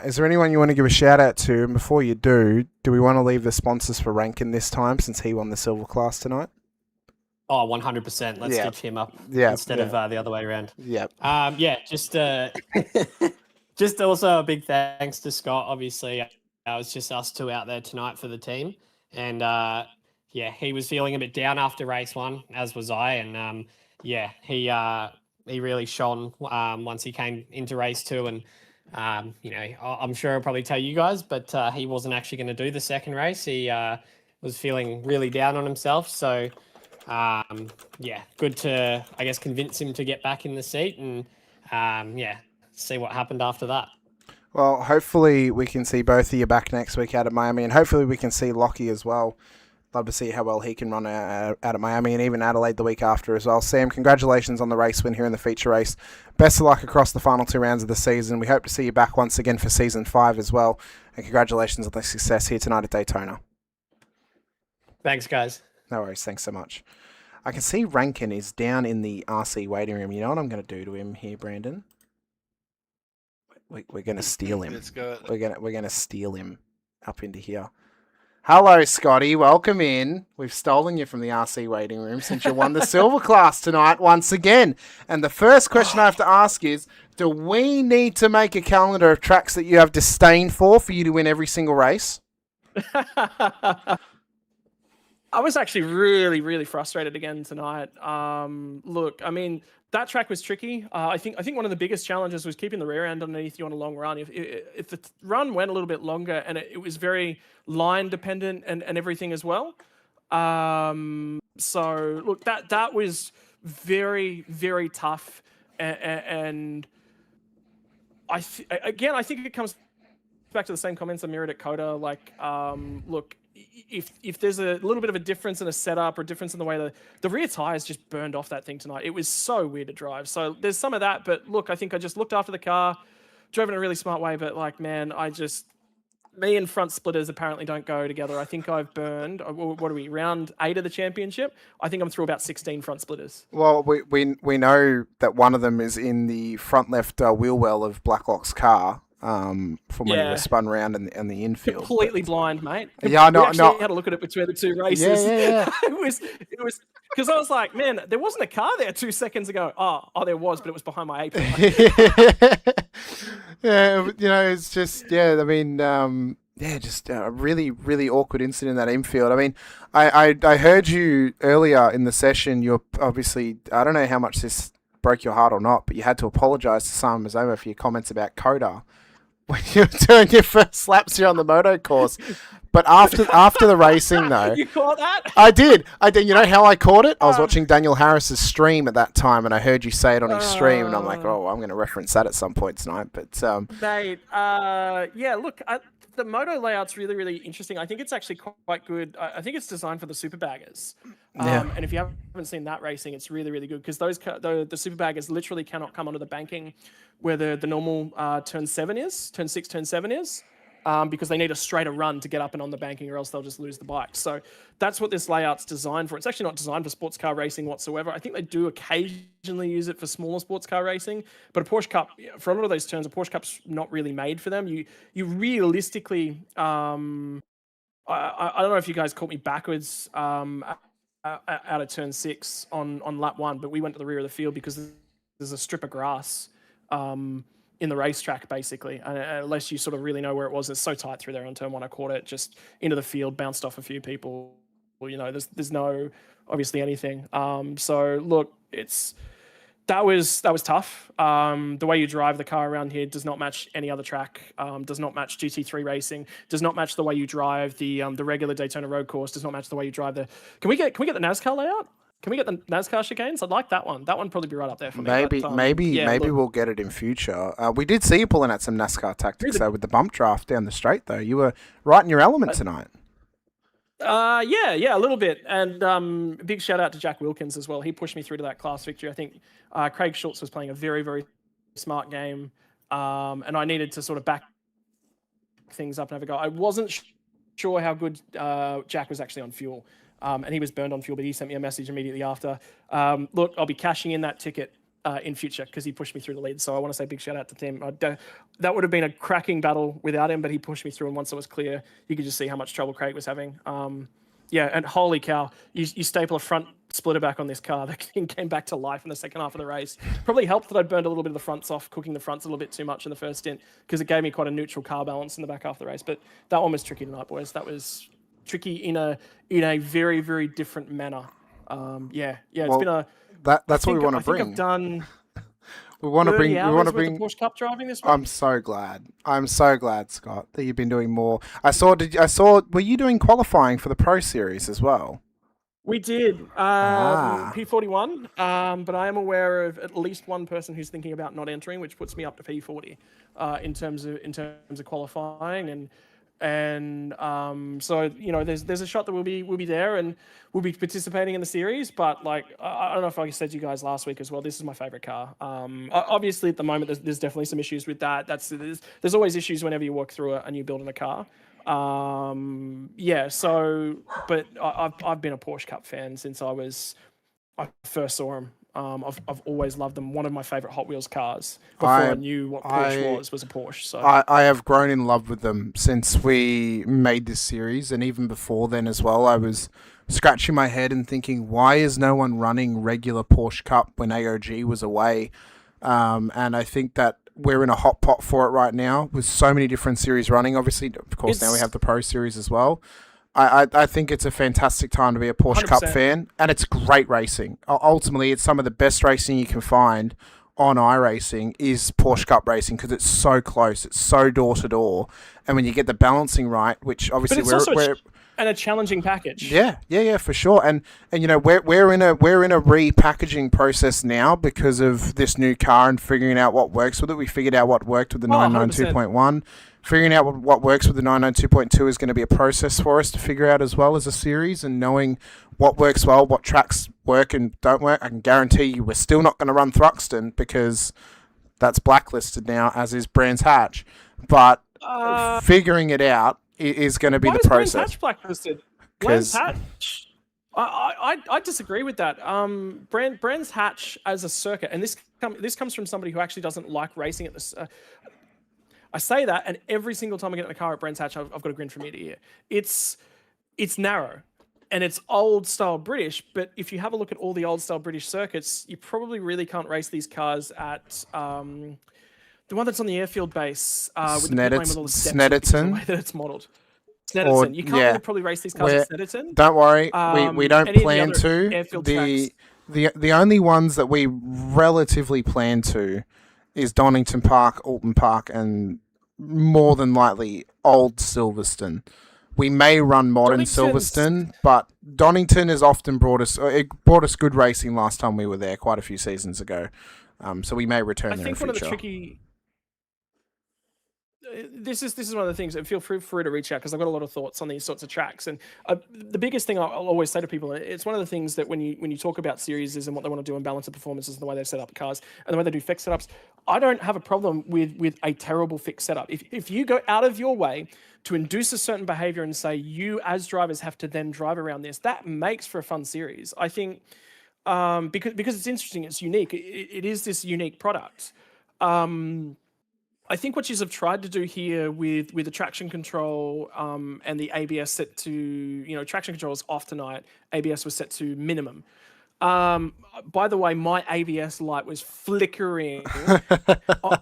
Is there anyone you want to give a shout out to? And before you do we want to leave the sponsors for Rankin this time, since he won the silver class tonight? Oh, 100%. Let's Yeah. stitch him up Yeah, instead yeah. of the other way around. Yep. Yeah, just just also a big thanks to Scott. Obviously, it was just us two out there tonight for the team, and yeah, he was feeling a bit down after race one, as was I, and yeah, he really shone once he came into race two, and you know, I'm sure he'll probably tell you guys, but he wasn't actually going to do the second race. He was feeling really down on himself, so. Yeah, good to, I guess, convince him to get back in the seat and, yeah, see what happened after that. Well, hopefully we can see both of you back next week out at Miami, and hopefully we can see Lockie as well. Love to see how well he can run out at Miami and even Adelaide the week after as well. Sam, congratulations on the race win here in the feature race. Best of luck across the final 2 rounds of the season. We hope to see you back once again for season 5 as well. And congratulations on the success here tonight at Daytona. Thanks, guys. No worries. Thanks so much. I can see Rankin is down in the RC waiting room. You know what I'm going to do to him here, Brandon? We're going to steal him. Let's go. We're going to steal him up into here. Hello, Scotty. Welcome in. We've stolen you from the RC waiting room since you won the silver class tonight once again. And the first question I have to ask is, do we need to make a calendar of tracks that you have disdain for you to win every single race? I was actually really, really frustrated again tonight. Look, I mean, that track was tricky. I think one of the biggest challenges was keeping the rear end underneath you on a long run. If the run went a little bit longer and it was very line dependent and everything as well. So look, that was very, very tough. And I think it comes back to the same comments I mirrored at Coda. Like, look, if there's a little bit of a difference in a setup or difference in the way the rear tires just burned off that thing tonight. It was so weird to drive. So there's some of that, but look, I think I just looked after the car, drove in a really smart way, but like, man, me and front splitters apparently don't go together. I think I've burned, what are we, round 8 of the championship? I think I'm through about 16 front splitters. Well, we know that one of them is in the front left wheel well of Blacklock's car. From when he was spun around in the infield. Completely blind, mate. Yeah, we actually had a look at it between the 2 races. Yeah. it was because I was like, man, there wasn't a car there 2 seconds ago. Oh, there was, but it was behind my apron. Yeah, you know, it's just I mean, just a really, really awkward incident in that infield. I mean, I heard you earlier in the session. You're obviously, I don't know how much this broke your heart or not, but you had to apologise to Simon Mazzoma for your comments about Coda when you were doing your first laps here on the moto course. But after the racing, though... You caught that? I did. You know how I caught it? I was watching Daniel Harris's stream at that time, and I heard you say it on his stream, and I'm like, oh, I'm going to reference that at some point tonight. But Mate, yeah, look, the moto layout's really, really interesting. I think it's actually quite good. I think it's designed for the super baggers. And if you haven't seen that racing, it's really, really good because the super baggers literally cannot come onto the banking where the normal turn 6, turn 7 is. Because they need a straighter run to get up and on the banking or else they'll just lose the bike. So that's what this layout's designed for. It's actually not designed for sports car racing whatsoever. I think they do occasionally use it for smaller sports car racing, but a Porsche Cup, for a lot of those turns, a Porsche Cup's not really made for them. You realistically, I don't know if you guys caught me backwards out of turn 6 on lap 1, but we went to the rear of the field because there's a strip of grass in the racetrack, basically, unless you sort of really know where it was. It's so tight through there on turn 1. I caught it just into the field, bounced off a few people. Well, you know, there's no obviously anything. So look, that was tough. The way you drive the car around here does not match any other track. Does not match GT3 racing. Does not match the way you drive the regular Daytona road course. Does not match the way you drive the. Can we get the NASCAR layout? Can we get the NASCAR chicanes? I'd like that one. That one probably be right up there for me. Maybe we'll get it in future. We did see you pulling out some NASCAR tactics though with the bump draft down the straight though. You were right in your element tonight. Yeah, a little bit. And big shout out to Jack Wilkins as well. He pushed me through to that class victory. I think Craig Schultz was playing a very, very smart game. And I needed to sort of back things up and have a go. I wasn't sure how good Jack was actually on fuel. And he was burned on fuel, but he sent me a message immediately after. Look, I'll be cashing in that ticket in future because he pushed me through the lead. So I want to say big shout out to Tim. That would have been a cracking battle without him, but he pushed me through. And once it was clear, you could just see how much trouble Craig was having. Yeah, and holy cow, you staple a front splitter back on this car that came back to life in the second half of the race. Probably helped that I'd burned a little bit of the fronts off, cooking the fronts a little bit too much in the first stint, because it gave me quite a neutral car balance in the back half of the race. But that one was tricky tonight, boys. That was tricky in a very, very different manner. It's been a... That's what we want to bring. I think I've done... We want to bring Porsche Cup driving this week. I'm so glad, Scott, that you've been doing more. I saw. Were you doing qualifying for the Pro Series as well? We did P41, but I am aware of at least one person who's thinking about not entering, which puts me up to P40 in terms of qualifying, and so there's a shot that we'll be there and we'll be participating in the series. But like I don't know if I said to you guys last week as well, this is my favorite car. Obviously at the moment there's definitely some issues with that. There's always issues whenever you walk through a new build in a car. But I've been a Porsche Cup fan since I first saw them. I've always loved them. One of my favorite Hot Wheels cars before I knew what Porsche was a Porsche. So I have grown in love with them since we made this series, and even before then as well. I was scratching my head and thinking, why is no one running regular Porsche Cup when AOG was away? And I think that we're in a hot pot for it right now with so many different series running. Obviously, of course, now we have the Pro Series as well. I think it's a fantastic time to be a Porsche 100%. Cup fan, and it's great racing. Ultimately, it's some of the best racing you can find on iRacing is Porsche Cup racing, because it's so close, it's so door to door, and when you get the balancing right, which obviously we're and a challenging package. Yeah, for sure. And we're in a repackaging process now because of this new car and figuring out what works with it. We figured out what worked with the 992.1. Figuring out what works with the 992.2 is going to be a process for us to figure out as well as a series, and knowing what works well, what tracks work and don't work. I can guarantee you we're still not going to run Thruxton because that's blacklisted now, as is Brands Hatch. But figuring it out is going to be the process. Brands Hatch blacklisted? Brands Hatch? I disagree with that. Brands Hatch as a circuit, and this comes from somebody who actually doesn't like racing at this. I say that, and every single time I get in the car at Brands Hatch, I've got a grin from ear to ear. It's narrow, and it's old style British. But if you have a look at all the old style British circuits, you probably really can't race these cars at the one that's on the airfield base with the pit lane with all the steps. Snetterton. The way that it's modelled. Snetterton. You can't really probably race these cars at Snetterton. Don't worry, we don't plan to. Airfield tracks. The only ones that we relatively plan to is Donington Park, Alton Park, and more than likely old Silverstone. We may run modern Silverstone, but Donington has often brought us good racing last time we were there, quite a few seasons ago. So we may return there in future. One of the tricky... This is one of the things, and feel free to reach out, because I've got a lot of thoughts on these sorts of tracks. And the biggest thing I'll always say to people, it's one of the things that when you talk about series and what they want to do and balance the performances and the way they set up cars and the way they do fixed setups, I don't have a problem with a terrible fixed setup. If you go out of your way to induce a certain behavior and say you as drivers have to then drive around this, that makes for a fun series. I think because it's interesting, it's unique. It is this unique product. I think what you have tried to do here with the traction control and the ABS set to, traction control is off tonight. ABS was set to minimum. By the way, my ABS light was flickering.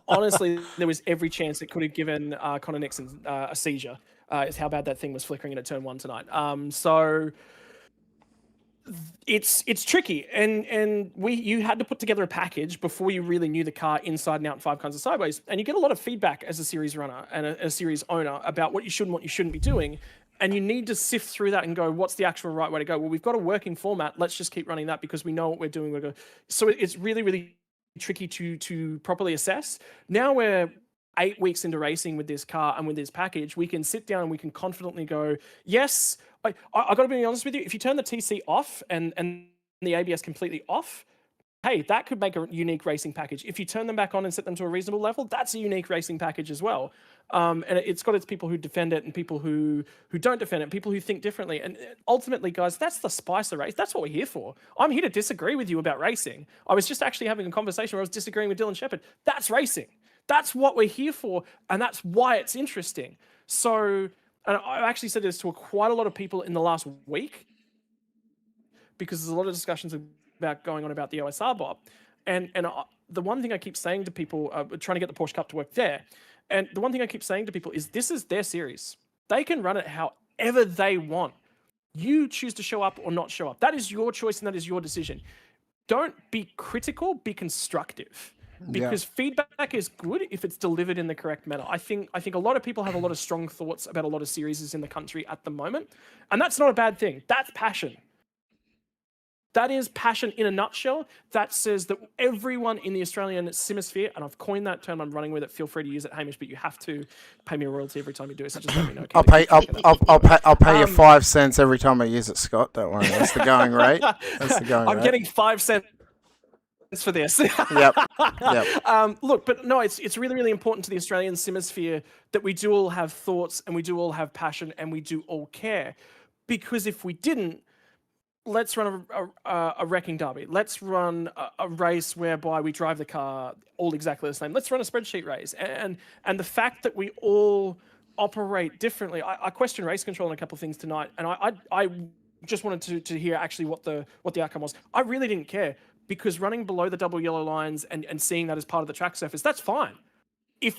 Honestly, there was every chance it could have given Connor Nixon a seizure. Is how bad that thing was flickering at turn 1 tonight. So it's tricky, and you had to put together a package before you really knew the car inside and out, 5 kinds of sideways, and you get a lot of feedback as a series runner and a series owner about what you should and what you shouldn't be doing, and you need to sift through that and go, what's the actual right way to go? Well, we've got a working format, let's just keep running that because we know what we're doing. So it's really, really tricky to properly assess. Now we're 8 weeks into racing with this car and with this package, we can sit down and we can confidently go, yes, I got to be honest with you, if you turn the TC off and the ABS completely off, hey, that could make a unique racing package. If you turn them back on and set them to a reasonable level, that's a unique racing package as well. And it's got its people who defend it and people who don't defend it, people who think differently. And ultimately, guys, that's the spice of race. That's what we're here for. I'm here to disagree with you about racing. I was just actually having a conversation where I was disagreeing with Dylan Shepherd. That's racing. That's what we're here for, and that's why it's interesting. So, and I actually said this to quite a lot of people in the last week. because there's a lot of discussions about going on about the OSR Bob. And the one thing I keep saying to people, trying to get the Porsche Cup to work there, and the one thing I keep saying to people is this is their series. They can run it however they want. You choose to show up or not show up. That is your choice and that is your decision. Don't be critical, be constructive. Because feedback is good if it's delivered in the correct manner. I think a lot of people have a lot of strong thoughts about a lot of series in the country at the moment, and that's not a bad thing. That's passion. That is passion in a nutshell. That says that everyone in the Australian simosphere, and I've coined that term, I'm running with it. Feel free to use it, Hamish, but you have to pay me a royalty every time you do it. So just let me know. I'll pay you 5 cents every time I use it, Scott. Don't worry, that's the going rate. That's the going rate. I'm getting 5 cents for this. Yep. Look, but no, it's really, really important to the Australian simosphere that we do all have thoughts and we do all have passion and we do all care. Because if we didn't, let's run a wrecking derby. Let's run a race whereby we drive the car all exactly the same. Let's run a spreadsheet race. And the fact that we all operate differently. I question race control on a couple of things tonight, and I just wanted to hear actually what the outcome was. I really didn't care, because running below the double yellow lines and seeing that as part of the track surface, that's fine. If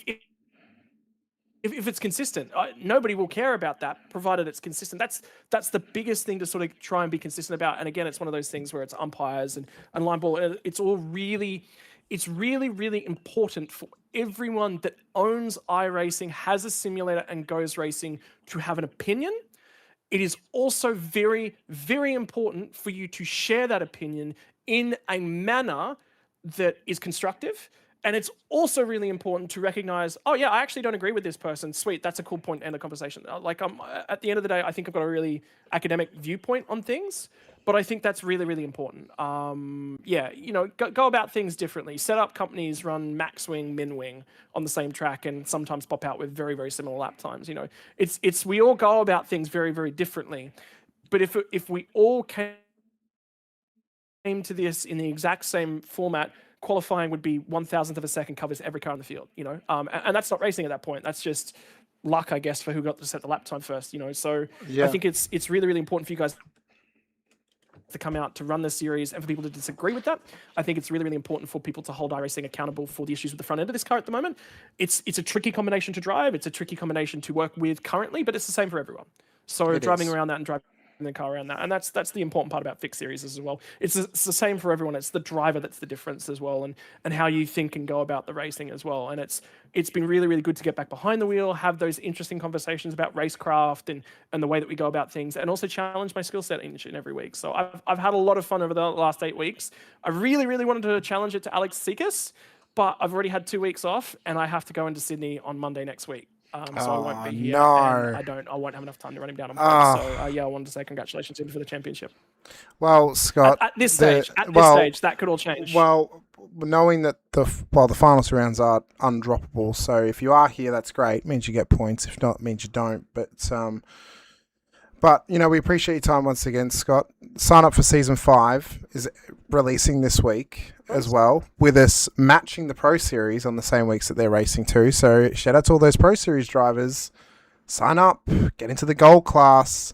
it's consistent, nobody will care about that, provided it's consistent. That's the biggest thing to sort of try and be consistent about. And again, it's one of those things where it's umpires and line ball. It's really, really important for everyone that owns iRacing, has a simulator and goes racing, to have an opinion. It is also very, very important for you to share that opinion in a manner that is constructive. And it's also really important to recognize, oh yeah, I actually don't agree with this person. Sweet, that's a cool point to end the conversation. At the end of the day, I think I've got a really academic viewpoint on things, but I think that's really, really important. Go about things differently. Set up companies run max wing, min wing on the same track, and sometimes pop out with very, very similar lap times. We all go about things very, very differently. But if we all came to this in the exact same format, qualifying would be 1,000th of a second covers every car in the field, and that's not racing at that point. That's just luck, I guess, for who got to set the lap time first, So I think it's really, really important for you guys to come out to run this series and for people to disagree with that. I think it's really, really important for people to hold iRacing accountable for the issues with the front end of this car at the moment. It's a tricky combination to drive. It's a tricky combination to work with currently, but it's the same for everyone. So driving around that and driving the car around that, and that's the important part about fixed series as well. It's the same for everyone. It's the driver that's the difference as well, and how you think and go about the racing as well. And it's been really, really good to get back behind the wheel, have those interesting conversations about racecraft and the way that we go about things, and also challenge my skill set each and every week. So I've had a lot of fun over the last 8 weeks. I really, really wanted to challenge it to Alex Sikas, but I've already had 2 weeks off, and I have to go into Sydney on Monday next week. So I won't be here. And I won't have enough time to run him down on Monday. So I wanted to say congratulations to him for the championship. Well, Scott, at this stage, that could all change. Well, knowing that the finals rounds are undroppable, so if you are here, that's great. It means you get points. If not, it means you don't. But we appreciate your time once again, Scott. Sign up for Season 5 is releasing this week as well, with us matching the Pro Series on the same weeks that they're racing too. So shout out to all those Pro Series drivers. Sign up, get into the Gold class.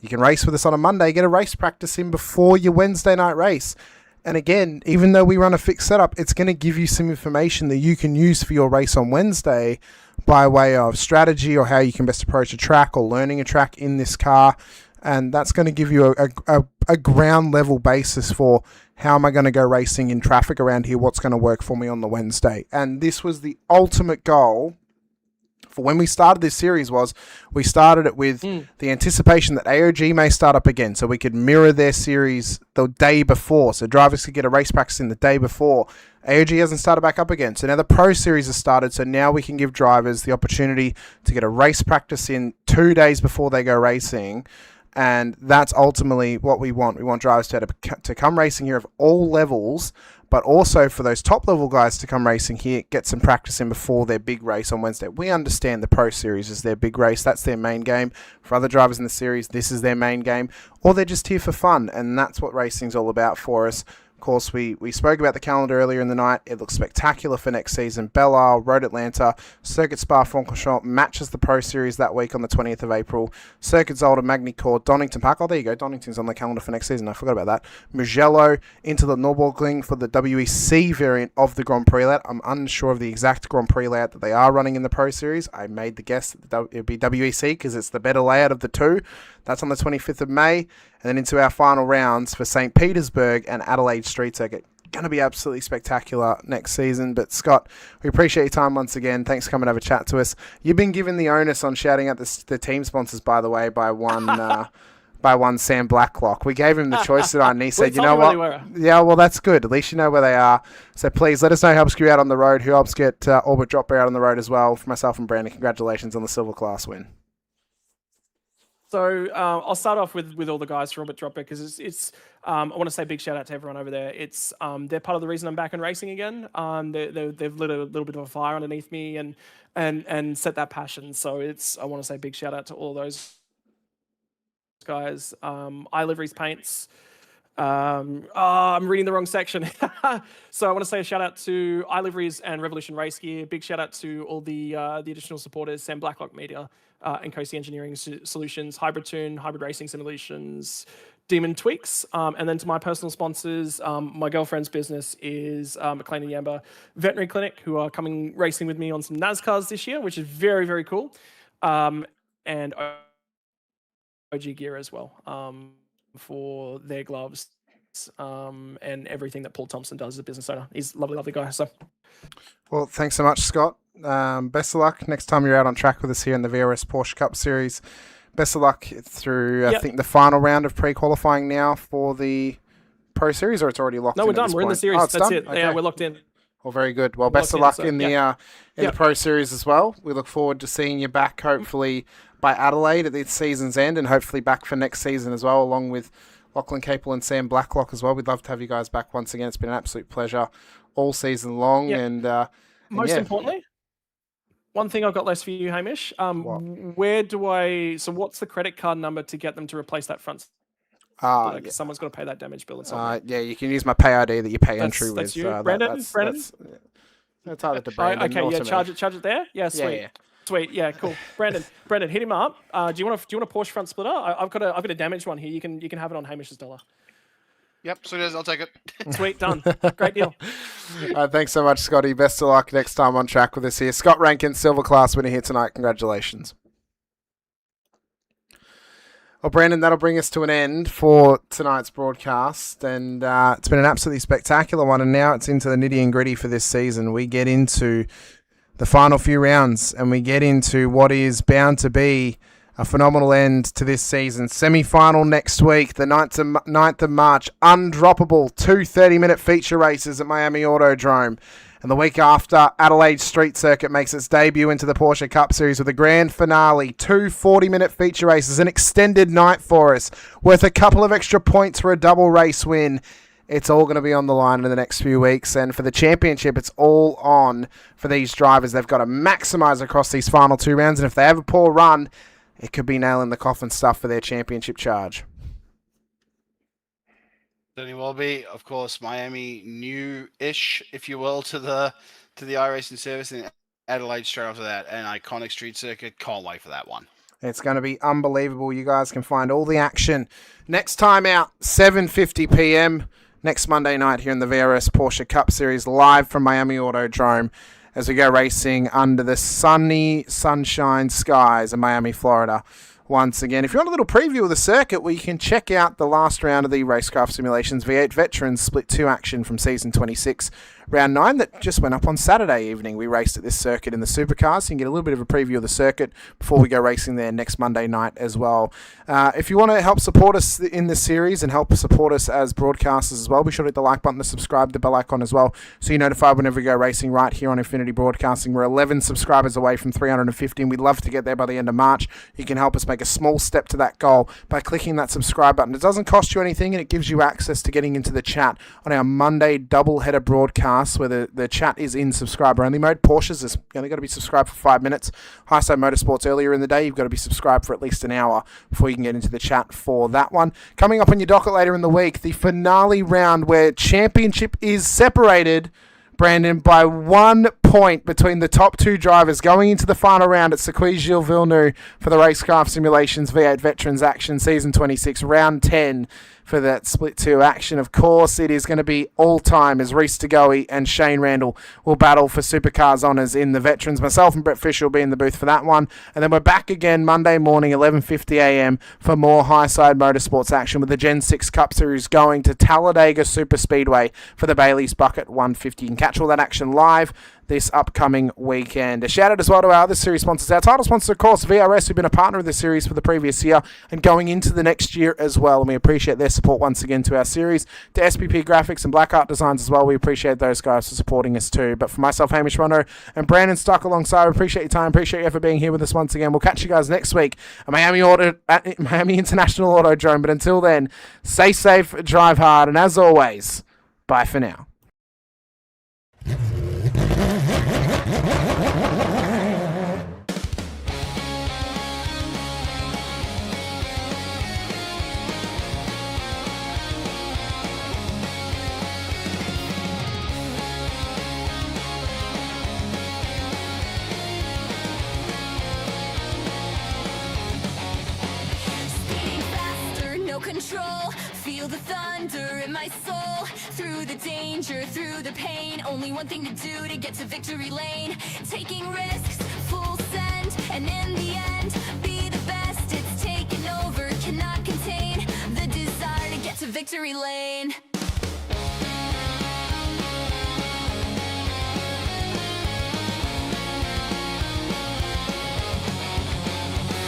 You can race with us on a Monday, get a race practice in before your Wednesday night race. And again, even though we run a fixed setup, it's going to give you some information that you can use for your race on Wednesday by way of strategy or how you can best approach a track or learning a track in this car. And that's going to give you a ground level basis for how am I going to go racing in traffic around here, what's going to work for me on the Wednesday. And this was the ultimate goal for when we started this series. We started it with the anticipation that AOG may start up again, so we could mirror their series the day before, so drivers could get a race practice in the day before. AOG hasn't started back up again, so now the Pro Series has started, so now we can give drivers the opportunity to get a race practice in 2 days before they go racing. And that's ultimately what we want. We want drivers to come racing here of all levels, but also for those top level guys to come racing here, get some practice in before their big race on Wednesday. We understand the Pro Series is their big race. That's their main game. For other drivers in the series, this is their main game, or they're just here for fun. And that's what racing's all about for us. Of course, we spoke about the calendar earlier in the night. It looks spectacular for next season. Belle Isle, Road Atlanta, Circuit Spa-Francorchamps matches the Pro Series that week on the 20th of April. Circuit Zolder, Magny-Cours, Donington Park. Oh, there you go. Donington's on the calendar for next season. I forgot about that. Mugello into the Nürburgring for the WEC variant of the Grand Prix layout. I'm unsure of the exact Grand Prix layout that they are running in the Pro Series. I made the guess that it would be WEC because it's the better layout of the two. That's on the 25th of May. And then into our final rounds for St. Petersburg and Adelaide Street Circuit. Going to be absolutely spectacular next season. But Scott, we appreciate your time once again. Thanks for coming to have a chat to us. You've been given the onus on shouting out the team sponsors, by the way, by one Sam Blacklock. We gave him the choice tonight, and he said, you know what? Yeah, well, that's good. At least you know where they are. So please let us know who helps you out on the road, who helps get Orbit Dropper out on the road as well. For myself and Brandon, congratulations on the silver class win. So I'll start off with all the guys for Orbit Dropper because it's I want to say big shout out to everyone over there. It's they're part of the reason I'm back in racing again. They've lit a little bit of a fire underneath me and set that passion. So I want to say big shout out to all those guys. iLiveries Paints. I'm reading the wrong section. So I want to say a shout out to iLiveries and Revolution Race Gear. Big shout out to all the additional supporters, Sam Blacklock Media, and Coasty Engineering Solutions, Hybrid Tune, Hybrid Racing Simulations, Demon Tweaks, and then to my personal sponsors, my girlfriend's business is McLean and Yamba Veterinary Clinic, who are coming racing with me on some NASCARs this year, which is very, very cool, and OG Gear as well, for their gloves and everything that Paul Thompson does as a business owner. He's a lovely, lovely guy. So, well, thanks so much, Scott. Best of luck next time you're out on track with us here in the VRS Porsche Cup Series. Best of luck through, I think, the final round of pre-qualifying now for the Pro Series, or it's already locked in? No, we're done. We're in the series. That's done? It. Okay. Yeah, we're locked in. Well, very good. Well, best of luck in the Pro Series as well. We look forward to seeing you back, hopefully, by Adelaide at the season's end, and hopefully back for next season as well, along with Lachlan Capel and Sam Blacklock as well. We'd love to have you guys back once again. It's been an absolute pleasure all season long. Yep. And most importantly, one thing I've got less for you, Hamish. What's the credit card number to get them to replace that front? Someone's got to pay that damage bill. Yeah, you can use my pay ID that you pay entry with. That's you, Brandon. That's either to Brandon. Okay, yeah, charge it there. Yeah, sweet. Yeah. Sweet, yeah, cool. Brandon, hit him up. Do you want a Porsche front splitter? I've got a damaged one here. You can have it on Hamish's dollar. Yep, so it is. I'll take it. Sweet, done. Great deal. Thanks so much, Scotty. Best of luck next time on track with us here. Scott Rankin, silver class winner here tonight. Congratulations. Well, Brandon, that'll bring us to an end for tonight's broadcast, and it's been an absolutely spectacular one, and now it's into the nitty and gritty for this season. We get into the final few rounds, and we get into what is bound to be a phenomenal end to this season. Semi-final next week, the 9th of March, undroppable 2 30-minute feature races at Miami Autodrome. And the week after, Adelaide Street Circuit makes its debut into the Porsche Cup Series with a grand finale, 2 40-minute feature races, an extended night for us, worth a couple of extra points for a double race win. It's all going to be on the line in the next few weeks. And for the championship, it's all on for these drivers. They've got to maximise across these final 2 rounds. And if they have a poor run, it could be nail in the coffin stuff for their championship charge. Certainly will be. Of course, Miami new-ish, if you will, to the iRacing service, and Adelaide straight after that. An iconic street circuit. Can't wait for that one. It's going to be unbelievable. You guys can find all the action next time out, 7:50 p.m. next Monday night here in the VRS Porsche Cup Series, live from Miami Autodrome as we go racing under the sunshine skies of Miami, Florida. Once again, if you want a little preview of the circuit, well, you can check out the last round of the Racecraft Simulations V8 Veterans Split 2 action from Season 26, Round 9, that just went up on Saturday evening. We raced at this circuit in the supercars, so you can get a little bit of a preview of the circuit before we go racing there next Monday night as well. If you want to help support us in this series and help support us as broadcasters as well, be sure to hit the like button, to subscribe, the bell icon as well, so you're notified whenever we go racing right here on Infinity Broadcasting. We're 11 subscribers away from 350, and we'd love to get there by the end of March. You can help us make a small step to that goal by clicking that subscribe button. It doesn't cost you anything, and it gives you access to getting into the chat on our Monday doubleheader broadcast broadcasts where the chat is in subscriber only mode. Porsches is only got to be subscribed for 5 minutes. Highside Motorsports earlier in the day, you've got to be subscribed for at least an hour before you can get into the chat for that one. Coming up on your docket later in the week, the finale round where championship is separated, Brandon, by 1 point between the top 2 drivers going into the final round at Circuit Gilles Villeneuve for the Racecraft Simulations V8 Veterans Action Season 26, Round 10 for that Split 2 action. Of course, it is going to be all-time as Reece Degoe and Shane Randall will battle for Supercars honours in the Veterans. Myself and Brett Fisher will be in the booth for that one. And then we're back again Monday morning, 11:50 a.m. for more Highside Motorsports action with the Gen 6 Cup Series going to Talladega Superspeedway for the Bailey's Bucket 150. You can catch all that action live this upcoming weekend. A shout out as well to our other series sponsors. Our title sponsor, of course, VRS, who've been a partner of the series for the previous year and going into the next year as well. And we appreciate their support once again to our series. To SPP Graphics and Black Art Designs as well, we appreciate those guys for supporting us too. But for myself, Hamish Munro, and Brandon Stuck alongside, we appreciate your time, appreciate you for being here with us once again. We'll catch you guys next week at Miami International Autodrome. But until then, stay safe, drive hard, and as always, bye for now. Control, feel the thunder in my soul, through the danger, through the pain, only one thing to do to get to victory lane, taking risks, full send, and in the end, be the best, it's taken over, cannot contain, the desire to get to victory lane.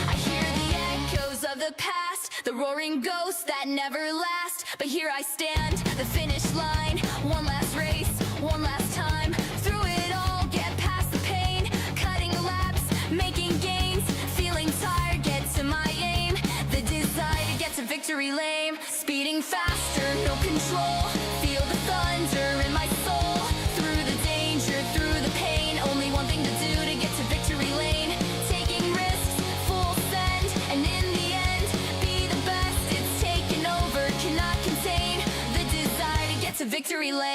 I hear the echoes of the past, the roaring ghosts that never last. But here I stand, the finish line. One last race, one last time. Through it all, get past the pain. Cutting laps, making gains. Feeling tired, get to my aim. The desire to get to victory lane. Speeding faster, no control. Feel the thunder in my soul. Through the danger, through the pain. Only one thing to do to get to victory lane. Taking risks, full send, and in the end, be the best. It's taken over, cannot contain the desire to get to victory lane.